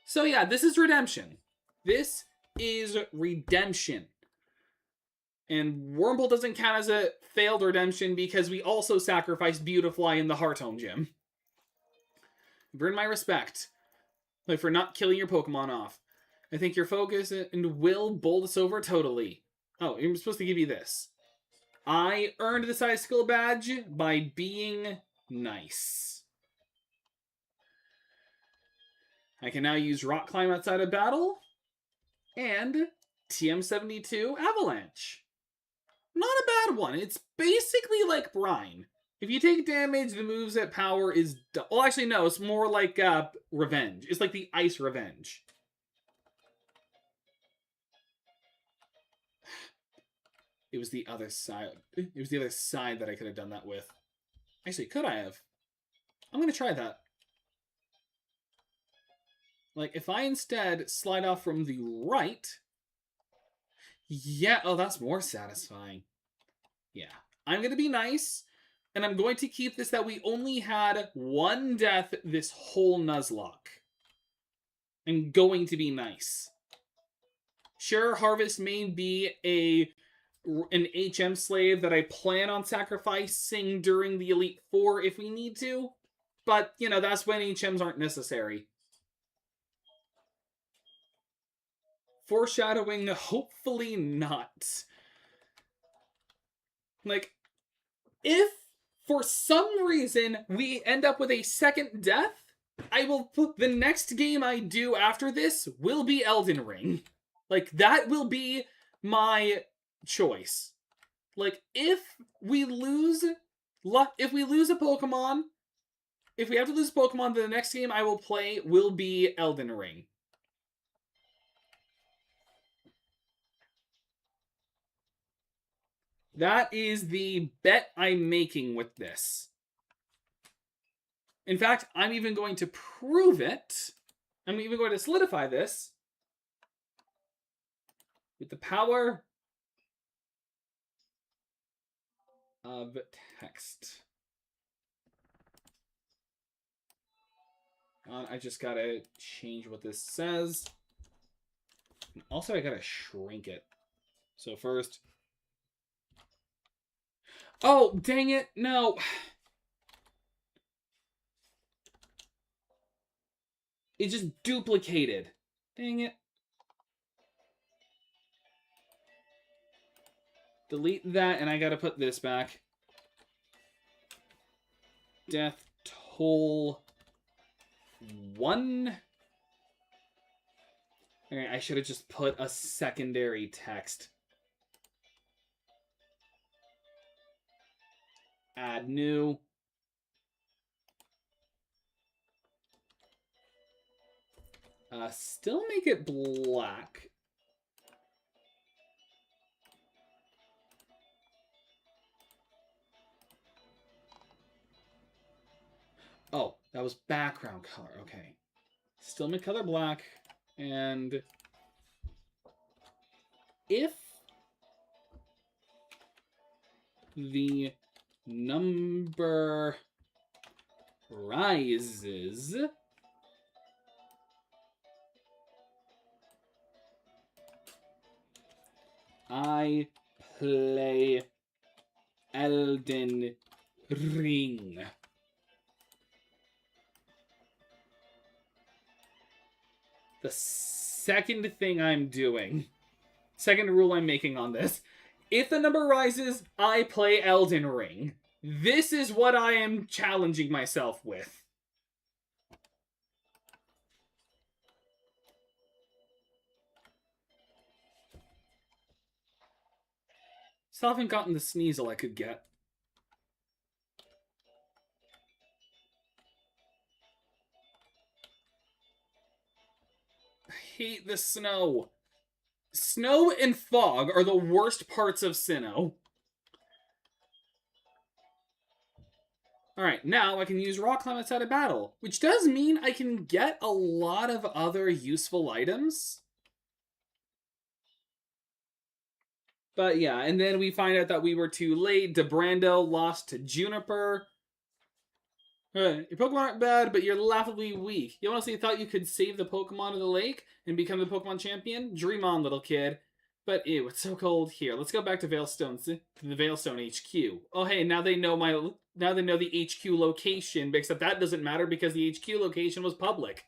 So yeah, this is redemption. This is redemption. And Wormhole doesn't count as a failed redemption because we also sacrificed Beautifly in the Heart Home Gym. You've earned my respect. Like, for not killing your Pokemon off. I think your focus and will bowl us over totally. Oh, you're supposed to give you this. I earned this Icicle badge by being nice. I can now use Rock Climb outside of battle. And TM72 Avalanche. Not a bad one. It's basically like Brine. If you take damage, the moves at power is... Well, actually, no. It's more like Revenge. It's like the Ice Revenge. It was the other side. It was the other side that I could have done that with. Actually, could I have? I'm going to try that. Like, if I instead slide off from the right... Yeah, oh, that's more satisfying. Yeah. I'm going to be nice, and I'm going to keep this that we only had one death this whole Nuzlocke. I'm going to be nice. Sure, Harvest may be an HM slave that I plan on sacrificing during the Elite Four if we need to, but, you know, that's when HMs aren't necessary. Foreshadowing, hopefully not. Like, if for some reason we end up with a second death, I will put the next game I do after this will be Elden Ring. Like, that will be my choice. Like, if we lose a Pokemon, if we have to lose a Pokemon, then the next game I will play will be Elden Ring. That is the bet I'm making with this. In fact, I'm even going to prove it. I'm even going to solidify this with the power of text. I just gotta change what this says. And also, I gotta shrink it. So first... Oh, dang it, no. It just duplicated. Dang it. Delete that, and I gotta put this back. Death toll 1. Alright, I should have just put a secondary text. Add new. Still make it black. Oh, that was background color. Okay. Still make color black. And if the number rises, I play Elden Ring. The second thing I'm doing, second rule I'm making on this, if the number rises, I play Elden Ring. This is what I am challenging myself with. Still haven't gotten the Sneasel I could get. I hate the snow. Snow and fog are the worst parts of Sinnoh. Alright, now I can use Rock Climb outside of battle, which does mean I can get a lot of other useful items. But yeah, and then we find out that we were too late. Debrando lost to Juniper. Your Pokemon aren't bad, but you're laughably weak. You honestly thought you could save the Pokemon of the lake and become the Pokemon champion? Dream on, little kid. But ew, it's so cold here. Let's go back to the Veilstone HQ. Oh hey, now they know the HQ location, except that doesn't matter because the HQ location was public.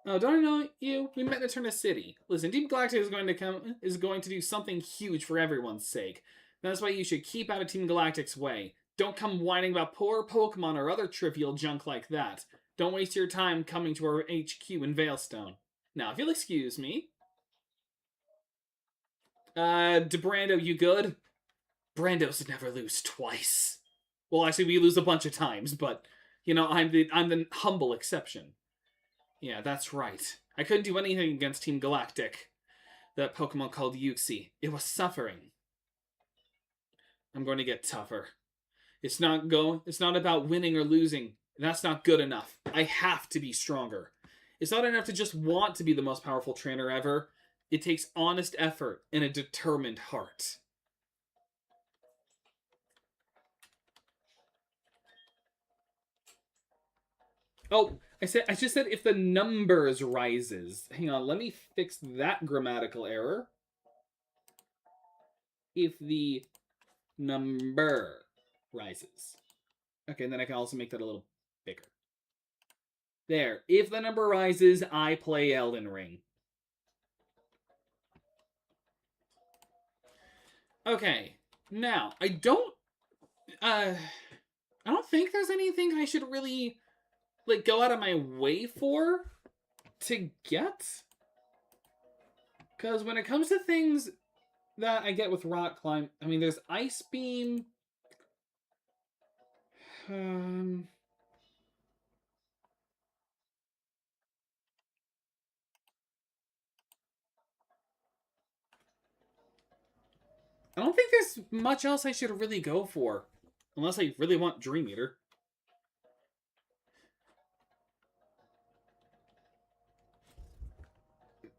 Oh, don't I know you? We met in Eterna City. Listen, Team Galactic is going to do something huge for everyone's sake. That's why you should keep out of Team Galactic's way. Don't come whining about poor Pokemon or other trivial junk like that. Don't waste your time coming to our HQ in Veilstone. Now, if you'll excuse me, DeBrando, you good? Brandos never lose twice. Well, actually, we lose a bunch of times, but you know, I'm the humble exception. Yeah, that's right. I couldn't do anything against Team Galactic. That Pokemon called Yuxi. It was suffering. I'm going to get tougher. It's not about winning or losing. That's not good enough. I have to be stronger. It's not enough to just want to be the most powerful trainer ever. It takes honest effort and a determined heart. Oh, I just said if the numbers rises. Hang on, let me fix that grammatical error. If the number rises. Okay, and then I can also make that a little bigger. There. If the number rises, I play Elden Ring. Okay. Now, I don't think there's anything I should really like go out of my way for to get. Because when it comes to things that I get with Rock Climb, I mean, there's Ice Beam. I don't think there's much else I should really go for. Unless I really want Dream Eater.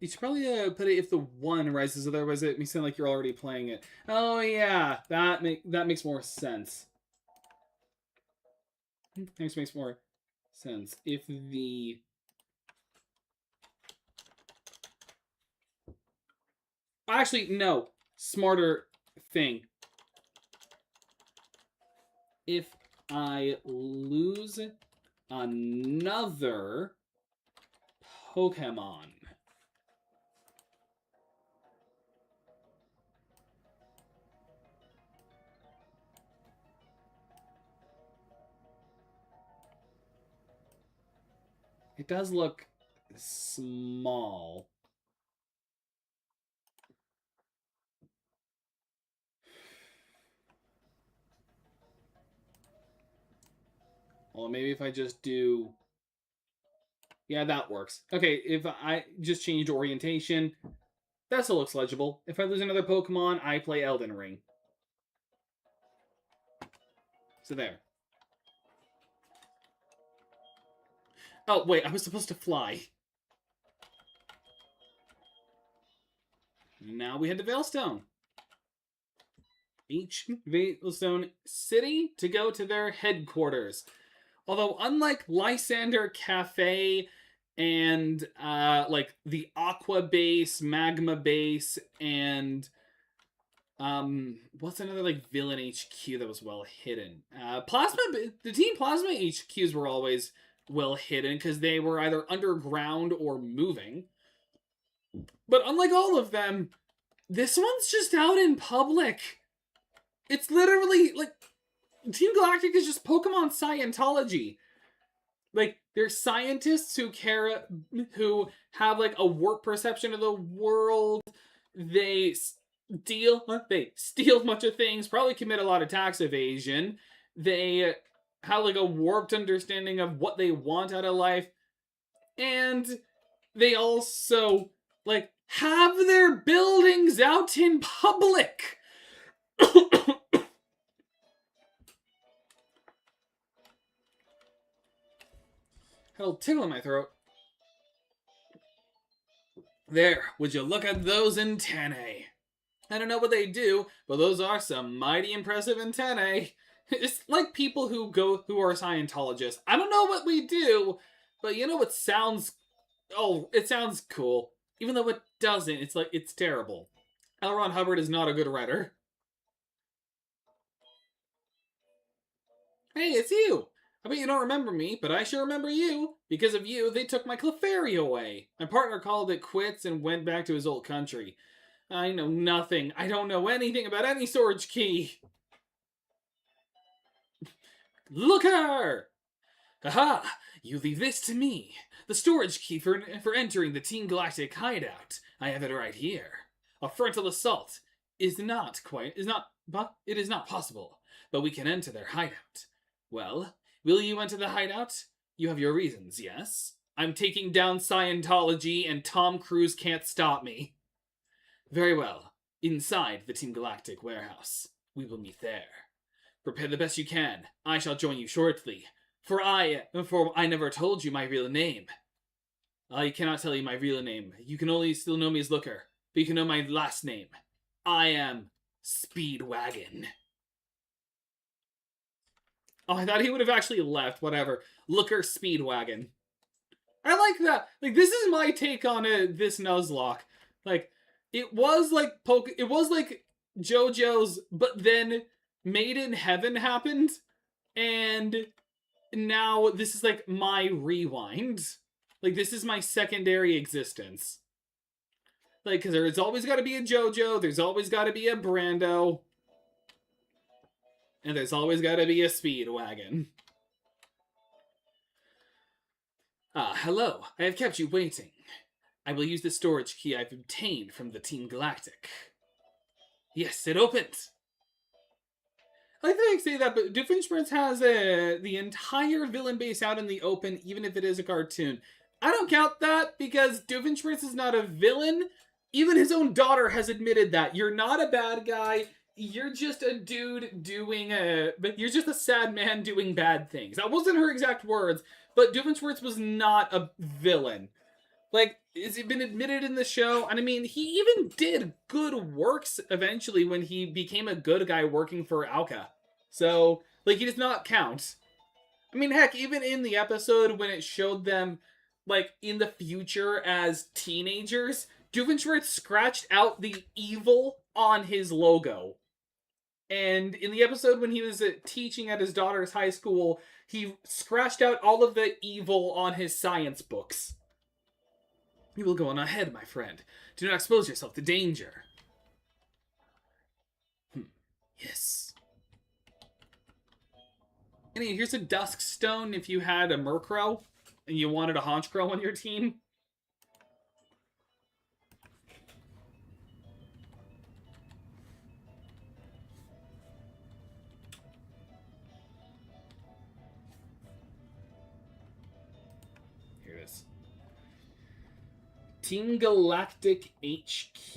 You should probably put it if the one rises, otherwise it makes it sound like you're already playing it. Oh yeah, that makes more sense. Makes more sense. If the actually no, smarter thing. If I lose another Pokemon. It does look small. Well, maybe if I just do... Yeah, that works. Okay, if I just change orientation, that still looks legible. If I lose another Pokemon, I play Elden Ring. So there. Oh, wait, I was supposed to fly. Now we head to Veilstone. Each Veilstone city to go to their headquarters. Although, unlike Lysander Cafe and like the Aqua Base, Magma Base, and what's another like villain HQ that was well hidden? The Team Plasma HQs were always well hidden because they were either underground or moving. But unlike all of them, this one's just out in public. It's literally like Team Galactic is just Pokemon Scientology. Like, there's scientists who have like a warp perception of the world. They steal a bunch of things, probably commit a lot of tax evasion. They have like a warped understanding of what they want out of life. And they also like have their buildings out in public. Had a tickle in my throat. There, would you look at those antennae? I don't know what they do, but those are some mighty impressive antennae. It's like people who are Scientologists. I don't know what we do, but you know what sounds... Oh, it sounds cool. Even though it doesn't, it's terrible. L. Ron Hubbard is not a good writer. Hey, it's you! I bet you don't remember me, but I sure remember you. Because of you, they took my Clefairy away. My partner called it quits and went back to his old country. I know nothing. I don't know anything about any storage key. Look at her! Haha! You leave this to me. The storage key for entering the Team Galactic hideout. I have it right here. A frontal assault is not, but it is not possible. But we can enter their hideout. Well, will you enter the hideout? You have your reasons, yes? I'm taking down Scientology and Tom Cruise can't stop me. Very well. Inside the Team Galactic warehouse. We will meet there. Prepare the best you can. I shall join you shortly. For I never told you my real name. I cannot tell you my real name. You can only still know me as Looker. But you can know my last name. I am Speedwagon. Oh, I thought he would have actually left. Whatever. Looker Speedwagon. I like that. Like, this is my take on this Nuzlocke. Like, it was like it was like JoJo's, but then Made in Heaven happened, and now this is like my rewind. Like, this is my secondary existence. Like, because there's always got to be a JoJo, there's always got to be a Brando, and there's always got to be a Speedwagon. Ah, hello. I have kept you waiting. I will use the storage key I've obtained from the Team Galactic. Yes, it opened! I think I say that, but Doofenshmirtz has the entire villain base out in the open, even if it is a cartoon. I don't count that, because Doofenshmirtz is not a villain. Even his own daughter has admitted that. You're not a bad guy. You're just a dude doing but you're just a sad man doing bad things. That wasn't her exact words, but Doofenshmirtz was not a villain. Like, has it been admitted in the show? And I mean, he even did good works eventually when he became a good guy working for Alka. So, like, he does not count. I mean, heck, even in the episode when it showed them, like, in the future as teenagers, Doofenshmirtz scratched out the evil on his logo. And in the episode when he was teaching at his daughter's high school, he scratched out all of the evil on his science books. You will go on ahead, my friend. Do not expose yourself to danger. Yes. Anyway, here's a Dusk Stone if you had a Murkrow and you wanted a Honchkrow on your team. Here it is. Team Galactic HQ.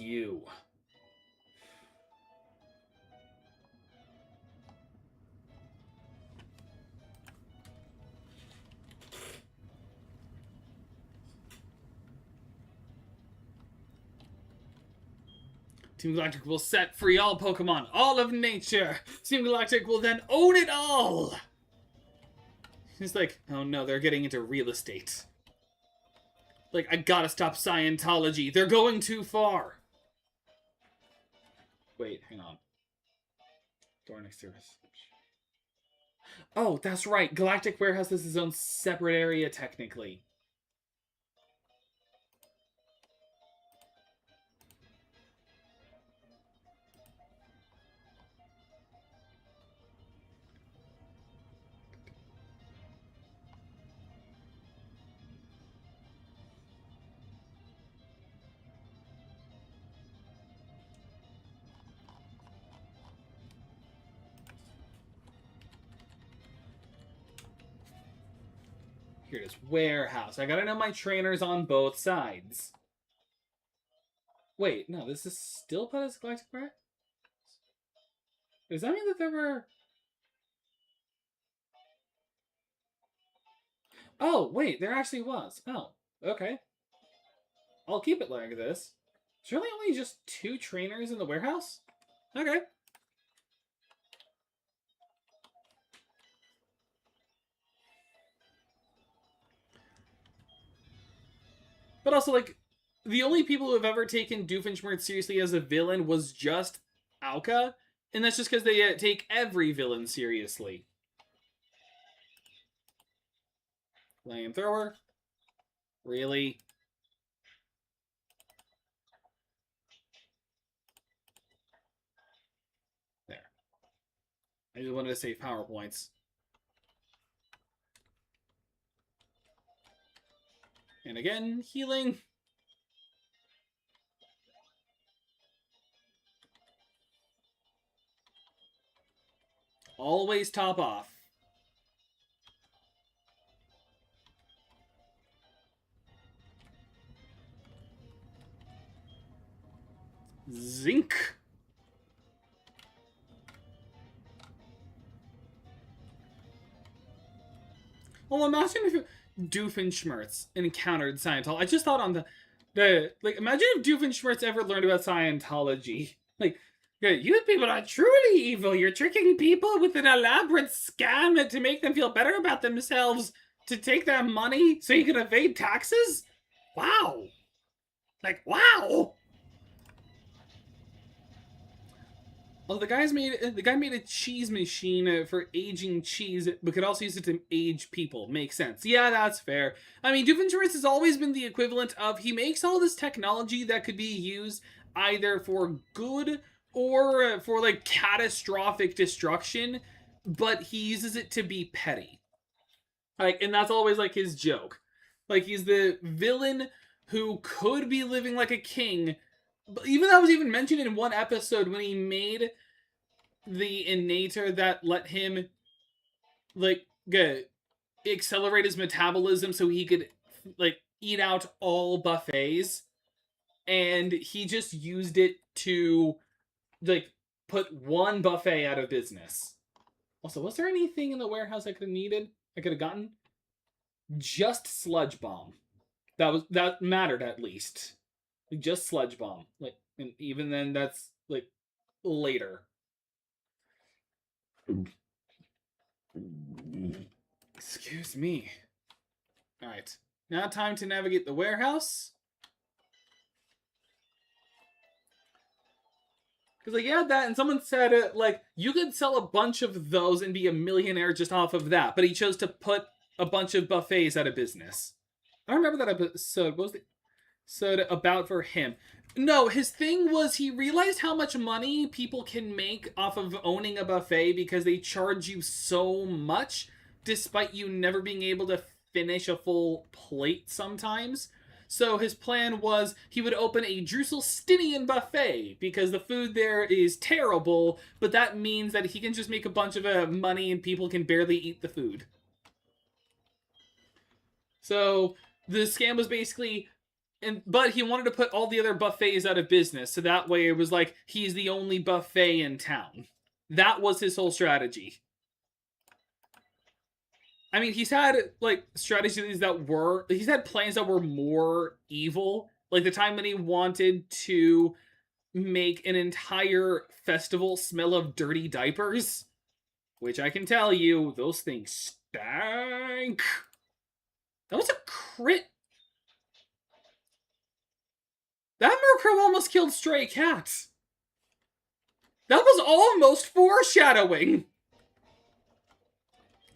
Team Galactic will set free all Pokemon, all of nature. Team Galactic will then own it all. He's like, oh no, they're getting into real estate. Like, I gotta stop Scientology. They're going too far. Wait, hang on. Door next to us. Oh, that's right. Galactic Warehouse is its own separate area, technically. Here it is. Warehouse. I gotta know my trainers on both sides. Wait, no, this is still put as Galactic Warehouse? Does that mean that there were... Oh, wait, there actually was. Oh, okay. I'll keep it like this. There's really only just 2 trainers in the warehouse? Okay. But also, like, the only people who have ever taken Doofenshmirtz seriously as a villain was just Alka, and that's just because they take every villain seriously. Flamethrower? Really? There. I just wanted to save power points. And again, healing. Always top off. Zinc. Well, imagine if Doofenshmirtz encountered Scientology. I just thought on the imagine if Doofenshmirtz ever learned about Scientology. Like, yeah, you people are truly evil. You're tricking people with an elaborate scam to make them feel better about themselves, to take their money so you can evade taxes. Wow. Like, wow. Well, the guy made a cheese machine for aging cheese, but could also use it to age people. Makes sense. Yeah, that's fair. I mean, Doofenshmirtz has always been the equivalent of he makes all this technology that could be used either for good or for like catastrophic destruction, but he uses it to be petty. Like, and that's always like his joke. Like he's the villain who could be living like a king. But even that was even mentioned in one episode when he made the innator that let him like accelerate his metabolism so he could like eat out all buffets, and he just used it to like put one buffet out of business. Also, was there anything in the warehouse I could have needed? I could have gotten just sludge bomb. That mattered at least. Just sludge bomb. Like, and even then, that's like later. Excuse me. Alright. Now time to navigate the warehouse. Because, like, you had that, and someone said, like, you could sell a bunch of those and be a millionaire just off of that. But he chose to put a bunch of buffets out of business. I remember that episode. What was the episode about for him? No, his thing was he realized how much money people can make off of owning a buffet because they charge you so much, despite you never being able to finish a full plate sometimes. So his plan was he would open a Drusselstinian buffet because the food there is terrible, but that means that he can just make a bunch of money and people can barely eat the food. So the scam was basically, but he wanted to put all the other buffets out of business, so that way it was like he's the only buffet in town. That was his whole strategy. I mean, he's had like strategies that were he's had plans that were more evil. Like the time when he wanted to make an entire festival smell of dirty diapers, which I can tell you, those things stank. That was a crit. That Murkrow almost killed Stray Cat. That was almost foreshadowing.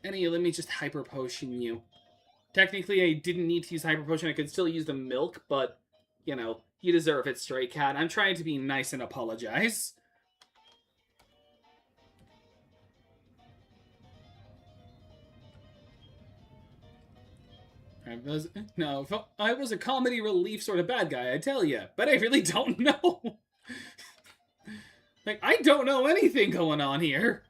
Anyway, let me just Hyper Potion you. Technically, I didn't need to use Hyper Potion. I could still use the milk, but, you know, you deserve it, Stray Cat. I'm trying to be nice and apologize. I was a comedy relief sort of bad guy, I tell you. But I really don't know. Like, I don't know anything going on here.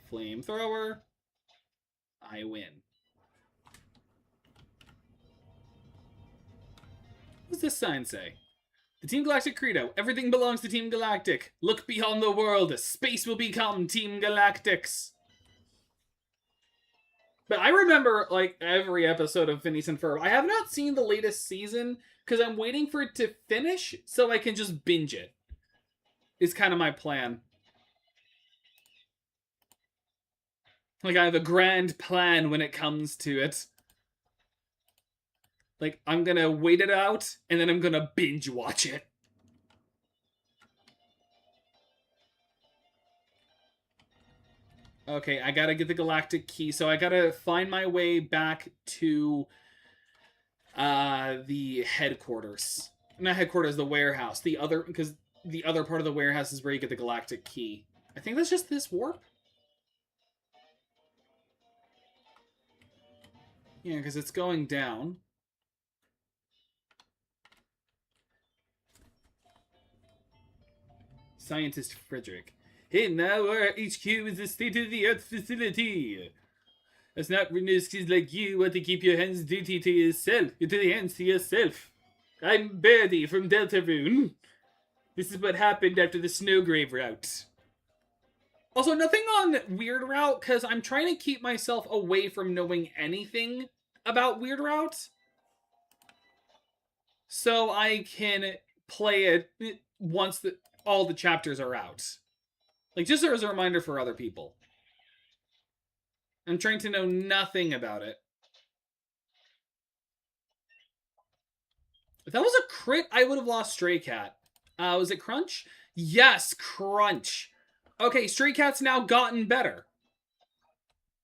Flamethrower. I win. What's this sign say? The Team Galactic Credo. Everything belongs to Team Galactic. Look beyond the world. Space will become Team Galactics. But I remember, like, every episode of Phineas and Ferb. I have not seen the latest season because I'm waiting for it to finish so I can just binge it. Is kind of my plan. Like, I have a grand plan when it comes to it. Like, I'm gonna wait it out, and then I'm gonna binge watch it. Okay, I gotta get the galactic key, so I gotta find my way back to the headquarters. Not headquarters, the warehouse. Because the other part of the warehouse is where you get the galactic key. I think that's just this warp. Yeah, because it's going down. Scientist Frederick. Hey, now our HQ is a state-of-the-art facility. Snot-nosed like you want to keep your hands duty to yourself, to the hands to yourself. I'm Birdie from Deltarune. This is what happened after the Snowgrave route. Also, nothing on Weird Route, because I'm trying to keep myself away from knowing anything about Weird Route, so I can play it once all the chapters are out. Like, just as a reminder for other people. I'm trying to know nothing about it. If that was a crit, I would have lost Stray Cat. Was it Crunch? Yes, Crunch. Okay, Stray Cat's now gotten better.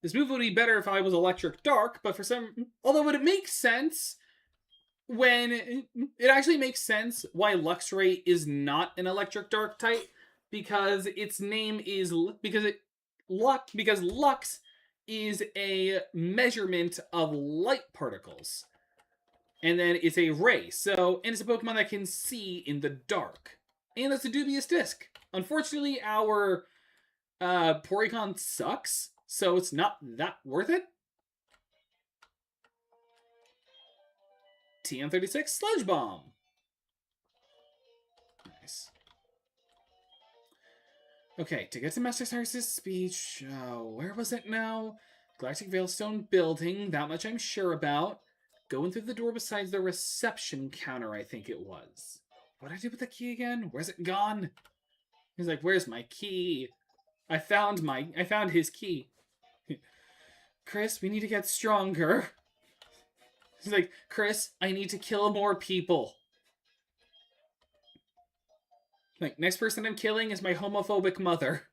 This move would be better if I was Electric Dark, but for some... Although it makes sense when... It actually makes sense why Luxray is not an Electric Dark type, because its name is... Because Lux is a measurement of light particles. And then it's a ray. So, and it's a Pokemon that can see in the dark. And it's a dubious disc. Unfortunately, our Porygon sucks, so it's not that worth it. TM36 Sludge Bomb. Nice. Okay, to get to Master Cyrus's speech, where was it now? Galactic Veilstone Building, that much I'm sure about. Going through the door besides the reception counter, I think it was. What did I do with the key again? Where's it gone? He's like, where's my key? I found his key. Chris, we need to get stronger. He's like, Chris, I need to kill more people. Like, next person I'm killing is my homophobic mother.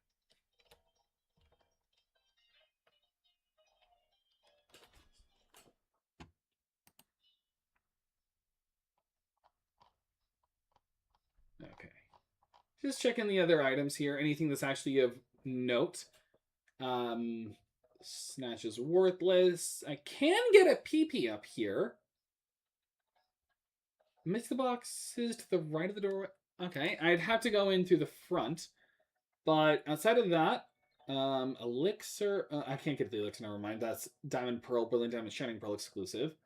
Okay. Just checking the other items here. Anything that's actually of note. Snatch is worthless. I can get a PP up here. Mix the boxes to the right of the door. Okay, I'd have to go in through the front. But outside of that, Elixir... I can't get the Elixir, never mind. That's Diamond Pearl, Brilliant Diamond, Shining Pearl exclusive.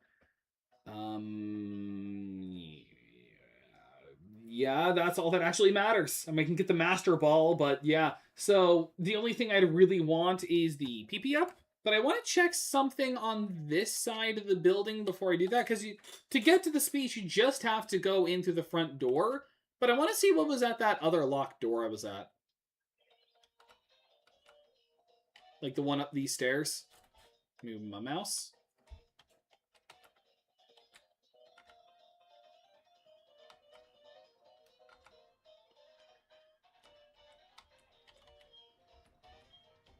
Yeah, that's all that actually matters. I mean, I can get the Master Ball, but yeah. So, the only thing I'd really want is the PP up. But I want to check something on this side of the building before I do that, because to get to the speech, you just have to go in through the front door. But I want to see what was at that other locked door I was at. Like the one up these stairs. Move my mouse.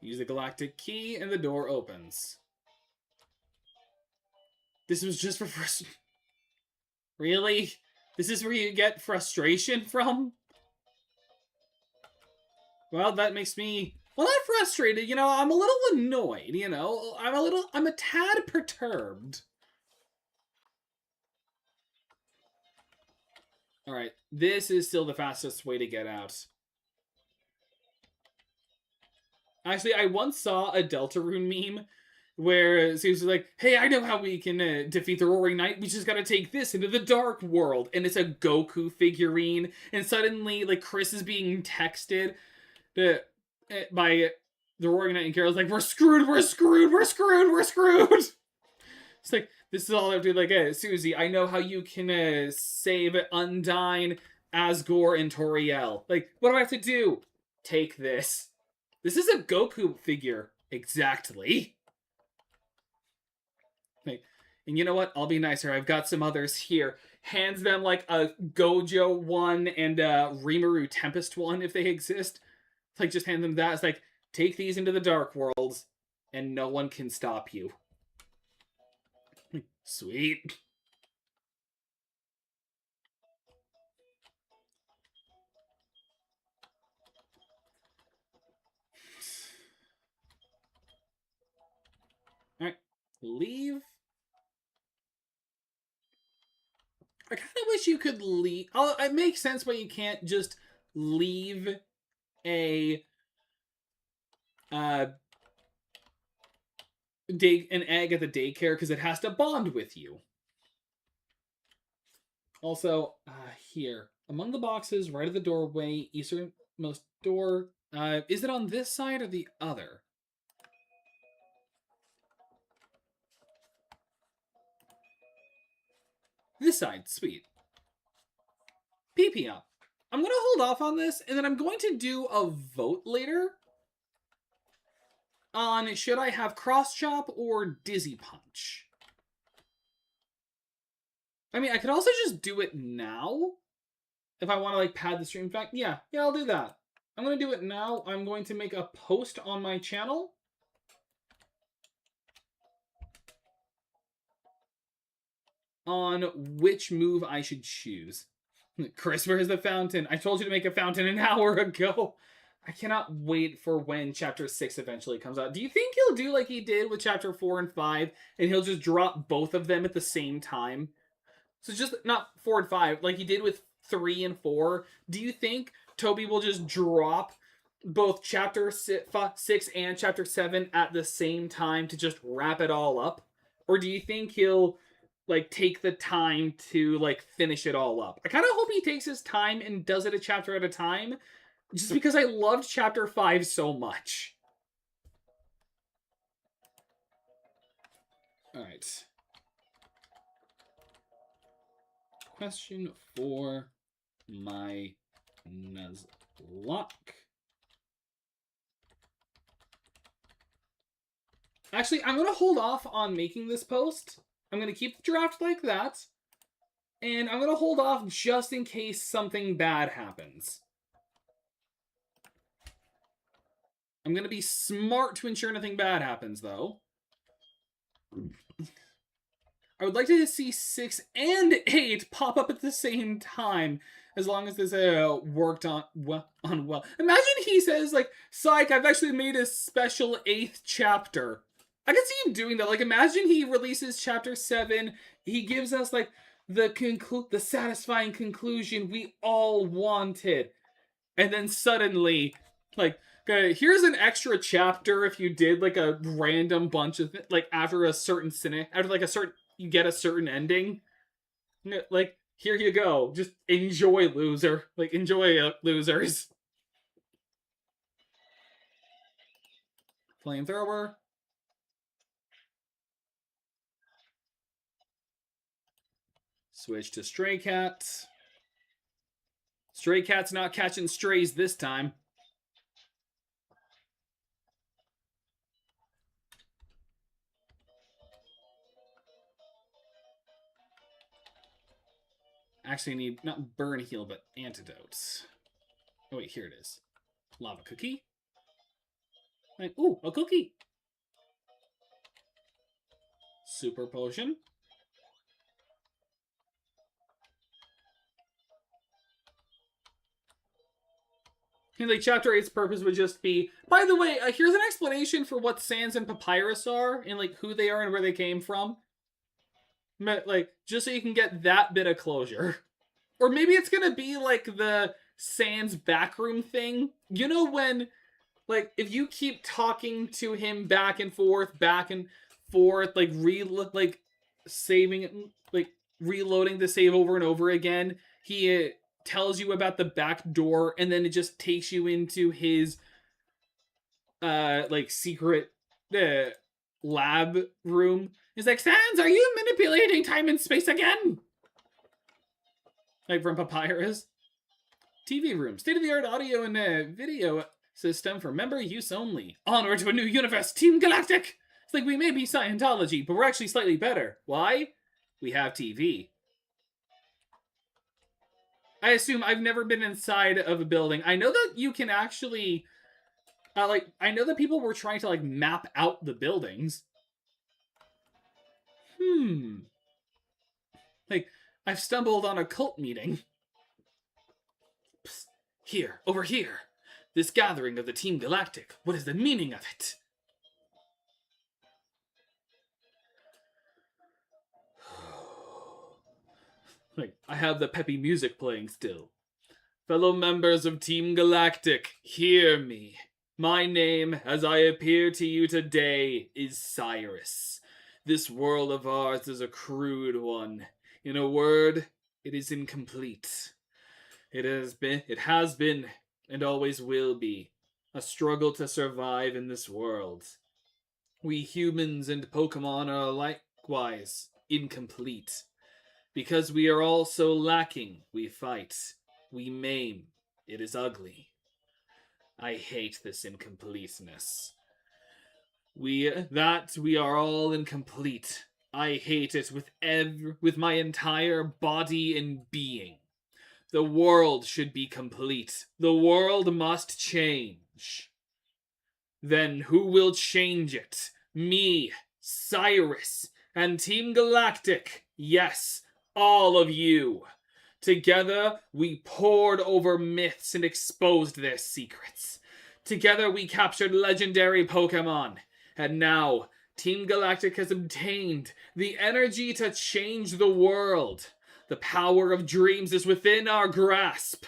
Use the galactic key and the door opens. This was just for frustration. Really? This is where you get frustration from? Well, that makes me... Well, not frustrated, you know, I'm a little annoyed, you know? I'm a tad perturbed. Alright, this is still the fastest way to get out. Actually, I once saw a Deltarune meme where Zeus was like, hey, I know how we can defeat the Roaring Knight. We just gotta take this into the Dark World. And it's a Goku figurine. And suddenly, like, Chris is being texted by the Roaring Knight, and Carol's like, we're screwed, we're screwed, we're screwed, we're screwed. It's like, this is all I have to do. Like, hey, Susie, I know how you can save Undyne, Asgore, and Toriel. Like, what do I have to do? Take this. This is a Goku figure. Exactly. Like, and you know what? I'll be nicer. I've got some others here. Hands them like a Gojo one and a Rimuru Tempest one if they exist. Like, just hand them that. It's like, take these into the Dark Worlds and no one can stop you. Sweet. Alright. Leave. I kind of wish you could leave. Oh, it makes sense why you can't just leave a an egg at the daycare because it has to bond with you. Also, here among the boxes, right at the doorway, easternmost door. Is it on this side or the other? This side, sweet. PP up. I'm going to hold off on this, and then I'm going to do a vote later on should I have Cross Chop or Dizzy Punch. I mean, I could also just do it now if I want to like pad the stream. In fact, yeah, I'll do that. I'm going to do it now. I'm going to make a post on my channel on which move I should choose. Chris, where's the fountain? I told you to make a fountain an hour ago. I cannot wait for when Chapter 6 eventually comes out. Do you think he'll do like he did with Chapter 4 and 5, and he'll just drop both of them at the same time? So just not 4 and 5, like he did with 3 and 4. Do you think Toby will just drop both Chapter 6 and Chapter 7 at the same time to just wrap it all up? Or do you think he'll like take the time to like finish it all up? I kind of hope he takes his time and does it a chapter at a time, just because I loved Chapter 5 so much. All right. Question for my Nuzlocke. Actually, I'm going to hold off on making this post. I'm going to keep the draft like that. And I'm going to hold off just in case something bad happens. I'm going to be smart to ensure nothing bad happens, though. I would like to see 6 and 8 pop up at the same time, as long as this worked on well. Imagine he says, like, psych, I've actually made a special 8th chapter. I can see him doing that. Like, imagine he releases Chapter 7, he gives us, like, the satisfying conclusion we all wanted. And then suddenly, like, okay, here's an extra chapter if you did, like, a random bunch of, like, after a certain you get a certain ending. Like, here you go. Just enjoy, loser. Like, enjoy, losers. Flamethrower. Switch to Stray Cat. Stray Cat's not catching strays this time. Actually, I need not burn heal, but antidotes. Oh wait, here it is. Lava cookie. Ooh, a cookie. Super potion. And like Chapter 8's purpose would just be, by the way, here's an explanation for what Sans and Papyrus are, and like who they are and where they came from. Like, just so you can get that bit of closure. Or maybe it's gonna be like the Sans backroom thing. You know when, like, if you keep talking to him back and forth, like saving, like reloading the save over and over again, he tells you about the back door, and then it just takes you into his like secret lab room. He's like, Sans, are you manipulating time and space again? Like from Papyrus. TV room, state-of-the-art audio and video system for member use only. Onward to a new universe, Team Galactic! It's like we may be Scientology, but we're actually slightly better. Why? We have TV. I assume I've never been inside of a building. I know that you can actually, I know that people were trying to, like, map out the buildings. Like, I've stumbled on a cult meeting. Psst, here, over here. This gathering of the Team Galactic. What is the meaning of it? Like, I have the peppy music playing still. Fellow members of Team Galactic, hear me. My name, as I appear to you today, is Cyrus. This world of ours is a crude one. In a word, it is incomplete. It has been, and always will be, a struggle to survive in this world. We humans and Pokémon are likewise incomplete. Because we are all so lacking, we fight. We maim. It is ugly. I hate this incompleteness. We are all incomplete. I hate it with my entire body and being. The world should be complete. The world must change. Then who will change it? Me, Cyrus, and Team Galactic. Yes, all of you. Together, we pored over myths and exposed their secrets. Together, we captured legendary Pokémon. And now, Team Galactic has obtained the energy to change the world. The power of dreams is within our grasp.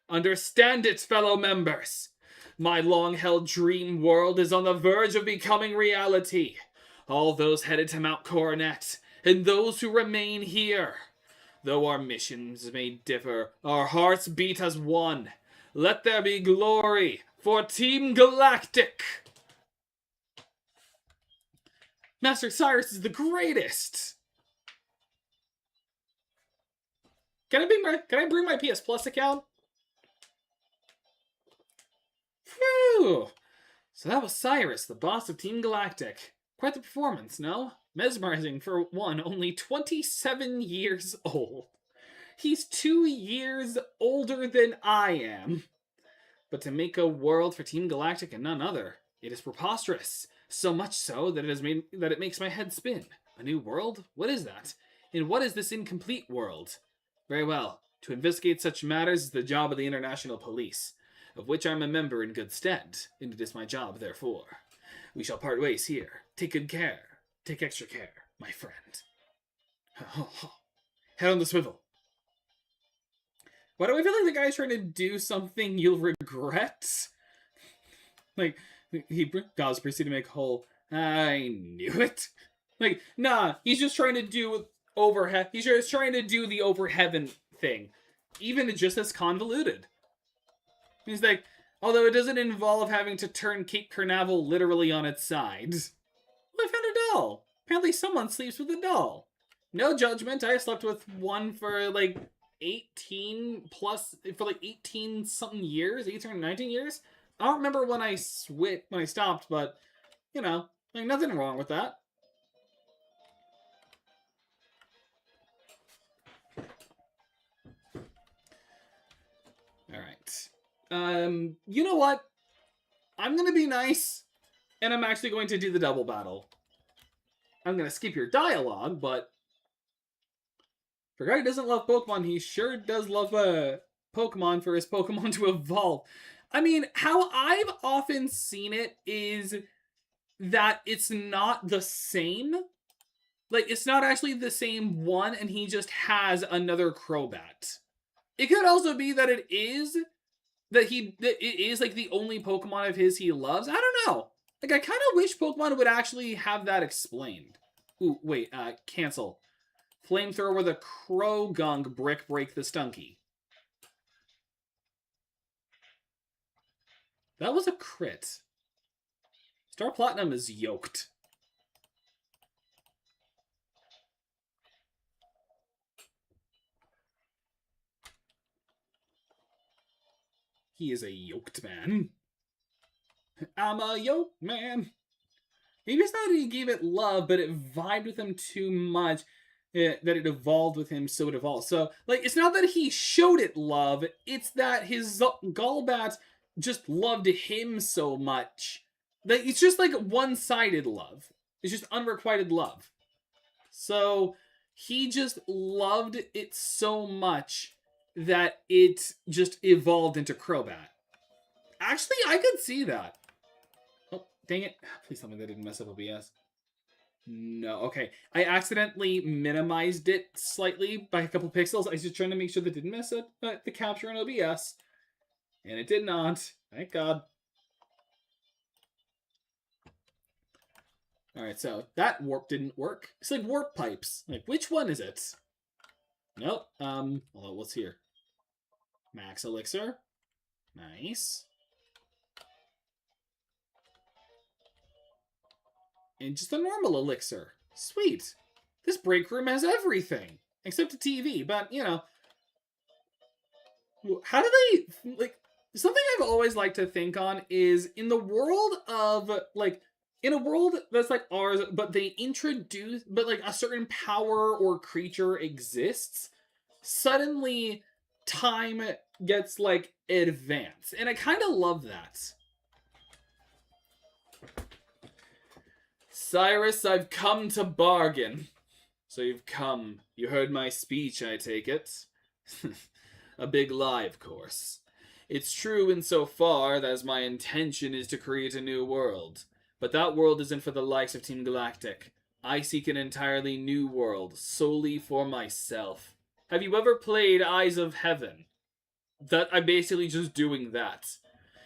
Understand it, fellow members. My long-held dream world is on the verge of becoming reality. All those headed to Mount Coronet, and those who remain here. Though our missions may differ, our hearts beat as one. Let there be glory for Team Galactic! Master Cyrus is the greatest! Can I bring my PS Plus account? Phew! So that was Cyrus, the boss of Team Galactic. Quite the performance, no? Mesmerizing for one, only 27 years old. He's 2 years older than I am. But to make a world for Team Galactic and none other, it is preposterous. So much so that it makes my head spin. A new world? What is that? And what is this incomplete world? Very well. To investigate such matters is the job of the International Police, of which I'm a member in good stead, and it is my job, therefore. We shall part ways here. Take good care. Take extra care, my friend. Head on the swivel. Why do I feel like the guy's trying to do something you'll regret? Like, Gauss proceeded to make a whole, I knew it. Like, nah, he's just trying to do he's just trying to do the over heaven thing. Even just as convoluted. He's like, although it doesn't involve having to turn Cape Carnaval literally on its side. Well, I found a doll. Apparently someone sleeps with a doll. No judgment, I slept with one for like 18 something years, 18 or 19 years. I don't remember when I stopped, but, you know, like nothing wrong with that. Alright. You know what? I'm gonna be nice, and I'm actually going to do the double battle. I'm gonna skip your dialogue, but for a guy who doesn't love Pokemon, he sure does love Pokemon for his Pokemon to evolve. I mean, how I've often seen it is that it's not the same. Like, it's not actually the same one, and he just has another Crobat. It could also be that it is like the only Pokemon of his he loves. I don't know. Like, I kind of wish Pokemon would actually have that explained. Ooh, wait, cancel. Flamethrower with a Croagunk brick break the Stunky. That was a crit. Star Platinum is yoked. He is a yoked man. I'm a yoked man. Maybe it's not that he gave it love, but it vibed with him too much that it evolved with him, so it evolved. So, like, it's not that he showed it love, it's that his Golbat just loved him so much. That it's just like one-sided love. It's just unrequited love. So, he just loved it so much that it just evolved into Crobat. Actually, I could see that. Oh, dang it. Please tell me they didn't mess up OBS. No, okay. I accidentally minimized it slightly by a couple pixels. I was just trying to make sure that didn't mess up the capture in OBS. And it did not. Thank God. Alright, so that warp didn't work. It's like warp pipes. Like, which one is it? Nope. Hold on, what's here? Max elixir. Nice. And just a normal elixir. Sweet. This break room has everything. Except a TV, but, you know. How do they, like, something I've always liked to think on is in the world of, like, in a world that's like ours, but they introduce, but like a certain power or creature exists, suddenly time gets like advanced. And I kind of love that. Cyrus, I've come to bargain. So you've come. You heard my speech, I take it. A big lie, of course. It's true insofar as my intention is to create a new world. But that world isn't for the likes of Team Galactic. I seek an entirely new world, solely for myself. Have you ever played Eyes of Heaven? I'm basically just doing that.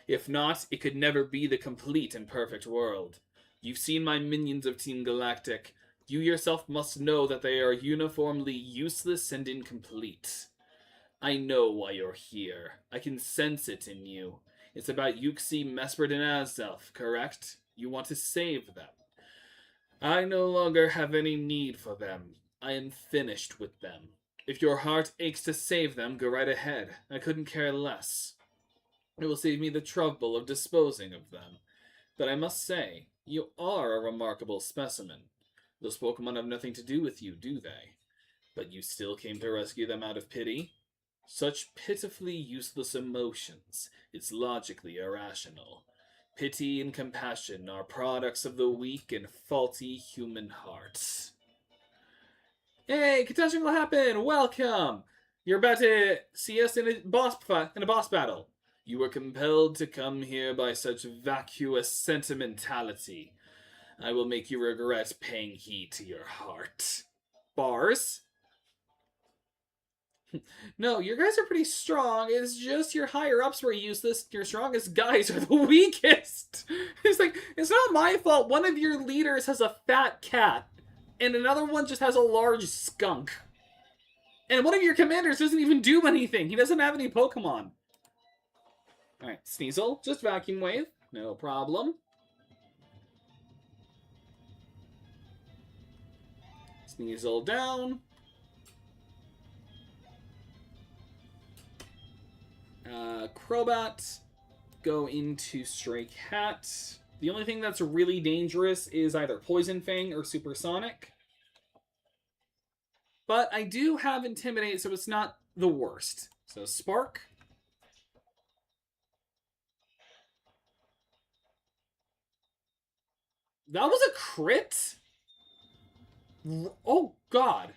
If not, it could never be the complete and perfect world. You've seen my minions of Team Galactic. You yourself must know that they are uniformly useless and incomplete. I know why you're here. I can sense it in you. It's about Yuxi, Mesprit, and Azelf, correct? You want to save them. I no longer have any need for them. I am finished with them. If your heart aches to save them, go right ahead. I couldn't care less. It will save me the trouble of disposing of them. But I must say, you are a remarkable specimen. Those Pokemon have nothing to do with you, do they? But you still came to rescue them out of pity? Such pitifully useless emotions. It's logically irrational. Pity and compassion are products of the weak and faulty human hearts. Hey, catastrophe will happen! Welcome! You're about to see us in a boss battle. You were compelled to come here by such vacuous sentimentality. I will make you regret paying heed to your heart. Bars? No, your guys are pretty strong. It's just your higher-ups were useless. Your strongest guys are the weakest. It's like, it's not my fault. One of your leaders has a fat cat, and another one just has a large skunk. And one of your commanders doesn't even do anything. He doesn't have any Pokemon. Alright, Sneasel, just Vacuum Wave. No problem. Sneasel down. Crobat, go into Stray Cat. The only thing that's really dangerous is either Poison Fang or Supersonic. But I do have Intimidate, so it's not the worst. So Spark. That was a crit? Oh, God.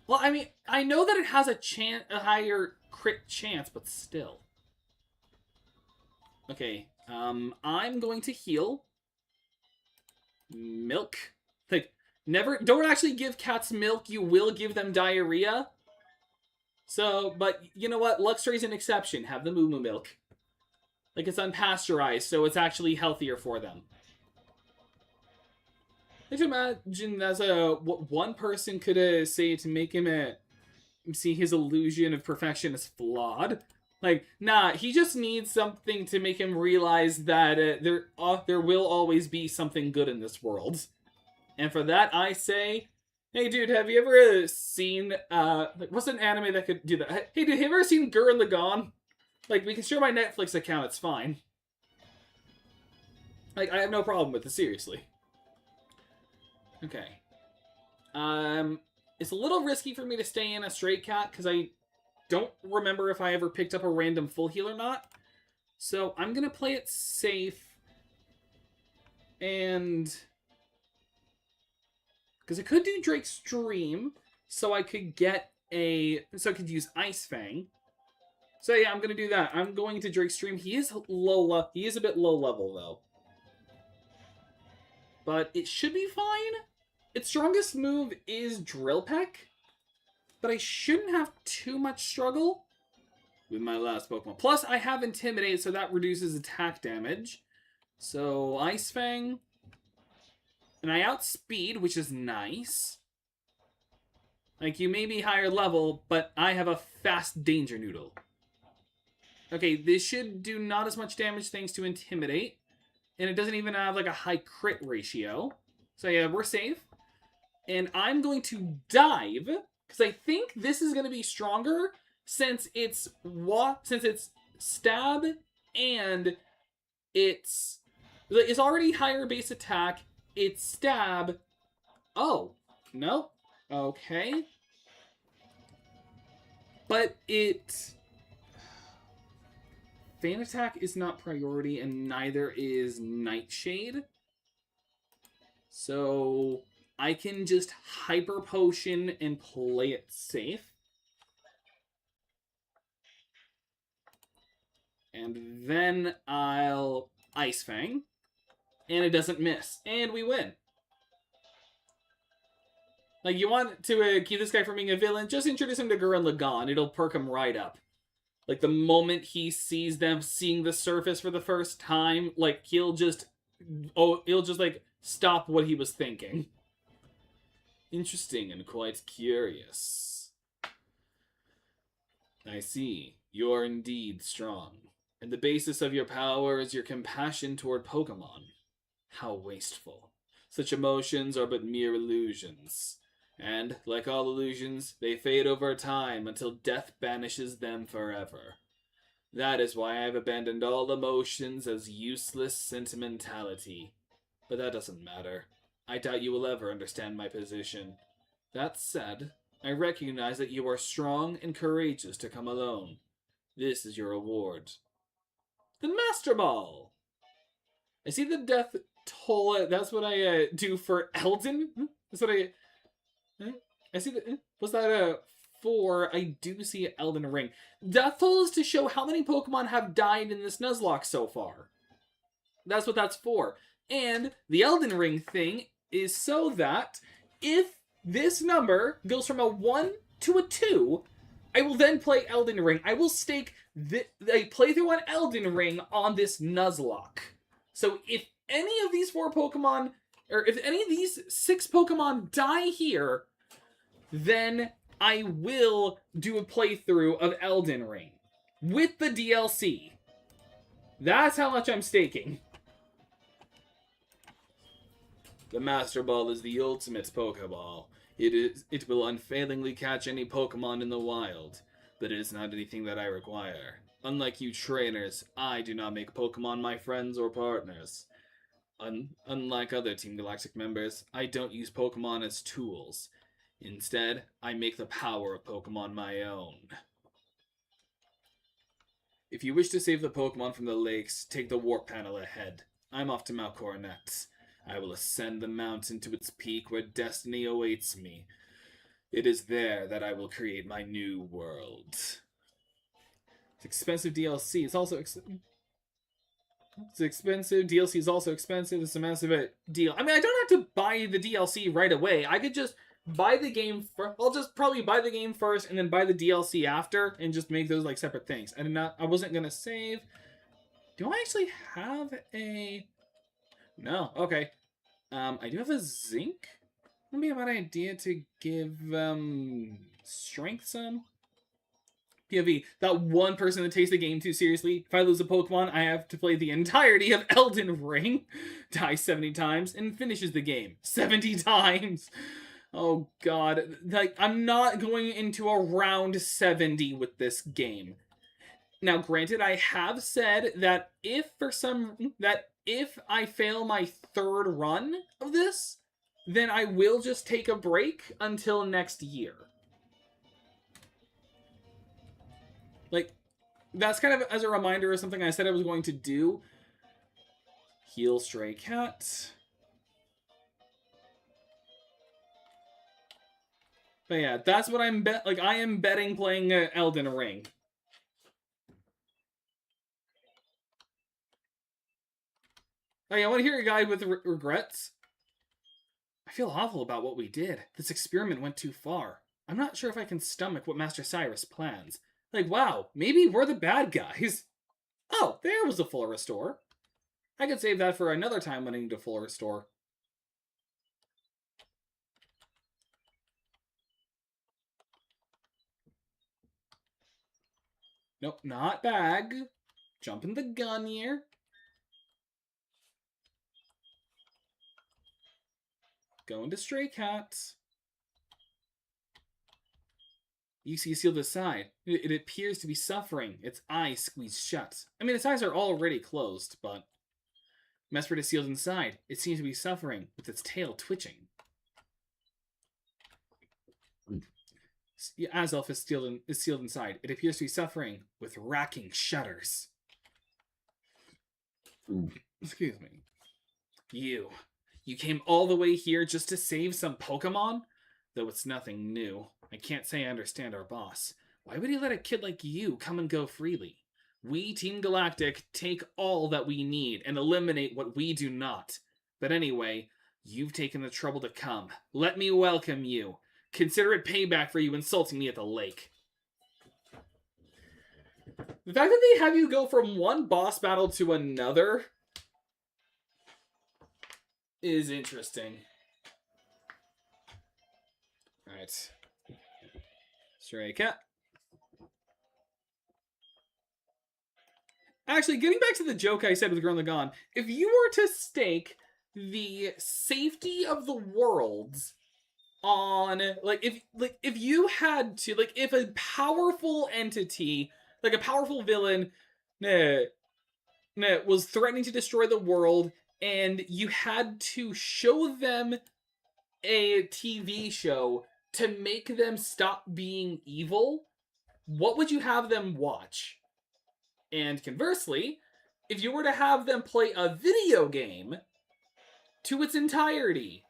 Well, I mean, I know that it has a higher crit chance, but still. Okay, I'm going to heal. Milk. Like, don't actually give cats milk, you will give them diarrhea. So, but you know what? Luxray's an exception. Have the Moo Moo milk. Like, it's unpasteurized, so it's actually healthier for them. I can imagine that's what one person could say to make him see his illusion of perfection as flawed. Like, nah, he just needs something to make him realize that there will always be something good in this world. And for that, I say, hey, dude, have you ever seen, what's an anime that could do that? Hey, dude, have you ever seen Gurren Lagann? Like, we can share my Netflix account, it's fine. Like, I have no problem with it, seriously. Okay. It's a little risky for me to stay in a Stray Cat, because I don't remember if I ever picked up a random full heal or not. So I'm going to play it safe. And because I could do Drake's Stream, so I could use Ice Fang. So yeah, I'm going to do that. I'm going to Drake's Stream. He is a bit low level, though. But it should be fine. its strongest move is Drill Peck, but I shouldn't have too much struggle with my last Pokemon. Plus, I have Intimidate, so that reduces attack damage. So, Ice Fang. And I outspeed, which is nice. Like, you may be higher level, but I have a fast Danger Noodle. Okay, this should do not as much damage thanks to Intimidate. And it doesn't even have, like, a high crit ratio. So, yeah, we're safe. And I'm going to Dive, because I think this is going to be stronger since it's Stab and it's already higher base attack. It's Stab. Oh, no. Okay. But Fan Attack is not priority, and neither is Nightshade. So I can just Hyper Potion and play it safe. And then I'll Ice Fang. And it doesn't miss. And we win. Like, you want to keep this guy from being a villain? Just introduce him to Gurren Lagann. It'll perk him right up. Like, the moment he sees them seeing the surface for the first time, like, he'll just, like, stop what he was thinking. Interesting and quite curious. I see. You are indeed strong. And the basis of your power is your compassion toward Pokemon. How wasteful. Such emotions are but mere illusions. And, like all illusions, they fade over time until death banishes them forever. That is why I have abandoned all emotions as useless sentimentality. But that doesn't matter. I doubt you will ever understand my position. That said, I recognize that you are strong and courageous to come alone. This is your reward. The Master Ball! I see the death toll. That's what I do for Eldon. That's what I see that. Was that 4? I do see Elden Ring. Death toll is to show how many Pokemon have died in this Nuzlocke so far. That's what that's for. And the Elden Ring thing is so that if this number goes from a 1 to a 2, I will then play Elden Ring. I will stake a playthrough on Elden Ring on this Nuzlocke. So if any of these 4 Pokemon, or if any of these 6 Pokemon die here, then I will do a playthrough of Elden Ring with the DLC. That's how much I'm staking. The Master Ball is the ultimate Pokeball. It will unfailingly catch any Pokemon in the wild, but it is not anything that I require. Unlike you trainers, I do not make Pokemon my friends or partners. Unlike other Team Galactic members, I don't use Pokemon as tools. Instead, I make the power of Pokemon my own. If you wish to save the Pokemon from the lakes, take the warp panel ahead. I'm off to Mount Coronet. I will ascend the mountain to its peak where destiny awaits me. It is there that I will create my new world. It's expensive DLC. It's also it's expensive. DLC is also expensive. It's a massive deal. I mean, I don't have to buy the DLC right away. I could just buy the game first. I'll just probably buy the game first and then buy the DLC after and just make those like separate things. I wasn't gonna save. Do I actually have a... No, okay. I do have a Zinc. Would be a bad idea to give Strength some. POV, that one person that takes the game too seriously. If I lose a Pokemon, I have to play the entirety of Elden Ring, die 70 times, and finishes the game 70 times. Oh god, like, I'm not going into a round 70 with this game. Now, granted, I have said that if I fail my 3rd run of this, then I will just take a break until next year. Like, that's kind of as a reminder of something I said I was going to do. Heal Stray Cat. But yeah, that's what I'm I am betting playing Elden Ring. Oh yeah, I want to hear a guy with regrets. I feel awful about what we did. This experiment went too far. I'm not sure if I can stomach what Master Cyrus plans. Like, wow, maybe we're the bad guys. Oh, there was a full restore. I could save that for another time when I need a full restore. Nope, not bag. Jumping the gun here. Going to Stray Cats. You see sealed aside. It appears to be suffering. Its eyes squeezed shut. I mean, its eyes are already closed, but... Mesprit is sealed inside. It seems to be suffering, with its tail twitching. Azelf is sealed inside. It appears to be suffering, with racking shudders. Excuse me. You came all the way here just to save some Pokemon? Though it's nothing new. I can't say I understand our boss. Why would he let a kid like you come and go freely? We, Team Galactic, take all that we need and eliminate what we do not. But anyway, you've taken the trouble to come. Let me welcome you. Consider it payback for you insulting me at the lake. The fact that they have you go from one boss battle to another is interesting. Alright. Stray Cat. Actually, getting back to the joke I said with Gurren Lagann, if you were to stake the safety of the worlds on, if you had to, if a powerful entity, like a powerful villain, was threatening to destroy the world, and you had to show them a TV show to make them stop being evil, what would you have them watch? And conversely, if you were to have them play a video game to its entirety,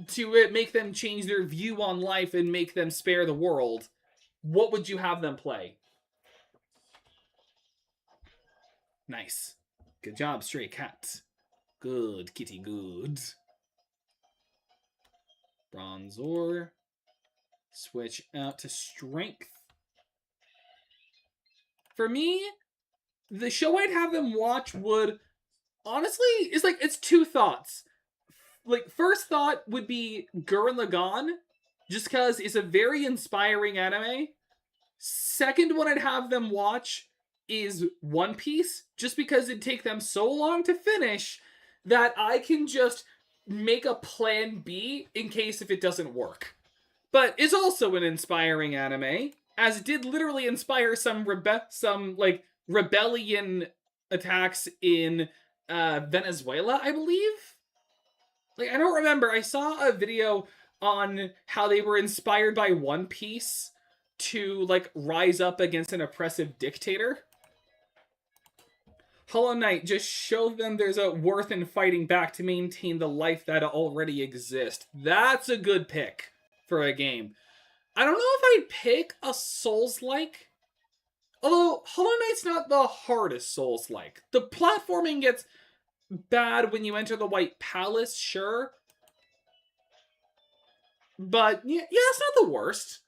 to make them change their view on life and make them spare the world, what would you have them play? Nice. Good job, Stray Cat. Good, kitty, good. Bronzor. Switch out to Strength. For me, the show I'd have them watch would, honestly, it's two thoughts. First thought would be Gurren Lagann, just because it's a very inspiring anime. Second one I'd have them watch is One Piece, just because it'd take them so long to finish that I can just make a plan B in case if it doesn't work. But it's also an inspiring anime, as it did literally inspire some rebellion attacks in Venezuela, I believe? I don't remember. I saw a video on how they were inspired by One Piece to, rise up against an oppressive dictator. Hollow Knight, just show them there's a worth in fighting back to maintain the life that already exists. That's a good pick for a game. I don't know if I'd pick a Souls-like. Although, Hollow Knight's not the hardest Souls-like. The platforming gets bad when you enter the White Palace, sure. But, yeah, it's not the worst.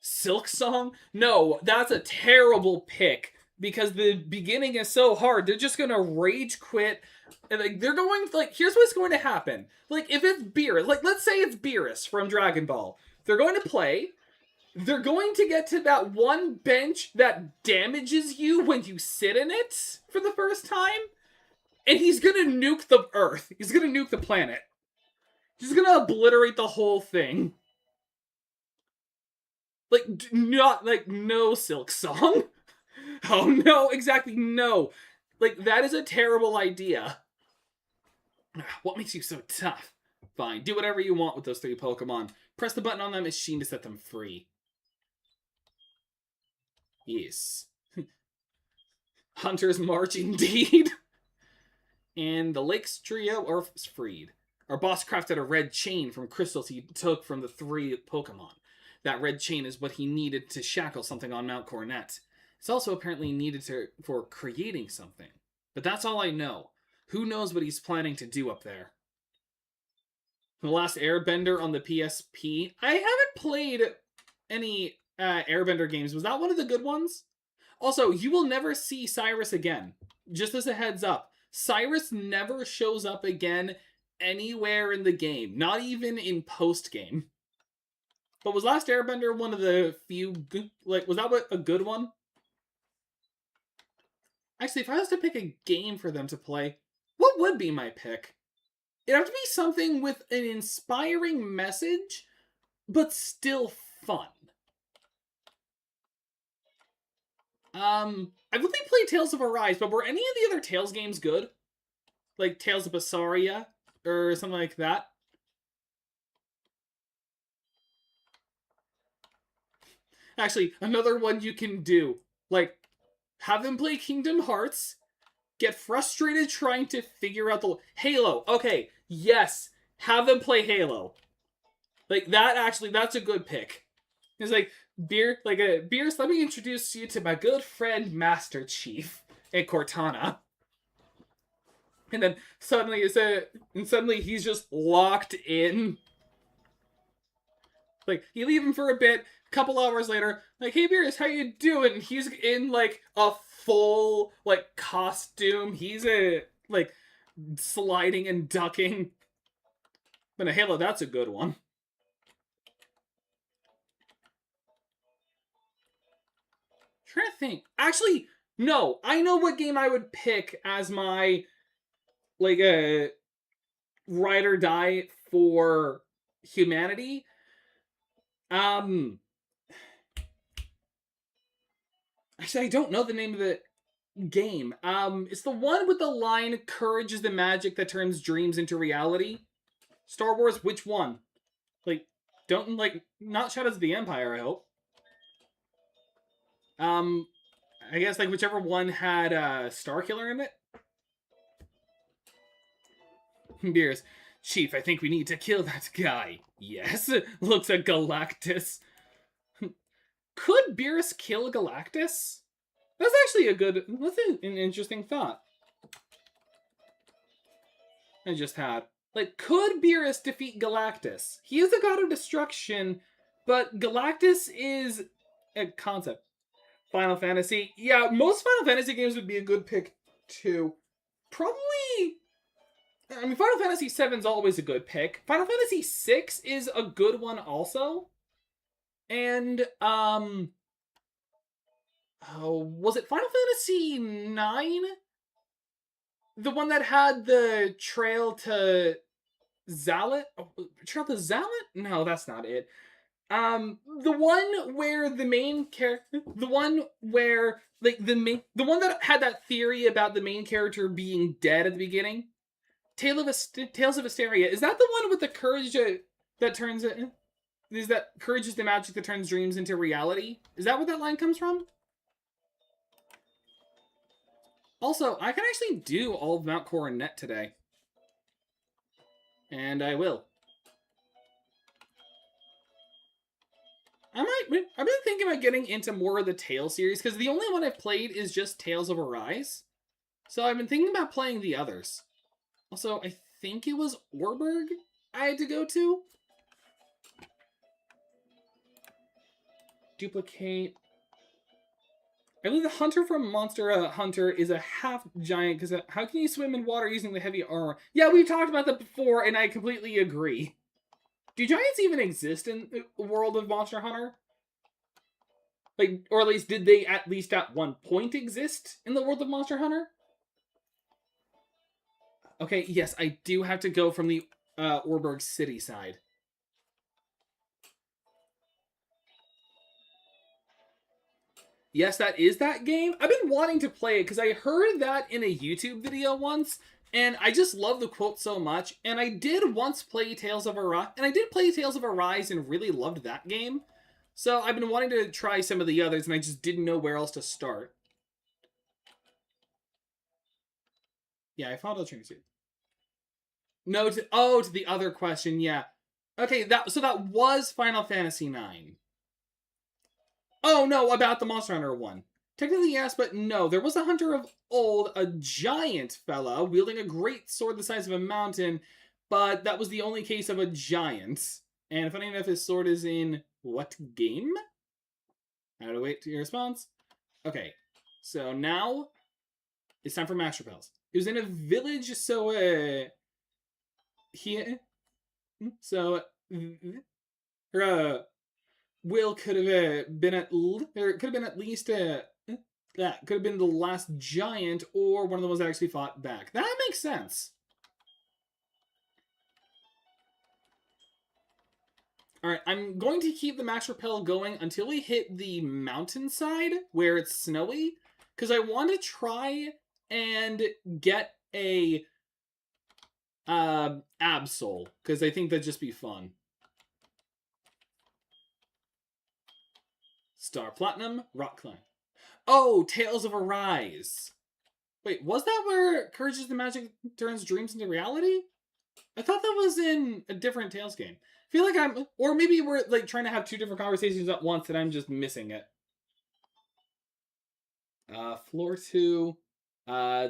Silk Song? No, that's a terrible pick. Because the beginning is so hard, they're just gonna rage quit. And they're going, here's what's going to happen. If it's Beerus, let's say it's Beerus from Dragon Ball. They're going to play. They're going to get to that one bench that damages you when you sit in it for the first time. And he's gonna nuke the Earth. He's gonna nuke the planet. He's gonna obliterate the whole thing. No Silk Song. Oh no, exactly, no. That is a terrible idea. What makes you so tough? Fine, do whatever you want with those 3 Pokemon. Press the button on that machine to set them free. Yes. Hunter's March indeed. And the Lakes trio are freed. Our boss crafted a red chain from crystals he took from the 3 Pokemon. That red chain is what he needed to shackle something on Mount Coronet. It's also apparently needed for creating something. But that's all I know. Who knows what he's planning to do up there? The Last Airbender on the PSP. I haven't played any Airbender games. Was that one of the good ones? Also, you will never see Cyrus again. Just as a heads up. Cyrus never shows up again anywhere in the game. Not even in post-game. But was Last Airbender one of the few good... Like, was that a good one? Actually, if I was to pick a game for them to play, what would be my pick? It'd have to be something with an inspiring message, but still fun. I've only played Tales of Arise, but were any of the other Tales games good? Like Tales of Berseria, or something like that? Actually, another one you can do. Like, have them play Kingdom Hearts, get frustrated trying to figure out the... Halo, okay, yes, have them play Halo. Like, that's a good pick. It's like, Beerus, let me introduce you to my good friend Master Chief at Cortana. And then suddenly he's just locked in. Like, you leave him for a bit, a couple hours later, like, hey Beerus, how you doing? He's in, like, a full, like, costume. He's, like, sliding and ducking. But a Halo, that's a good one. Trying to think. Actually, no. I know what game I would pick as my, like, a ride or die for humanity. Actually, I don't know the name of the game. It's the one with the line, "Courage is the magic that turns dreams into reality." Star Wars, which one? Like, don't, like, not Shadows of the Empire, I hope. I guess, like, whichever one had Starkiller in it. Beerus, Chief, I think we need to kill that guy. Yes, looks at Galactus. Could Beerus kill Galactus? That's actually that's an interesting thought. I just had. Like, could Beerus defeat Galactus? He is the god of destruction, but Galactus is a concept. Final Fantasy. Yeah, most Final Fantasy games would be a good pick, too. Probably... I mean, Final Fantasy VII is always a good pick. Final Fantasy VI is a good one also. And, was it Final Fantasy IX? The one that had the Trail to Zalet? Oh, Trail to Zalet? No, that's not it. The one where the main character, the one where, like, the one that had that theory about the main character being dead at the beginning. Tales of Asteria. Is that the one with the courage that turns it? Is that courage is the magic that turns dreams into reality? Is that where that line comes from? Also, I can actually do all of Mount Coronet today. And I will. I've been thinking about getting into more of the Tales series, because the only one I've played is just Tales of Arise. So I've been thinking about playing the others. Also, I think it was Orberg I had to go to. Duplicate. I believe the hunter from Monster Hunter is a half giant, because how can you swim in water using the heavy armor? Yeah, we've talked about that before, and I completely agree. Do giants even exist in the world of Monster Hunter? Like, or at least did they at least at one point exist in the world of Monster Hunter? Okay, yes, I do have to go from the Orberg City side. Yes, that is that game. I've been wanting to play it because I heard that in a YouTube video once, and I just love the quote so much. And I did once play Tales of Arise, and I did play Tales of Arise and really loved that game. So I've been wanting to try some of the others, and I just didn't know where else to start. Yeah, I followed the training suit. No, to the other question, yeah. Okay, so that was Final Fantasy IX. Oh, no, about the Monster Hunter one. Technically, yes, but no. There was a hunter of old, a giant fella, wielding a great sword the size of a mountain, but that was the only case of a giant. And funny enough, his sword is in what game? I have to wait to your response. Okay, so now it's time for Max Repels. It was in a village, so her will could have been could have been at least that could have been the last giant or one of the ones that actually fought back. That makes sense. All right, I'm going to keep the Max Repel going until we hit the mountainside where it's snowy, because I want to try and get a Absol, because I think that'd just be fun. Star Platinum, Rock Climb. Oh, Tales of Arise. Wait, was that where Courage is the Magic turns dreams into reality? I thought that was in a different Tales game. I feel like I'm, or maybe we're like trying to have two different conversations at once and I'm just missing it. Floor 2.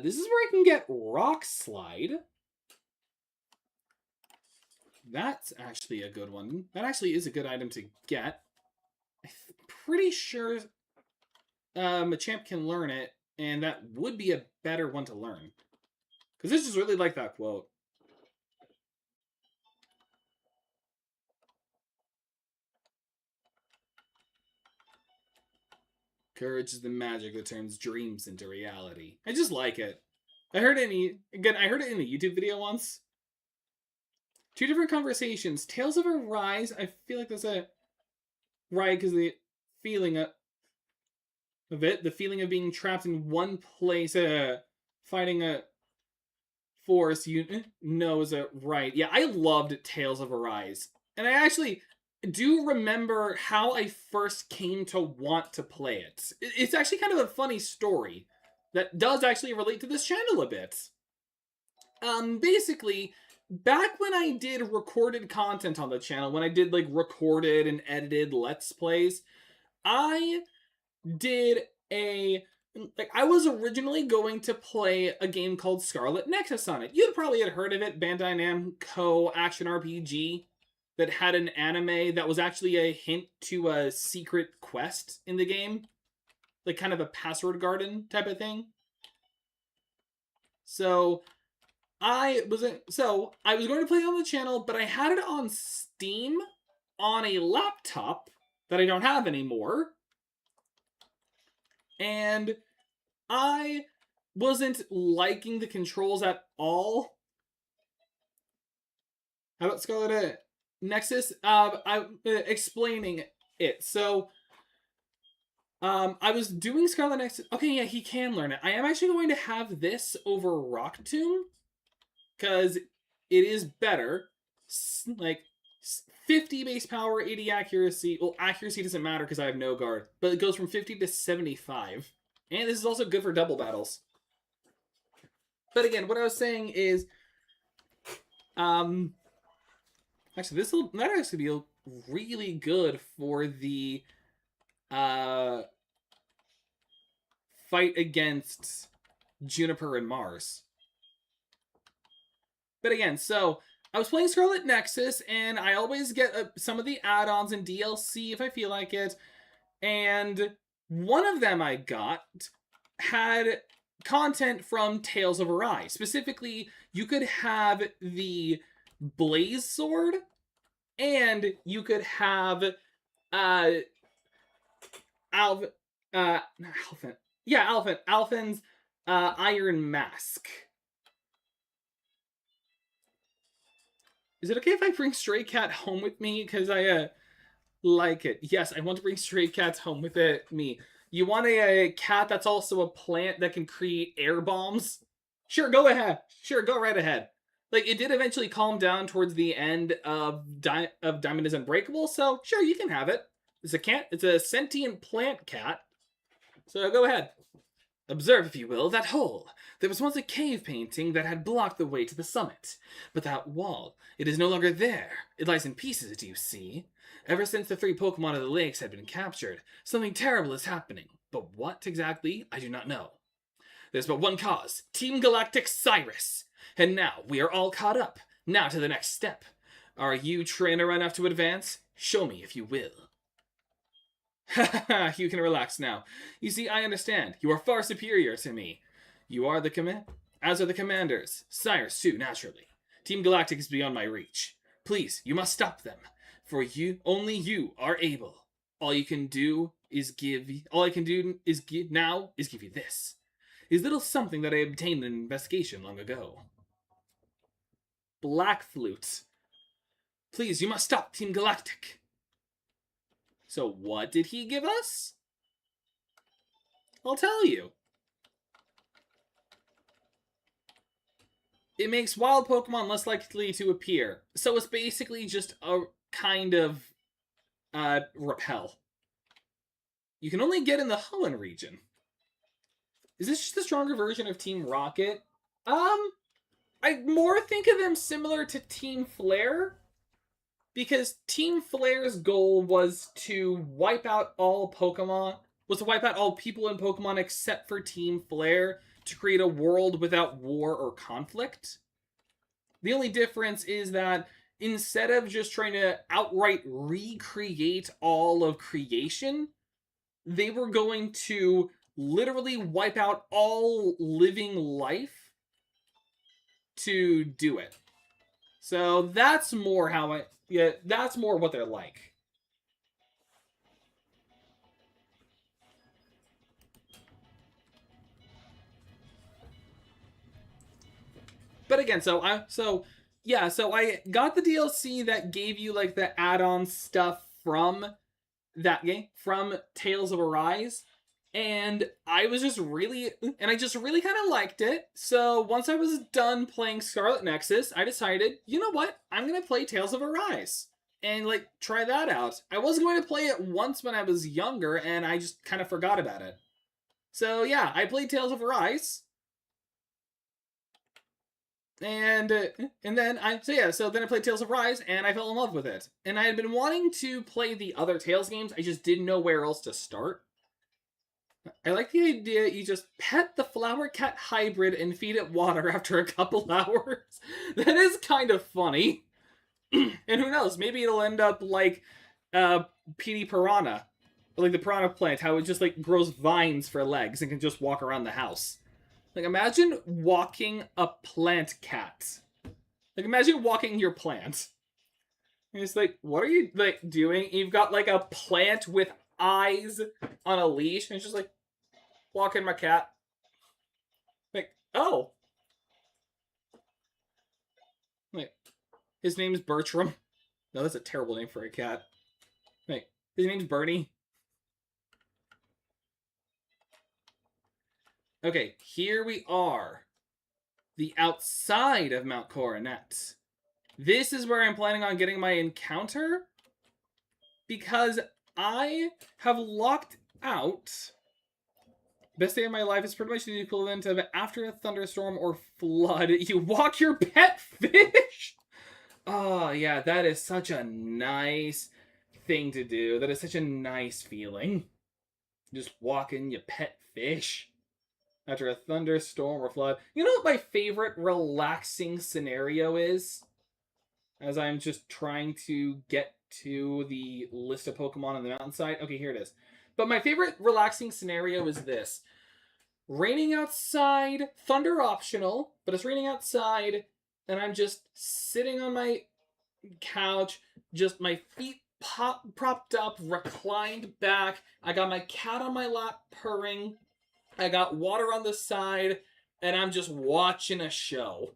This is where I can get Rock Slide. That's actually a good one. That actually is a good item to get. I'm pretty sure Machamp can learn it, and that would be a better one to learn. Because this is really like that quote. Courage is the magic that turns dreams into reality. I just like it. I heard it in a YouTube video once. Two different conversations. Tales of Arise, I feel like that's a right, because the feeling of it, the feeling of being trapped in one place, fighting a force, you know is a right. Yeah, I loved Tales of Arise. And I actually do remember how I first came to want to play it. It's actually kind of a funny story that does actually relate to this channel a bit. Basically, back when I did recorded content on the channel, when I did like recorded and edited Let's Plays, I did I was originally going to play a game called Scarlet Nexus on it. You'd probably had heard of it, Bandai Namco action RPG that had an anime that was actually a hint to a secret quest in the game. Like kind of a password garden type of thing. So I was going to play it on the channel, but I had it on Steam on a laptop that I don't have anymore. And I wasn't liking the controls at all. How about Scarlet Nexus? I'm explaining it. So, I was doing Scarlet Nexus. Okay, yeah, he can learn it. I am actually going to have this over Rock Tomb, because it is better. Like, 50 base power, 80 accuracy. Well, accuracy doesn't matter because I have no guard, but it goes from 50 to 75. And this is also good for double battles. But again, what I was saying is, actually, that actually be really good for the fight against Juniper and Mars. But again, so I was playing Scarlet Nexus, and I always get some of the add-ons and DLC if I feel like it. And one of them I got had content from Tales of Arise. Specifically, you could have the Blaze Sword, and you could have Alphen's Iron Mask. Is it okay if I bring Stray Cat home with me? Because I like it. Yes, I want to bring Stray Cats home with me. You want a cat that's also a plant that can create air bombs? Sure, go ahead. Sure, go right ahead. Like, it did eventually calm down towards the end of Diamond is Unbreakable, so sure, you can have it. It's a cat. It's a sentient plant cat. So go ahead. Observe, if you will, that hole. There was once a cave painting that had blocked the way to the summit. But that wall, it is no longer there. It lies in pieces, do you see? Ever since the 3 Pokemon of the lakes had been captured, something terrible is happening. But what exactly, I do not know. There's but one cause, Team Galactic Cyrus. And now we are all caught up. Now to the next step. Are you trainer enough to advance? Show me if you will. Ha ha, you can relax now. You see, I understand. You are far superior to me. You are the command, as are the commanders. Sires too, naturally. Team Galactic is beyond my reach. Please, you must stop them. For you, only you are able. All you can do is give. All I can do is give now is give you this. Is little something that I obtained in an investigation long ago. Black flute. Please, you must stop, Team Galactic. So what did he give us? I'll tell you. It makes wild Pokemon less likely to appear. So it's basically just a kind of repel. You can only get in the Hoenn region. Is this just a stronger version of Team Rocket? I more think of them similar to Team Flare. Because Team Flare's goal was to wipe out all Pokemon, was to wipe out all people in Pokemon except for Team Flare to create a world without war or conflict. The only difference is that instead of just trying to outright recreate all of creation, they were going to literally wipe out all living life to do it. So that's more how that's more what they're like. But again, so I got the DLC that gave you like the add-on stuff from that game, from Tales of Arise, and I just really kind of liked it. So once I was done playing Scarlet Nexus, I decided, you know what? I'm going to play Tales of Arise and like try that out. I was going to play it once when I was younger and I just kind of forgot about it. So yeah, I played Tales of Arise. And then I played Tales of Rise and I fell in love with it. And I had been wanting to play the other Tales games. I just didn't know where else to start. I like the idea you just pet the flower cat hybrid and feed it water after a couple hours. That is kind of funny. And who knows, maybe it'll end up like PD Piranha. Like the piranha plant, how it just like grows vines for legs and can just walk around the house. Like imagine walking a plant cat. Like imagine walking your plant. And it's like, what are you like doing? You've got like a plant with eyes on a leash, and it's just like walking my cat. Like, oh. Like, his name's Bertram. No, that's a terrible name for a cat. Like, his name's Bernie. Okay, here we are. The outside of Mount Coronet. This is where I'm planning on getting my encounter. Because I have locked out. Best day of my life is pretty much the equivalent of after a thunderstorm or flood, you walk your pet fish. Oh, yeah, that is such a nice thing to do. That is such a nice feeling. Just walking your pet fish after a thunderstorm or flood. You know what my favorite relaxing scenario is? As I'm just trying to get to the list of Pokemon on the mountainside. Okay, here it is. But my favorite relaxing scenario is this. Raining outside, thunder optional, but it's raining outside, and I'm just sitting on my couch, just my feet propped up, reclined back. I got my cat on my lap purring. I got water on the side, and I'm just watching a show.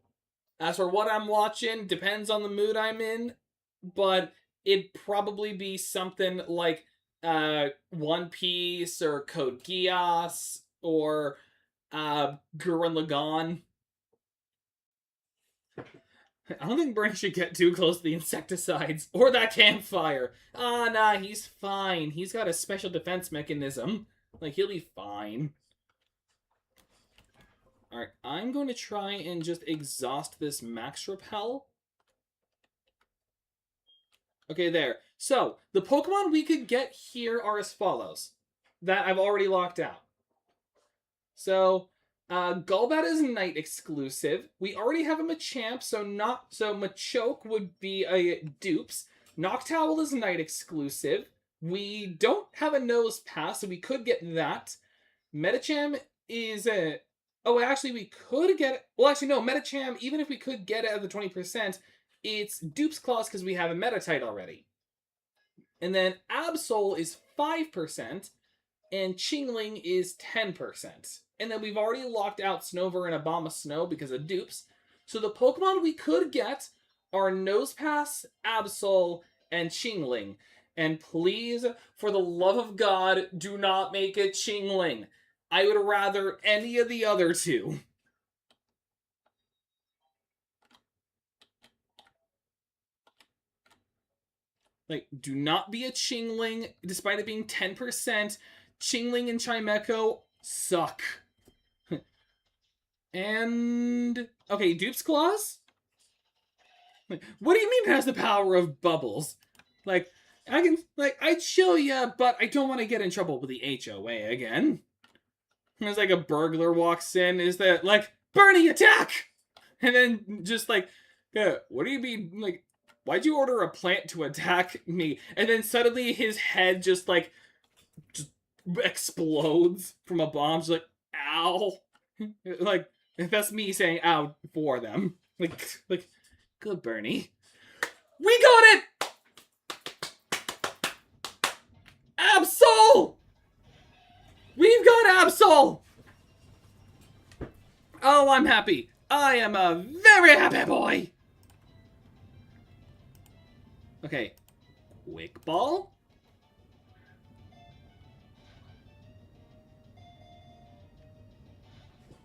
As for what I'm watching, depends on the mood I'm in, but it'd probably be something like One Piece or Code Geass or Gurren Lagann. I don't think Bernie should get too close to the insecticides or that campfire. Ah, nah, he's fine. He's got a special defense mechanism. Like, he'll be fine. Alright, I'm going to try and just exhaust this max repel. Okay, there. So, the Pokemon we could get here are as follows. That I've already locked out. So, Golbat is night exclusive. We already have a Machamp, so Machoke would be a dupes. Noctowl is night exclusive. We don't have a Nose Pass, so we could get that. Medicham is a... Oh, actually, we could get... Well, actually, no. Medicham, even if we could get it at the 20%, it's Dupes Clause because we have a Metatite already. And then Absol is 5%, and Chingling is 10%. And then we've already locked out Snover and Abomasnow because of dupes. So the Pokemon we could get are Nosepass, Absol, and Chingling. And please, for the love of God, do not make it Chingling. I would rather any of the other two. Like, do not be a Chingling, despite it being 10%. Chingling and Chimecho suck. And... Okay, Dupe's Claws? What do you mean it has the power of bubbles? Like, I'd show ya, but I don't want to get in trouble with the HOA again. It's like a burglar walks in, is that, like, Bernie, attack! And then just like, what do you mean, like, why'd you order a plant to attack me? And then suddenly his head just explodes from a bomb. Just like, ow. Like, that's me saying ow for them. Like, good Bernie. We got it! Absol! We've got Absol! Oh, I'm happy. I am a very happy boy. Okay. Quick Ball.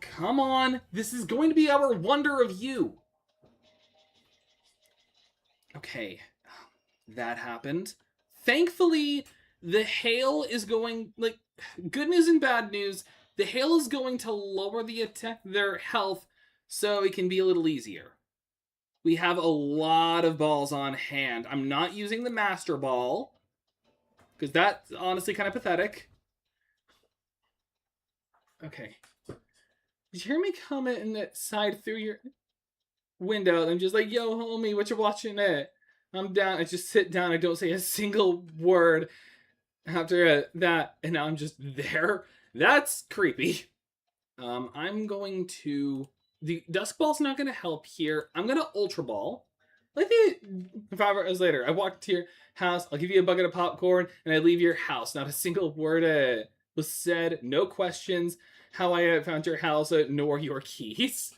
Come on. This is going to be our Wonder of You. Okay. That happened. Thankfully, the hail is going, like, good news and bad news. The hail is going to lower their health so it can be a little easier. We have a lot of balls on hand. I'm not using the Master Ball, because that's honestly kind of pathetic. Okay. Did you hear me comment in that side through your window? I'm just like, yo, homie, what you watching at? I'm down. I just sit down. I don't say a single word after that, and now I'm just there. That's creepy. I'm going to... The Dusk Ball's not going to help here. I'm going to Ultra Ball. Like 5 hours later, I walk to your house, I'll give you a bucket of popcorn, and I leave your house. Not a single word was said. No questions. How I found your house, nor your keys.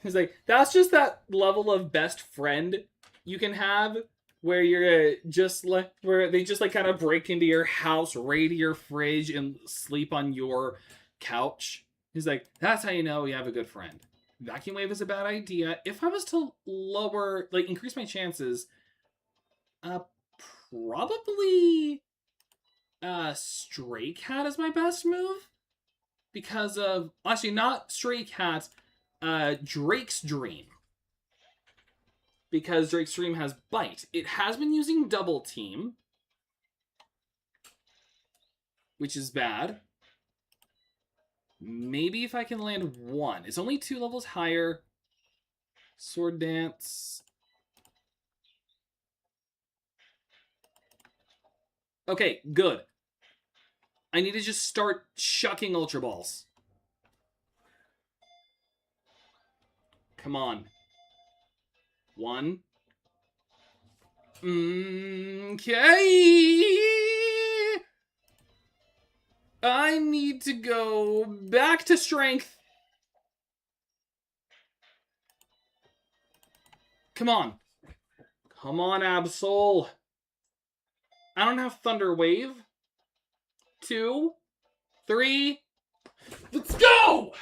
It's like, that's just that level of best friend you can have, where you're just like, where they just like kind of break into your house, raid your fridge, and sleep on your couch. He's like, that's how you know you have a good friend. Vacuum Wave is a bad idea. If I was to lower, like, increase my chances, probably Stray Cat is my best move. Because of, actually not Stray Cat, Drake's Dream. Because Drake's Dream has Bite. It has been using Double Team, which is bad. Maybe if I can land one. It's only 2 levels higher. Sword Dance. Okay, good. I need to just start chucking Ultra Balls. Come on. 1. Okay. I need to go back to strength. Come on. Come on, Absol. I don't have Thunder Wave. 2, 3. Let's go!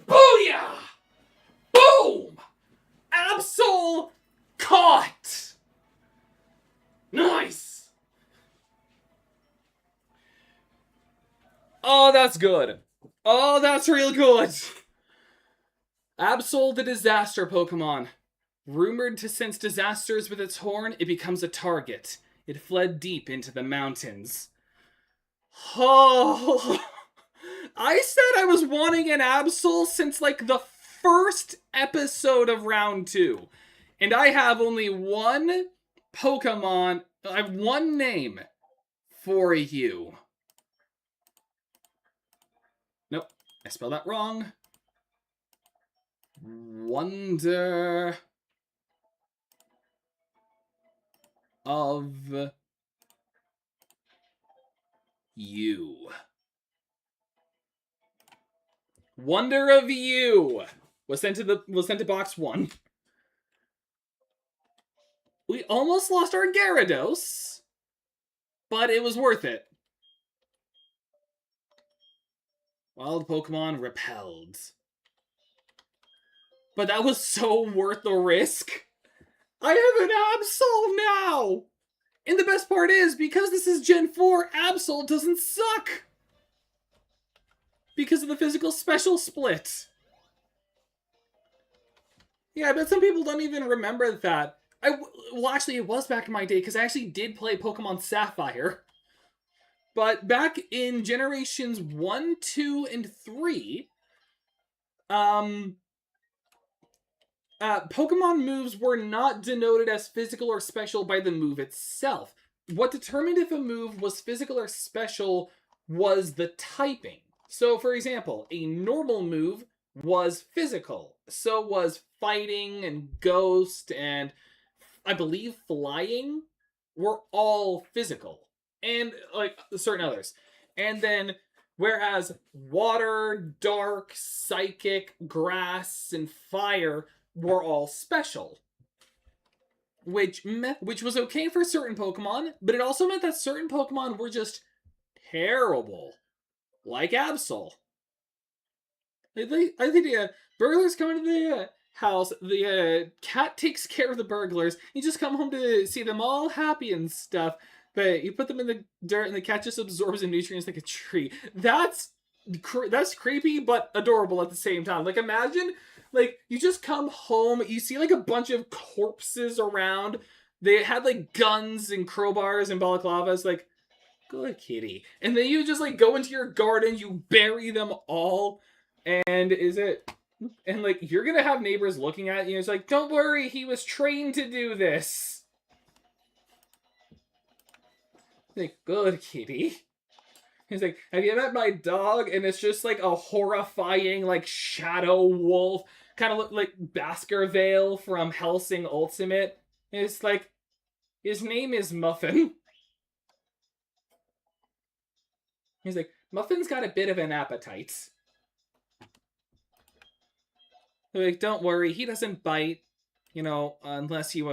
Booyah! Boom! Absol caught! Nice! Oh, that's good. Oh, that's real good. Absol, the disaster Pokemon. Rumored to sense disasters with its horn, it becomes a target. It fled deep into the mountains. Oh, I said I was wanting an Absol since like the first episode of round 2. And I have only one Pokemon. I have one name for you. Nope, I spelled that wrong. Wonder of you. Wonder of you was sent to box 1. We almost lost our Gyarados, but it was worth it. Wild Pokemon repelled. But that was so worth the risk. I have an Absol now! And the best part is, because this is Gen 4, Absol doesn't suck! Because of the physical special split. Yeah, I bet some people don't even remember that. Well, actually, it was back in my day, because I actually did play Pokemon Sapphire. But back in generations 1, 2, and 3, Pokemon moves were not denoted as physical or special by the move itself. What determined if a move was physical or special was the typing. So, for example, a normal move was physical. So was fighting and ghost and, I believe, flying were all physical. And, like, certain others. And then, whereas water, dark, psychic, grass, and fire were all special. Which was okay for certain Pokemon, but it also meant that certain Pokemon were just terrible. Like Absol. I think the burglars come into the house, the cat takes care of the burglars, you just come home to see them all happy and stuff, but you put them in the dirt and the cat just absorbs the nutrients like a tree. That's creepy but adorable at the same time. Like, imagine, like, you just come home, you see like a bunch of corpses around, they had like guns and crowbars and balaclavas, like, good kitty. And then you just like go into your garden, you bury them all, and like, you're gonna have neighbors looking at you, it's like, don't worry, he was trained to do this. Like, good kitty. He's like, have you met my dog? And it's just like a horrifying, like, shadow wolf, kind of look like Baskerville from Hellsing Ultimate. And it's like, his name is Muffin. He's like, Muffin's got a bit of an appetite. They're like, don't worry, he doesn't bite, you know, unless you're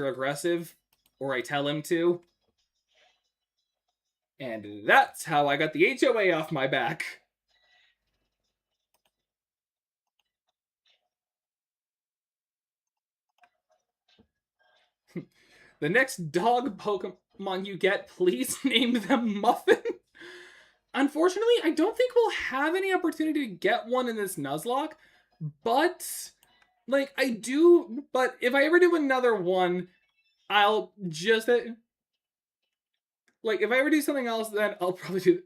aggressive, or I tell him to. And that's how I got the HOA off my back. The next dog Pokemon you get, please name them Muffin. Unfortunately, I don't think we'll have any opportunity to get one in this Nuzlocke, but, like, but if I ever do another one, I'll just, like, if I ever do something else, then I'll probably do,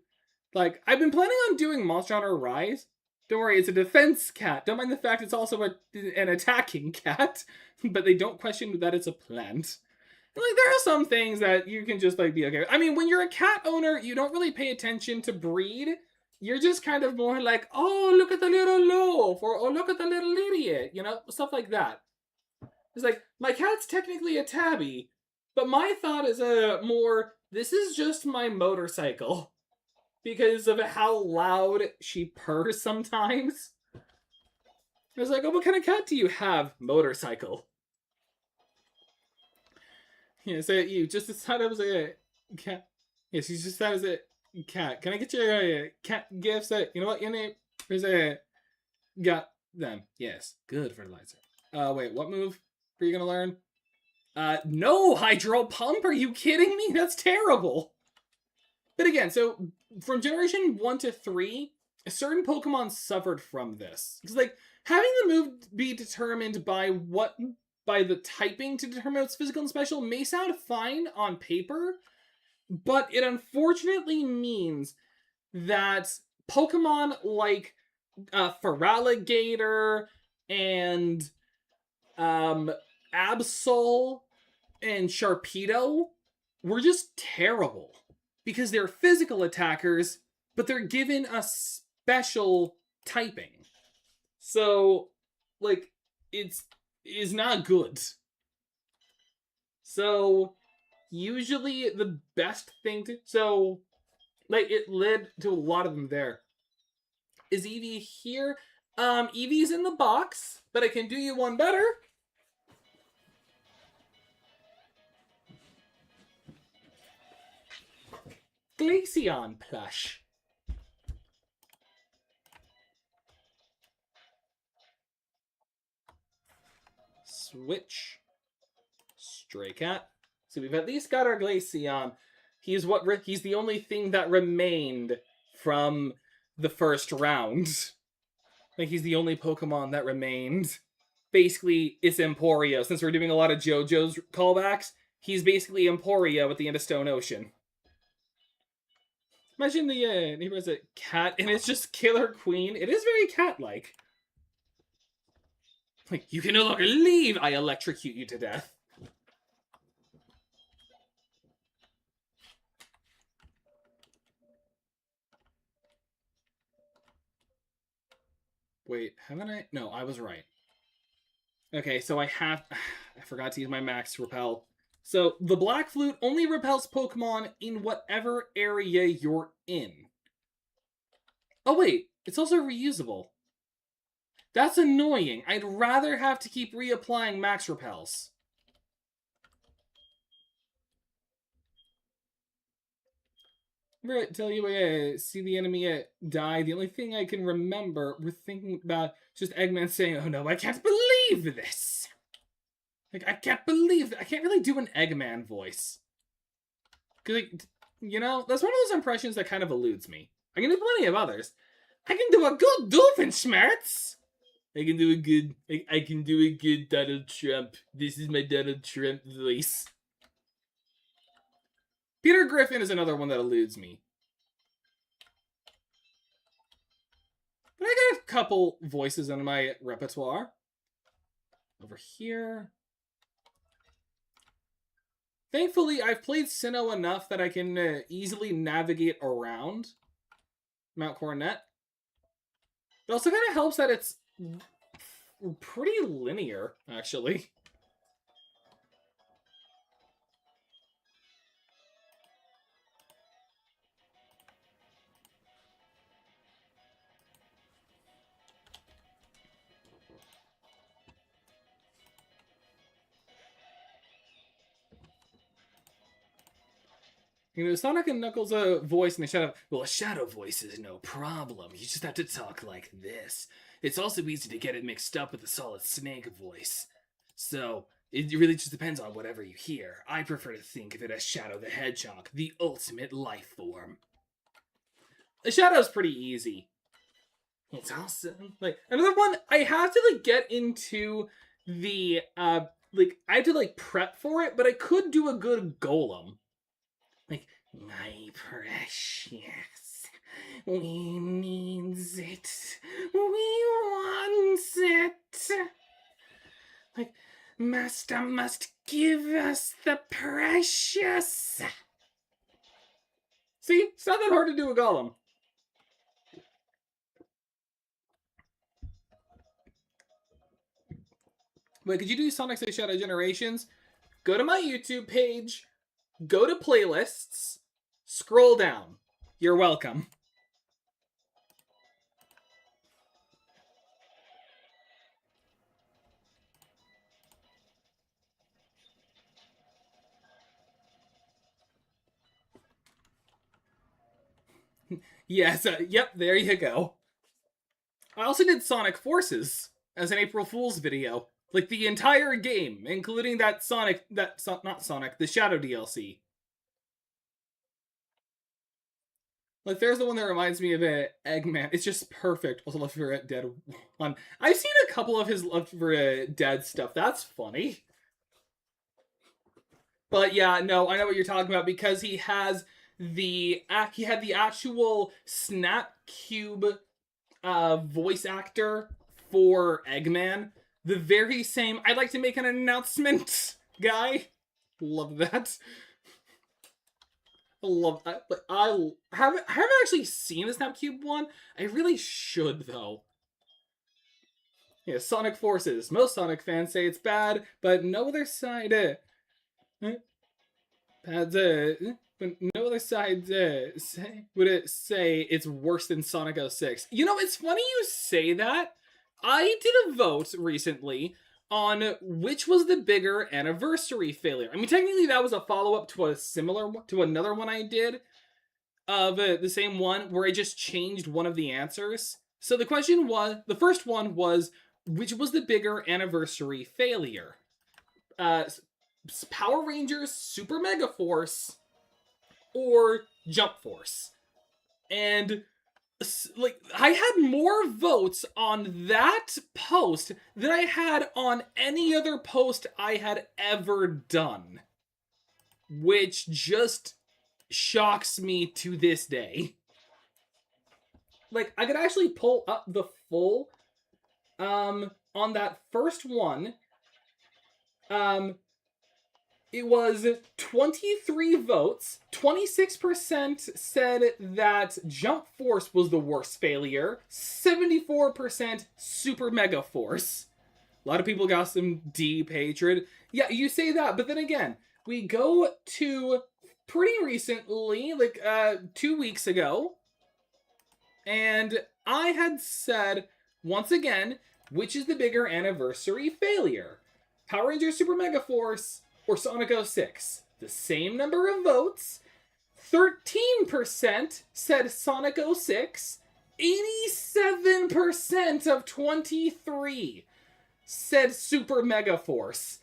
like, I've been planning on doing Monster Hunter Rise. Don't worry, it's a defense cat. Don't mind the fact it's also an attacking cat, but they don't question that it's a plant. Like, there are some things that you can just, like, be okay with. I mean, when you're a cat owner, you don't really pay attention to breed. You're just kind of more like, oh, look at the little loaf, or oh, look at the little idiot, you know, stuff like that. It's like, my cat's technically a tabby, but my thought is more, this is just my motorcycle. Because of how loud she purrs sometimes. I was like, oh, what kind of cat do you have? Motorcycle. Yeah, so you just decided I was a cat. Yes, you just thought I was a cat. Can I get your cat gifts? You know what? Your name is got them. Yes, good fertilizer. Wait, what move are you gonna learn? No Hydro Pump. Are you kidding me? That's terrible. But again, so from generation 1 to 3, certain Pokemon suffered from this. Because, like, having the move be determined by the typing to determine what's physical and special may sound fine on paper, but it unfortunately means that Pokemon like Feraligatr and Absol and Sharpedo were just terrible because they're physical attackers, but they're given a special typing. So, like, it's not good. So, usually the best thing to... So, like, it led to a lot of them there. Is Eevee here? Eevee's in the box, but I can do you one better. Glaceon plush. Switch. Stray Cat. So we've at least got our Glaceon. He's the only thing that remained from the first round. Like, he's the only Pokemon that remained. Basically, it's Emporio. Since we're doing a lot of JoJo's callbacks, he's basically Emporio at the end of Stone Ocean. Imagine the neighbor has a cat, and it's just Killer Queen. It is very cat-like. Like, you can no longer leave! I electrocute you to death. Wait, haven't I? No, I was right. Okay, so I forgot to use my max repel. So, the Black Flute only repels Pokemon in whatever area you're in. Oh wait, it's also reusable. That's annoying. I'd rather have to keep reapplying max repels. Remember, tell you I see the enemy die. The only thing I can remember, we're thinking about just Eggman saying, "Oh no, I can't believe this." Like, I can't believe that. I can't really do an Eggman voice. Because, like, you know, that's one of those impressions that kind of eludes me. I can do plenty of others. I can do a good Doofenshmirtz. I can do a good Donald Trump. This is my Donald Trump voice. Peter Griffin is another one that eludes me. But I got a couple voices in my repertoire. Over here. Thankfully, I've played Sinnoh enough that I can easily navigate around Mount Coronet. It also kind of helps that it's pretty linear, actually. You know, Sonic and Knuckles' voice in the Shadow... Well, a Shadow voice is no problem. You just have to talk like this. It's also easy to get it mixed up with the Solid Snake voice. So, it really just depends on whatever you hear. I prefer to think of it as Shadow the Hedgehog, the ultimate life form. The Shadow's pretty easy. It's awesome. Like, another one, I have to, like, get into the, like, I have to, like, prep for it, but I could do a good Golem. Like, my precious, we needs it, we wants it. Like, Master must give us the precious. See, it's not that hard to do a Golem. Wait, could you do Sonic 6 Shadow Generations? Go to my YouTube page. Go to playlists, scroll down. You're welcome. Yes, yep, there you go. I also did Sonic Forces as an April Fool's video. Like, the entire game, including that not Sonic, the Shadow DLC. Like, there's the one that reminds me of Eggman. It's just perfect. Also, Left 4 Dead 1. I've seen a couple of his Left 4 Dead stuff. That's funny. But yeah, no, I know what you're talking about, because he has he had the actual Snap Cube voice actor for Eggman. The very same, I'd like to make an announcement guy. Love that. I love that. But I haven't actually seen the Snap Cube one. I really should, though. Yeah, Sonic Forces. Most Sonic fans say it's bad, but no other side. But no other side would it say it's worse than Sonic 06. You know, it's funny you say that. I did a vote recently on which was the bigger anniversary failure. I mean, technically that was a follow-up to another one I did of the same one where I just changed one of the answers. So the question was, the first one was, which was the bigger anniversary failure? Power Rangers Super Mega Force or Jump Force? And like, I had more votes on that post than I had on any other post I had ever done, which just shocks me to this day. Like, I could actually pull up the full on that first one. It was 23 votes. 26% said that Jump Force was the worst failure. 74% Super Mega Force. A lot of people got some deep hatred. Yeah, you say that, but then again, we go to pretty recently, like 2 weeks ago, and I had said, once again, which is the bigger anniversary failure? Power Rangers Super Mega Force or Sonic 06. The same number of votes. 13% said Sonic 06. 87% of 23 said Super Mega Force.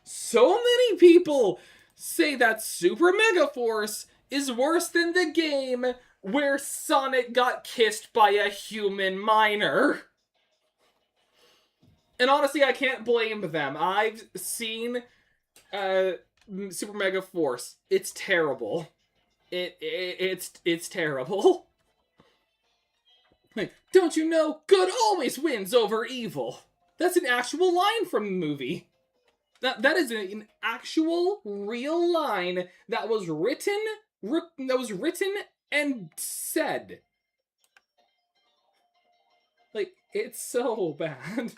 So many people say that Super Mega Force is worse than the game where Sonic got kissed by a human miner. And honestly, I can't blame them. I've seen Super Mega Force. It's terrible. It's terrible. Like, don't you know, good always wins over evil. That's an actual line from the movie. That is an actual real line that was written and said. Like, it's so bad.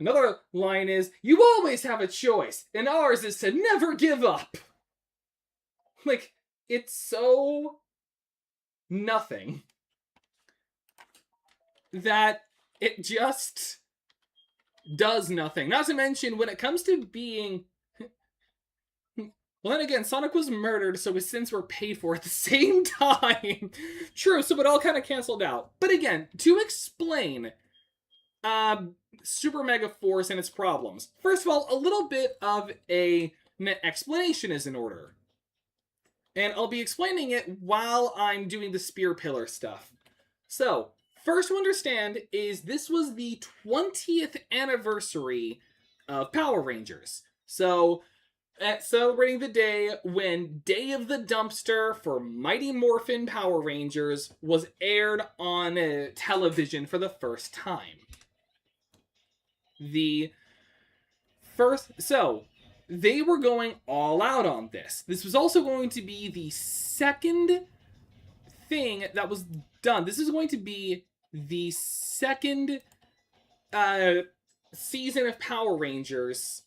Another line is, you always have a choice, and ours is to never give up. Like, it's so nothing that it just does nothing. Not to mention, when it comes to being... Well, then again, Sonic was murdered, so his sins were paid for at the same time. True, so it all kind of canceled out. But again, to explain Super Mega Force and its problems. First of all, a little bit of an explanation is in order. And I'll be explaining it while I'm doing the Spear Pillar stuff. So, first to understand is this was the 20th anniversary of Power Rangers. So, celebrating the day when Day of the Dumpster for Mighty Morphin Power Rangers was aired on television for the first time. They were going all out on this. This was also going to be the second thing that was done. This is going to be the second season of Power Rangers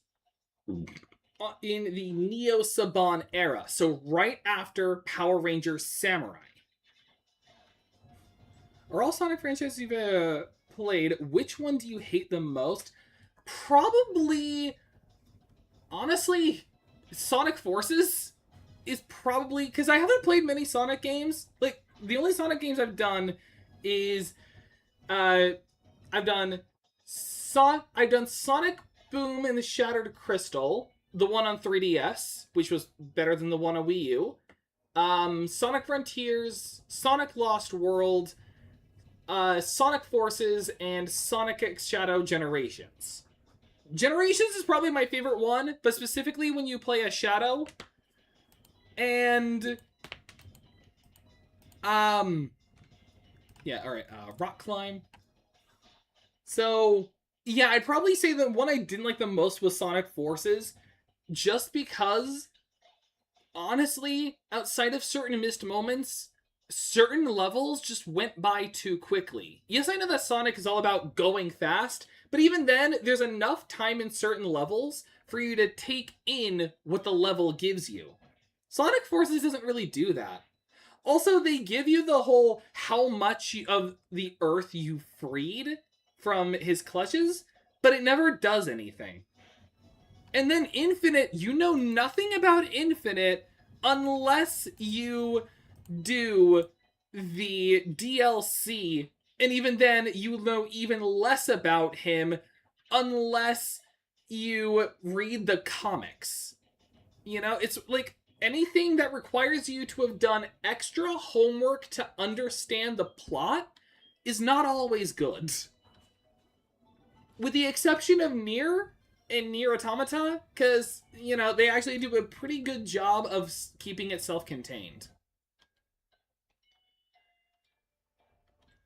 in the Neo Saban era. So right after Power Rangers Samurai. Are all Sonic franchises you've played, which one do you hate the most? Probably, honestly, Sonic Forces is probably, because I haven't played many Sonic games. Like, the only Sonic games I've done is, I've done Sonic Boom and the Shattered Crystal, the one on 3DS, which was better than the one on Wii U. Sonic Frontiers, Sonic Lost World, Sonic Forces, and Sonic X Shadow Generations. Generations is probably my favorite one, but specifically when you play as Shadow. And Yeah, alright, rock climb. So, yeah, I'd probably say the one I didn't like the most was Sonic Forces, just because, honestly, outside of certain missed moments, certain levels just went by too quickly. Yes, I know that Sonic is all about going fast, but even then, there's enough time in certain levels for you to take in what the level gives you. Sonic Forces doesn't really do that. Also, they give you the whole how much of the Earth you freed from his clutches, but it never does anything. And then Infinite, you know nothing about Infinite unless you do the DLC. And even then, you know even less about him unless you read the comics. You know, it's like anything that requires you to have done extra homework to understand the plot is not always good. With the exception of Nier and Nier Automata, because, you know, they actually do a pretty good job of keeping it self-contained.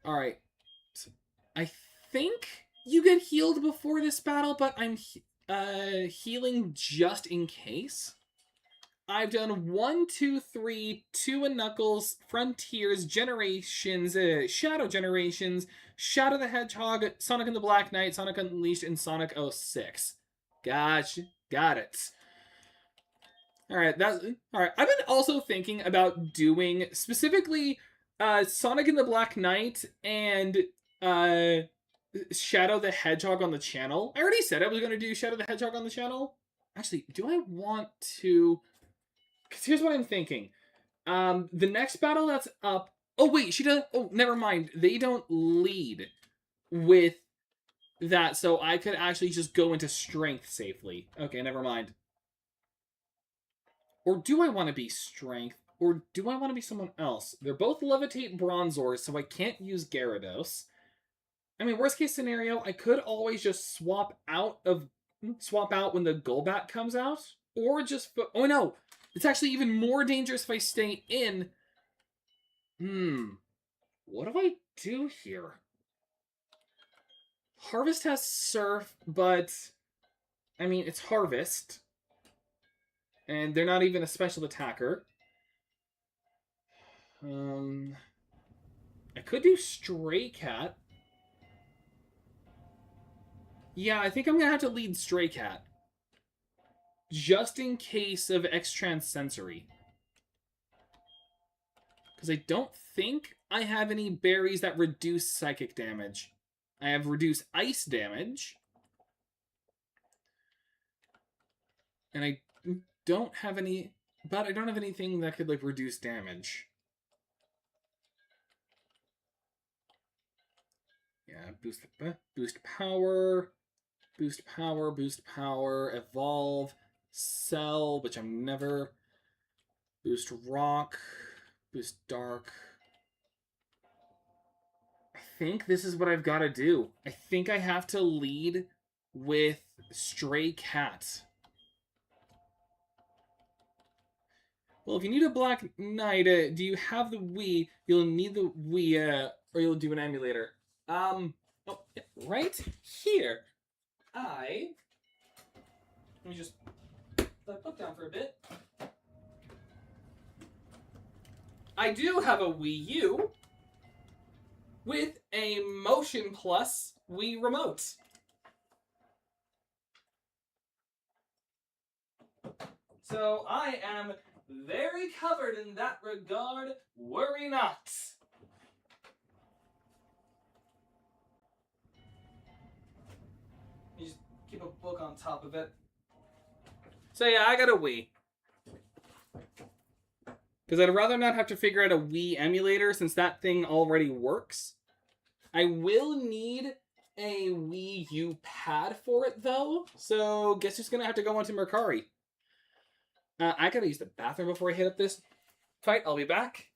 Alright. So I think you get healed before this battle, but I'm healing just in case. I've done 1, 2, 3, 2 and Knuckles, Frontiers, Generations, Shadow Generations, Shadow the Hedgehog, Sonic and the Black Knight, Sonic Unleashed, and Sonic 06. Gotcha. Got it. Alright, alright. I've been also thinking about doing specifically Sonic and the Black Knight and Shadow the Hedgehog on the channel. I already said I was going to do Shadow the Hedgehog on the channel. Actually, do I want to... Because here's what I'm thinking. The next battle that's up... Oh, wait, she doesn't... Oh, never mind. They don't lead with that, so I could actually just go into strength safely. Okay, never mind. Or do I want to be strength? Or do I want to be someone else? They're both levitate Bronzors, so I can't use Gyarados. I mean, worst case scenario, I could always just swap out when the Golbat comes out. Or just... Oh, no! It's actually even more dangerous if I stay in. What do I do here? Harvest has Surf, but... I mean, it's Harvest. And they're not even a special attacker. I could do Stray Cat. Yeah, I think I'm gonna have to lead Stray Cat. Just in case of X-Trans Sensory. Because I don't think I have any berries that reduce psychic damage. I have reduced ice damage. And I don't have any... But I don't have anything that could, like, reduce damage. Yeah, boost power, boost power, boost power, evolve, cell, which I'm never... Boost rock, boost dark... I think this is what I've got to do. I think I have to lead with Stray Cat. Well, if you need a Black Knight, do you have the Wii? You'll need the Wii, or you'll do an emulator. Oh, yeah, right here. Let me just put that book down for a bit. I do have a Wii U with a Motion Plus Wii remote. So I am very covered in that regard. Worry not. You just keep a book on top of it. So yeah, I got a Wii. Because I'd rather not have to figure out a Wii emulator since that thing already works. I will need a Wii U pad for it though. So guess who's going to have to go onto Mercari. I gotta use the bathroom before I hit up this fight. I'll be back.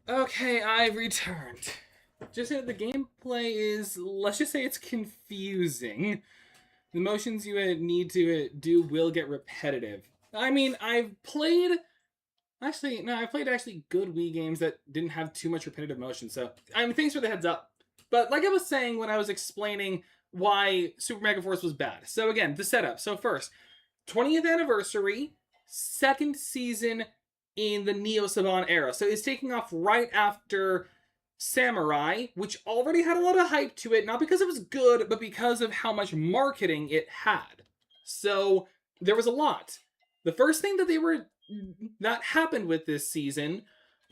Okay, I returned. Just that the gameplay is, let's just say it's confusing. The motions you need to do will get repetitive. I mean, I've played actually no, I played actually good Wii games that didn't have too much repetitive motion. So I mean, thanks for the heads up. But like I was saying when I was explaining why Super Mega Force was bad. So again, the setup. So first, 20th anniversary, second season in the Neo Saban era. So it's taking off right after Samurai, which already had a lot of hype to it, not because it was good, but because of how much marketing it had. So there was a lot. The first thing that happened with this season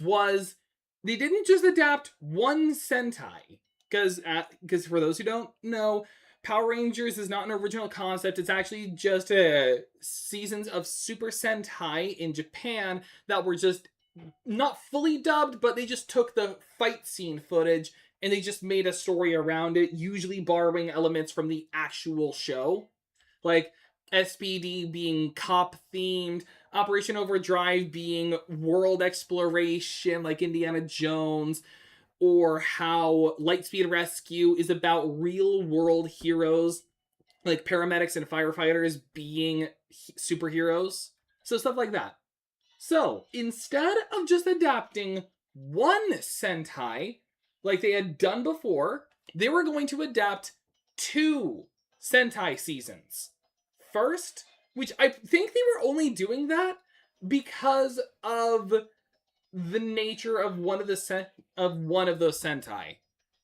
was they didn't just adapt one Sentai, because for those who don't know, Power Rangers is not an original concept. It's actually just seasons of Super Sentai in Japan that were just not fully dubbed, but they just took the fight scene footage and they just made a story around it, usually borrowing elements from the actual show. Like SPD being cop themed, Operation Overdrive being world exploration like Indiana Jones, or how Lightspeed Rescue is about real world heroes like paramedics and firefighters being superheroes. So stuff like that. So instead of just adapting one Sentai like they had done before, they were going to adapt two Sentai seasons. First, which I think they were only doing that because of the nature of one of those Sentai,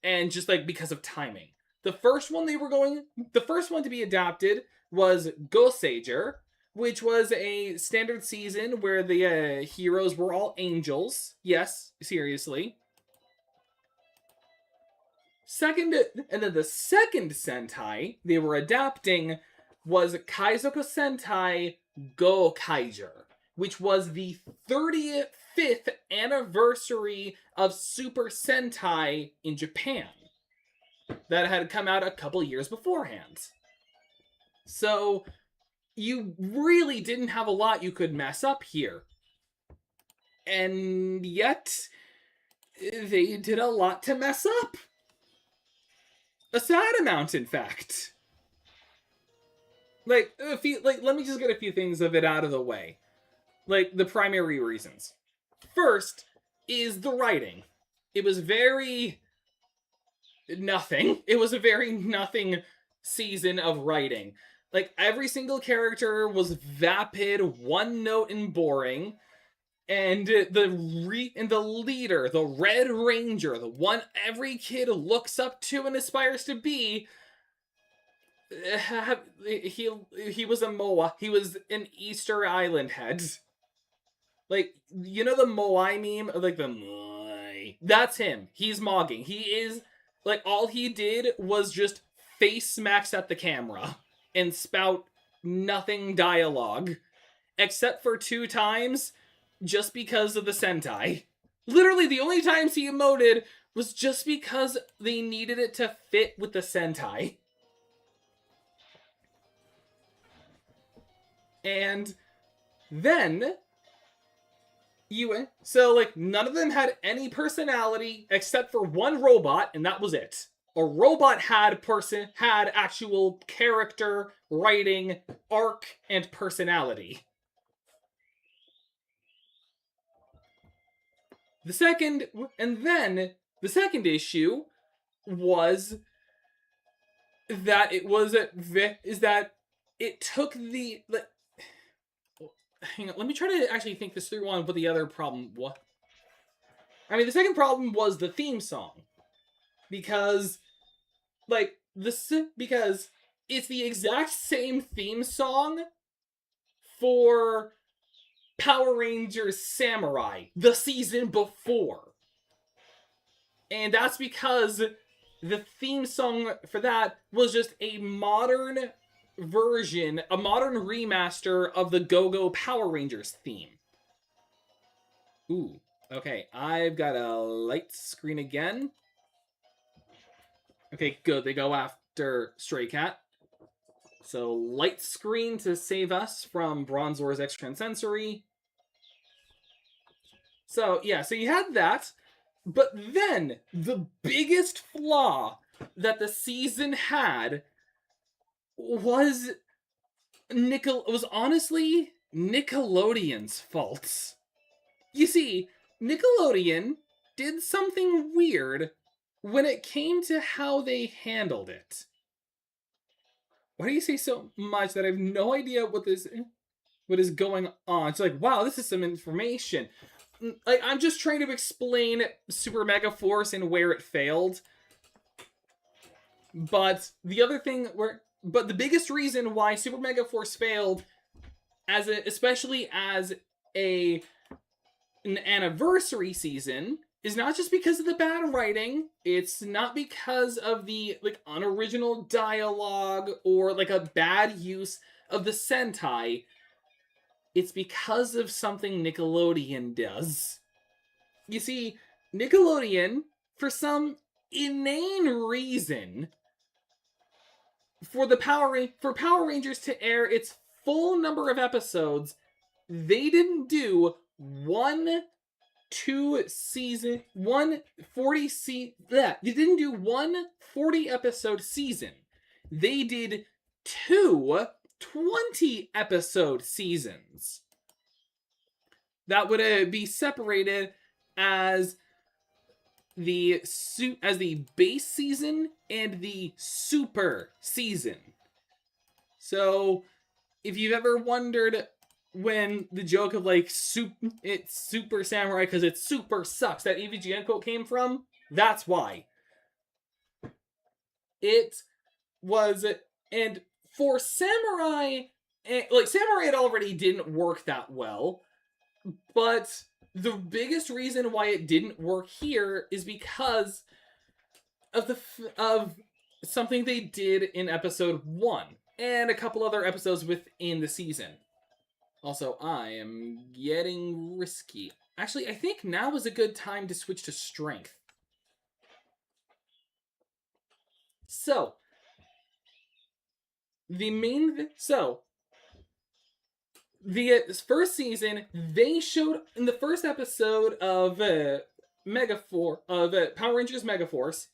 and just like because of timing. The first one to be adapted was Gosager, which was a standard season where the heroes were all angels. Yes, seriously. And then the second Sentai they were adapting was Kaizoku Sentai Go Kaiger, which was the 35th anniversary of Super Sentai in Japan that had come out a couple years beforehand. So you really didn't have a lot you could mess up here. And yet, they did a lot to mess up. A sad amount, in fact. Let me just get a few things of it out of the way. Like, the primary reasons. First is the writing. It was very nothing. It was a very nothing season of writing. Like, every single character was vapid, one note, and boring. And the leader, the Red Ranger, the one every kid looks up to and aspires to be, he was a Moa. He was an Easter Island head. Like, you know the Moai meme? Like, the Moai. That's him. He's mogging. He is, like, all he did was just face smacks at the camera and spout nothing dialogue. Except for 2 times, just because of the Sentai. Literally, the only times he emoted was just because they needed it to fit with the Sentai. And then so like none of them had any personality except for one robot, and that was it. A robot had actual character, writing, arc, and personality. The second issue was that it took the. Hang on, let me try to actually think this through on what the other problem was. I mean, the second problem was the theme song, because it's the exact same theme song for Power Rangers Samurai the season before. And that's because the theme song for that was just a modern version, a modern remaster of the Go-Go Power Rangers theme. Ooh, okay, I've got a light screen again. Okay, good, they go after Stray Cat. So, light screen to save us from Bronzor's extrasensory. So, yeah, so you had that. But then, the biggest flaw that the season had was was honestly Nickelodeon's fault. You see, Nickelodeon did something weird when it came to how they handled it. Why do you say so much that I have no idea what is going on? It's like, wow, this is some information. Like, I'm just trying to explain Super Mega Force and where it failed. But the biggest reason why Super Mega Force failed, especially as an anniversary season, is not just because of the bad writing. It's not because of the unoriginal dialogue or a bad use of the Sentai. It's because of something Nickelodeon does. You see, Nickelodeon, for some inane reason, for Power Rangers to air its full number of episodes, they didn't do they didn't do one 40 episode season. They did two 20 episode seasons that would be separated as the base season and the super season. So if you've ever wondered when the joke of it's Super Samurai because it super sucks, that EVGN quote came from, that's why. It was, and for Samurai, Samurai it already didn't work that well, but the biggest reason why it didn't work here is because of something they did in episode 1 and a couple other episodes within the season. Also, I am getting risky. Actually, I think now is a good time to switch to strength. So, the first season, they showed in the first episode of Power Rangers Megaforce.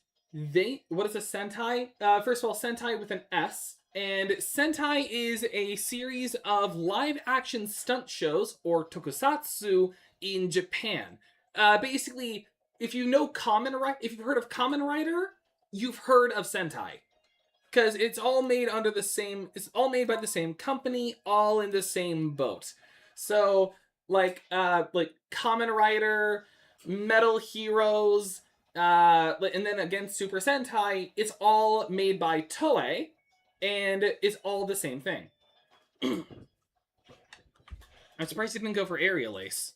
What is a Sentai? First of all, Sentai with an S. And Sentai is a series of live-action stunt shows, or tokusatsu, in Japan. Basically, if you've heard of Kamen Rider, you've heard of Sentai. Because it's all made by the same company, all in the same boat. So, Kamen Rider, Metal Heroes, and then again Super Sentai, it's all made by Toei, and it's all the same thing. I'm surprised you didn't go for Aerial Ace.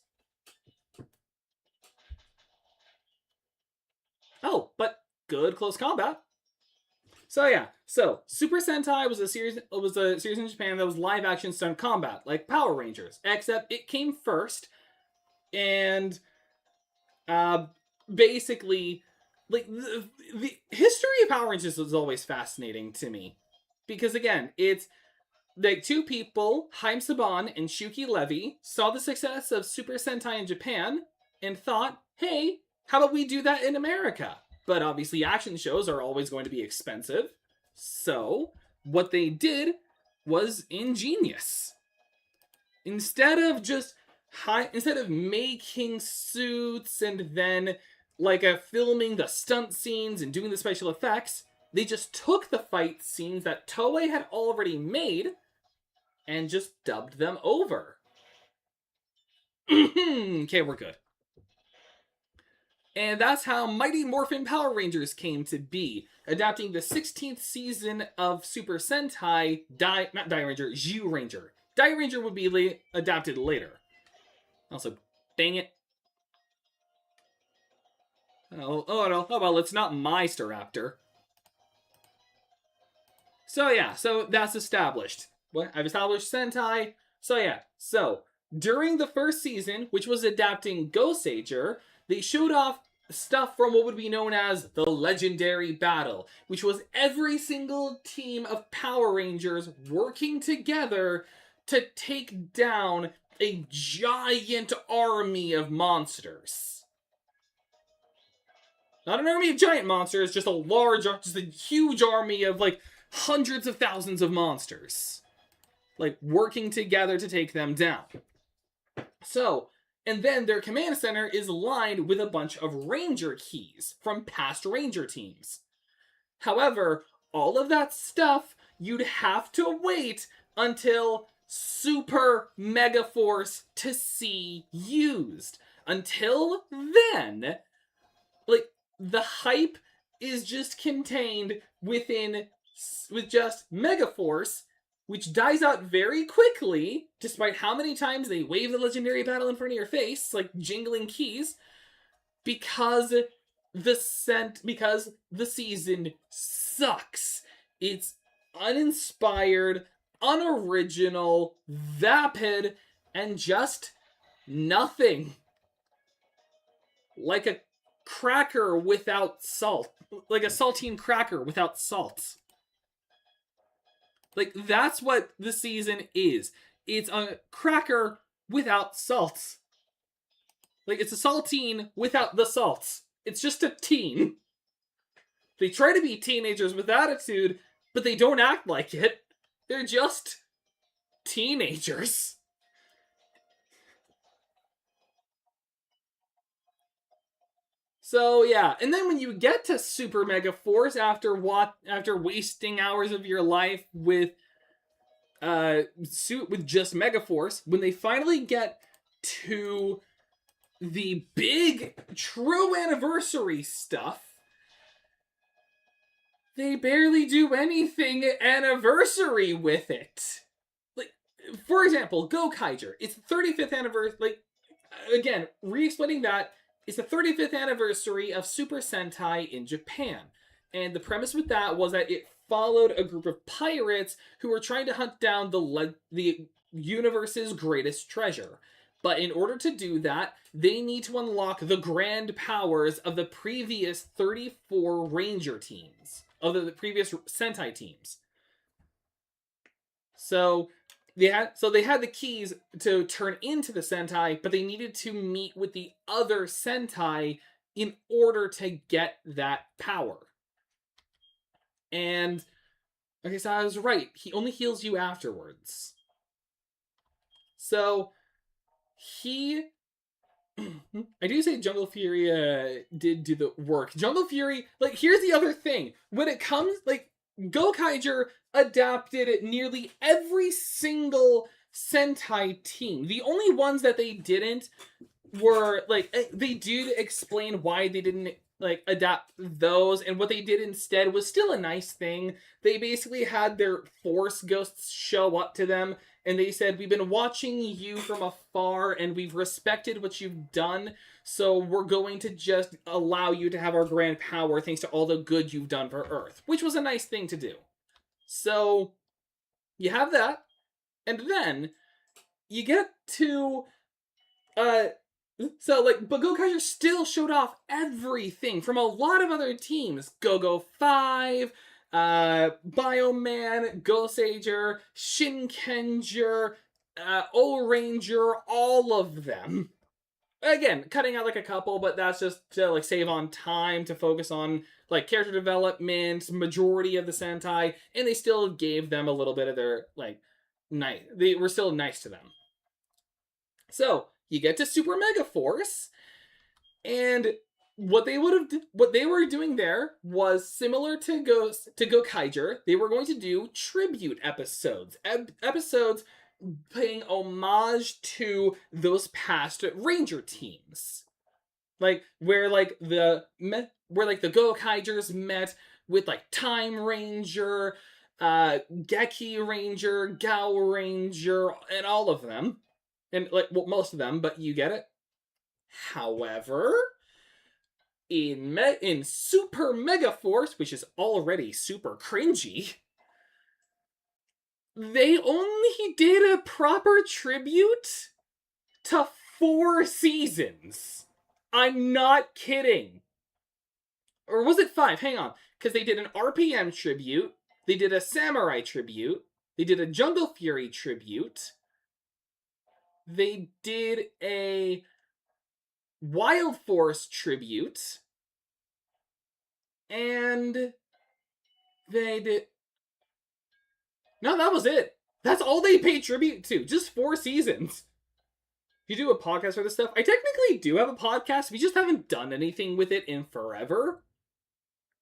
Oh, but good close combat. So yeah, Super Sentai was a series in Japan that was live action stunt combat, like Power Rangers, except it came first, and basically, the history of Power Rangers was always fascinating to me, because again, it's two people, Haim Saban and Shuki Levy, saw the success of Super Sentai in Japan and thought, hey, how about we do that in America? But obviously action shows are always going to be expensive. So what they did was ingenious. Instead of making suits and then filming the stunt scenes and doing the special effects, they just took the fight scenes that Toei had already made and just dubbed them over. Okay, we're good. And that's how Mighty Morphin Power Rangers came to be, adapting the 16th season of Super Sentai, not Dairanger, Zyuranger. Dairanger would be adapted later. Also, dang it. Oh well, it's not my Staraptor. So yeah, that's established. I've established Sentai. So during the first season, which was adapting Goseiger, they showed off stuff from what would be known as the Legendary Battle, which was every single team of Power Rangers working together to take down a giant army of monsters. Not an army of giant monsters, just a huge army of like hundreds of thousands of monsters, like working together to take them down. So, and then their command center is lined with a bunch of ranger keys from past ranger teams. However, all of that stuff you'd have to wait until Super Mega Force to see used. Until then, like, the hype is just contained with just Mega Force, which dies out very quickly, despite how many times they wave the legendary battle in front of your face, like jingling keys, because the season sucks. It's uninspired, unoriginal, vapid, and just nothing. Like a cracker without salt. Like a saltine cracker without salt. Like, that's what the season is. It's a cracker without salt. Like, it's a saltine without the salt. It's just a teen. They try to be teenagers with attitude, but they don't act like it. They're just teenagers. So yeah, and then when you get to Super Mega Force after wasting hours of your life with just Mega Force, when they finally get to the big true anniversary stuff, they barely do anything anniversary with it. Like, for example, Gokaiger. It's the 35th anniversary. Like, again, re-explaining that, it's the 35th anniversary of Super Sentai in Japan. And the premise with that was that it followed a group of pirates who were trying to hunt down the universe's greatest treasure. But in order to do that, they need to unlock the grand powers of the previous 34 Ranger teams, of the previous Sentai teams. So they had the keys to turn into the Sentai, but they needed to meet with the other Sentai in order to get that power. And okay, so I was right. He only heals you afterwards. So I do say Jungle Fury did do the work. Jungle Fury, like, here's the other thing. When it comes, like, Gokaiger adapted nearly every single Sentai team. The only ones that they didn't were, like, they did explain why they didn't, like, adapt those, and what they did instead was still a nice thing. They basically had their Force Ghosts show up to them, and they said, we've been watching you from afar, and we've respected what you've done, so we're going to just allow you to have our grand power thanks to all the good you've done for Earth. Which was a nice thing to do. So, you have that, and then you get to, but Gokaiger still showed off everything from a lot of other teams. Go-Go 5, Bioman, Goseiger, Shinkenger, O-Ranger, all of them. Again, cutting out like a couple, but that's just to like save on time to focus on like character development, majority of the Sentai, and they still gave them a little bit of their like nice. They were still nice to them. So you get to Super Mega Force, and what they were doing there was similar to Gokaiger. They were going to do tribute episodes, episodes paying homage to those past Ranger teams, like where the Gokaigers met with like Time Ranger, Geki Ranger, Gao Ranger, and all of them, and like most of them, but you get it. However, in Super Mega Force, which is already super cringy, they only did a proper tribute to 4 seasons. I'm not kidding. Or was it 5? Hang on. Because they did an RPM tribute, they did a Samurai tribute, they did a Jungle Fury tribute, they did a Wild Force tribute, And they did. No, that was it. That's all they paid tribute to. Just 4 seasons. You do a podcast for this stuff. I technically do have a podcast. We just haven't done anything with it in forever.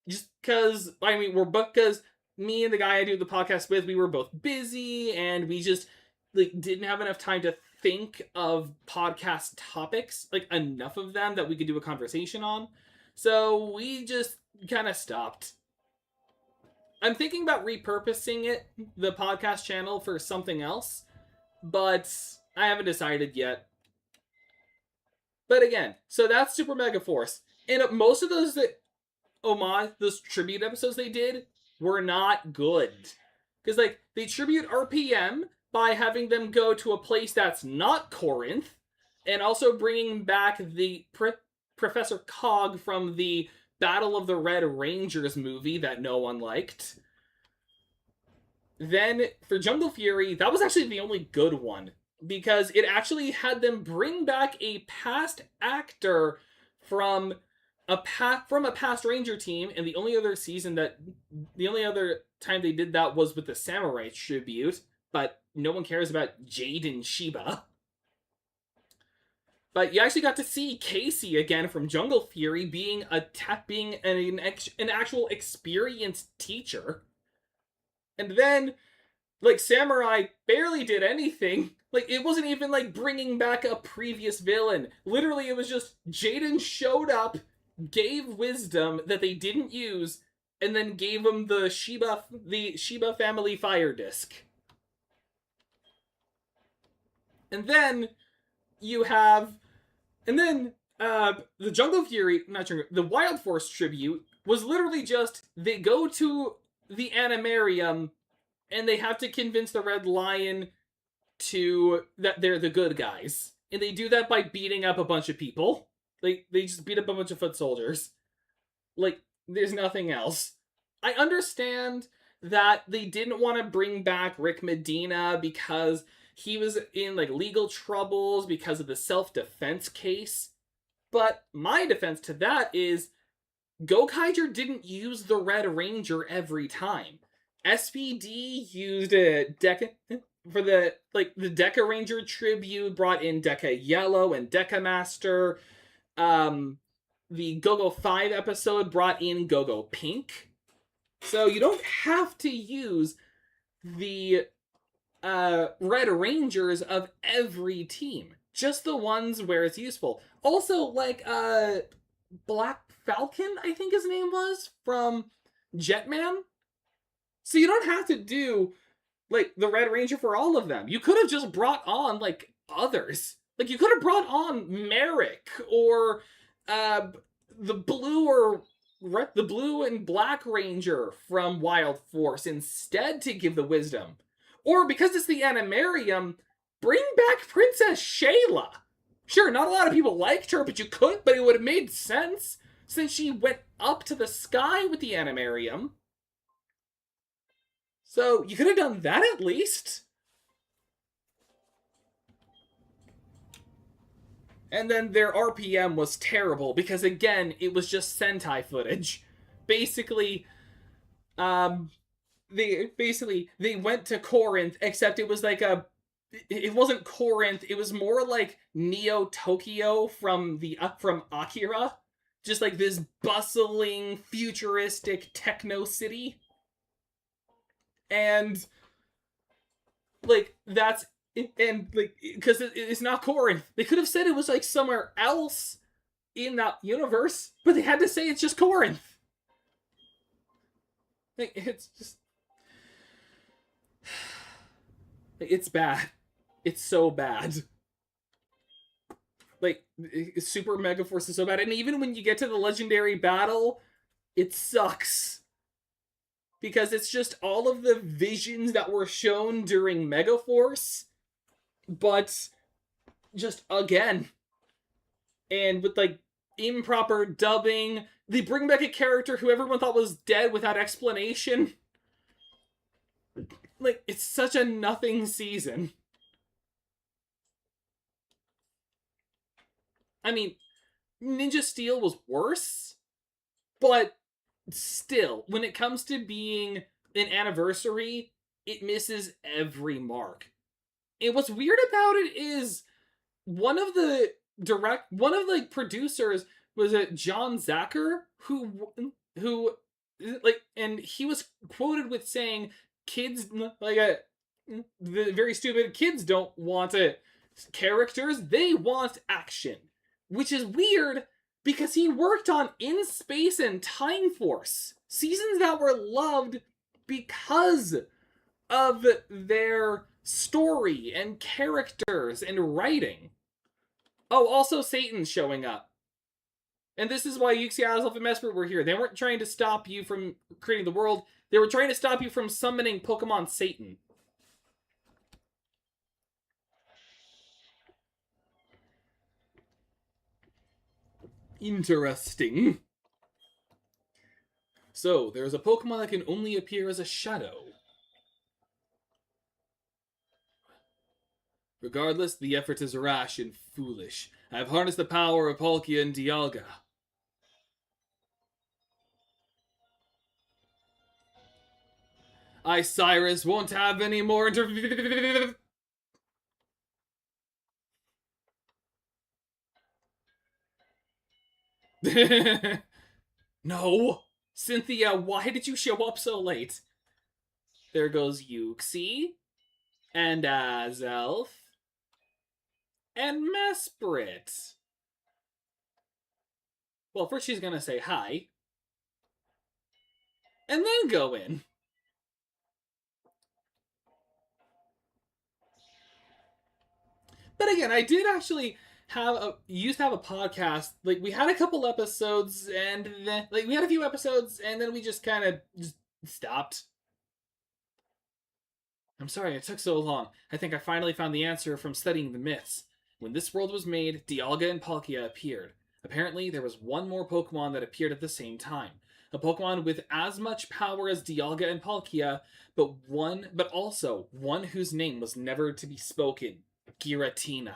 Just because, I mean, because me and the guy I do the podcast with, we were both busy and we just like didn't have enough time to think of podcast topics, like enough of them that we could do a conversation on. So we just kind of stopped. I'm thinking about repurposing the podcast channel, for something else, but I haven't decided yet. But again, so that's Super Mega Force. And most of those those tribute episodes they did were not good. Because, like, they tribute RPM by having them go to a place that's not Corinth, and also bringing back the Professor Cog from the Battle of the Red Rangers movie that no one liked. Then, for Jungle Fury, that was actually the only good one, because it actually had them bring back a past actor from a past Ranger team, and the only other time they did that was with the Samurai tribute, but no one cares about Jade and Shiba. But you actually got to see Casey again from Jungle Fury being an actual experienced teacher. And then, like, Samurai barely did anything. Like, it wasn't even, like, bringing back a previous villain. Literally, it was just Jaden showed up, gave wisdom that they didn't use, and then gave him the Shiba family fire disc. And then the Jungle Fury, the Wild Force tribute was literally just they go to the Animarium and they have to convince the Red Lion that they're the good guys. And they do that by beating up a bunch of people. They just beat up a bunch of foot soldiers. Like, there's nothing else. I understand that they didn't want to bring back Rick Medina because he was in, like, legal troubles because of the self-defense case. But my defense to that is Gokaiger didn't use the Red Ranger every time. SPD used a Deca for the Deca Ranger tribute, brought in Deca Yellow and Deca Master. The Go-Go 5 episode brought in Go-Go Pink. So you don't have to use the Red Rangers of every team. Just the ones where it's useful. Also, like, Black Falcon, I think his name was, from Jetman. So you don't have to do, like, the Red Ranger for all of them. You could have just brought on, like, others. Like, you could have brought on Merrick, or the blue and Black Ranger from Wild Force instead to give the wisdom. Or, because it's the Animarium, bring back Princess Shayla. Sure, not a lot of people liked her, but it would have made sense since she went up to the sky with the Animarium. So, you could have done that at least. And then their RPM was terrible because, again, it was just Sentai footage. Basically, they went to Corinth, except it was like it wasn't Corinth, it was more like Neo Tokyo from Akira. Just like this bustling, futuristic techno city. And, like, because it's not Corinth. They could have said it was, like, somewhere else in that universe, but they had to say it's just Corinth. Like, it's just... It's bad. It's so bad. Like, Super Mega Force is so bad. And even when you get to the legendary battle, it sucks. Because it's just all of the visions that were shown during Mega Force, but just again. And with, like, improper dubbing, they bring back a character who everyone thought was dead without explanation. Like, it's such a nothing season. I mean, Ninja Steel was worse, but still, when it comes to being an anniversary, it misses every mark. And what's weird about it is one of the producers was John Zacher, who like, and he was quoted with saying, "Kids the very stupid kids don't want characters; they want action," which is weird because he worked on In Space and Time Force, seasons that were loved because of their story and characters and writing. Oh, also Satan's showing up. And this is why Yuxia, Azelf, and Mesper were here. They weren't trying to stop you from creating the world. They were trying to stop you from summoning Pokemon Satan. Interesting. So, there's a Pokemon that can only appear as a shadow. Regardless, the effort is rash and foolish. I have harnessed the power of Palkia and Dialga. I, Cyrus, won't have any more No! Cynthia, why did you show up so late? There goes Yuxi, and Azelf, and Mesprit. Well, first she's gonna say hi, and then go in. But again, I did actually used to have a podcast. Like, we had a couple episodes, and then we had a few episodes, and then we just kind of just stopped. I'm sorry it took so long. I think I finally found the answer from studying the myths. When this world was made, Dialga and Palkia appeared. Apparently, there was one more Pokemon that appeared at the same time. A Pokemon with as much power as Dialga and Palkia, but also one whose name was never to be spoken. Giratina.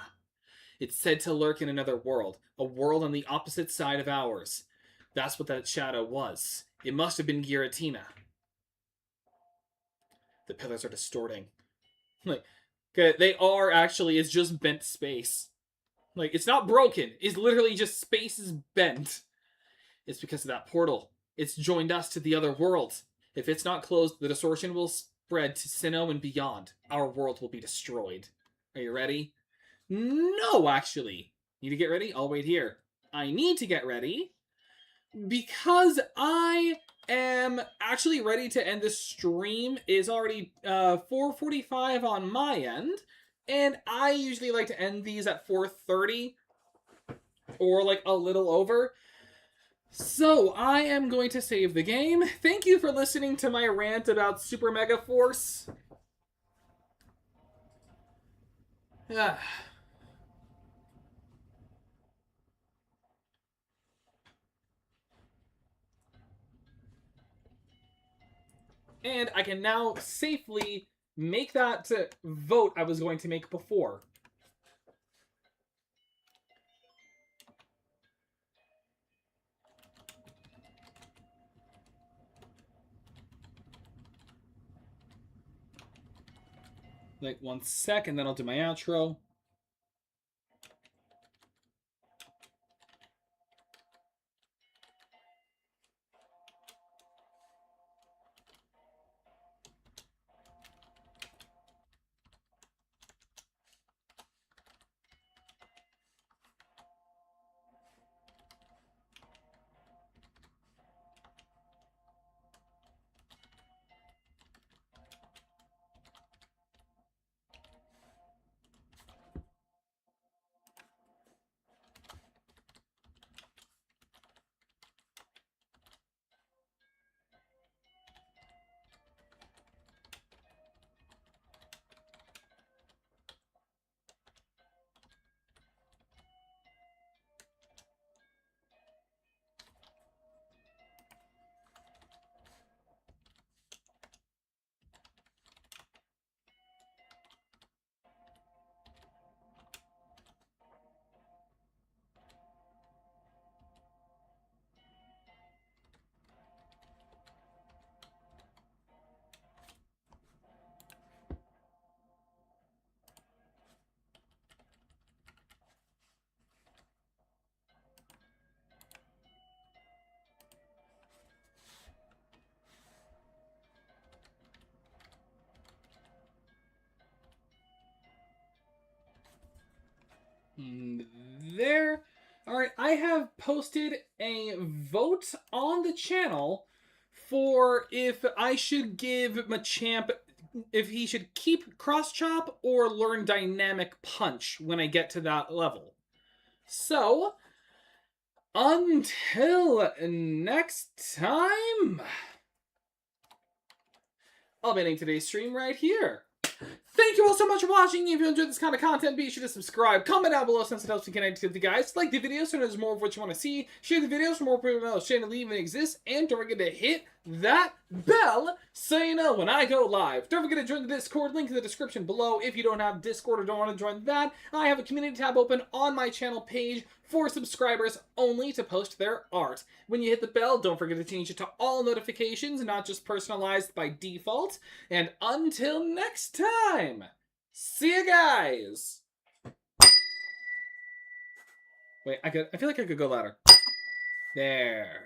It's said to lurk in another world, a world on the opposite side of ours. That's what that shadow was. It must have been Giratina. The pillars are distorting. They are actually, it's just bent space. It's not broken. It's literally just space is bent. It's because of that portal. It's joined us to the other world. If it's not closed, the distortion will spread to Sinnoh and beyond. Our world will be destroyed. Are you ready? No, actually. Need to get ready? I'll wait here. I need to get ready because I am actually ready to end this stream. It's already 4:45 on my end, and I usually like to end these at 4:30 or a little over. So I am going to save the game. Thank you for listening to my rant about Super Mega Force. And I can now safely make that vote I was going to make before. Like 1 second, then I'll do my outro. There. All right, I have posted a vote on the channel for if I should give Machamp, if he should keep Cross Chop or learn Dynamic Punch when I get to that level. So, until next time, I'll be ending today's stream right here. Thank you all so much for watching. If you enjoyed this kind of content, be sure to subscribe. Comment down below since it helps me connect with you guys. Like the video so there's more of what you want to see. Share the videos for more people to know this channel even exists. And don't forget to hit that bell so you know when I go live. Don't forget to join the Discord, link in the description below. If you don't have Discord or don't want to join that, I have a community tab open on my channel page for subscribers only to post their art. When you hit the bell, don't forget to change it to all notifications, not just personalized by default. And until next time, see you guys! Wait, I feel like I could go louder. There.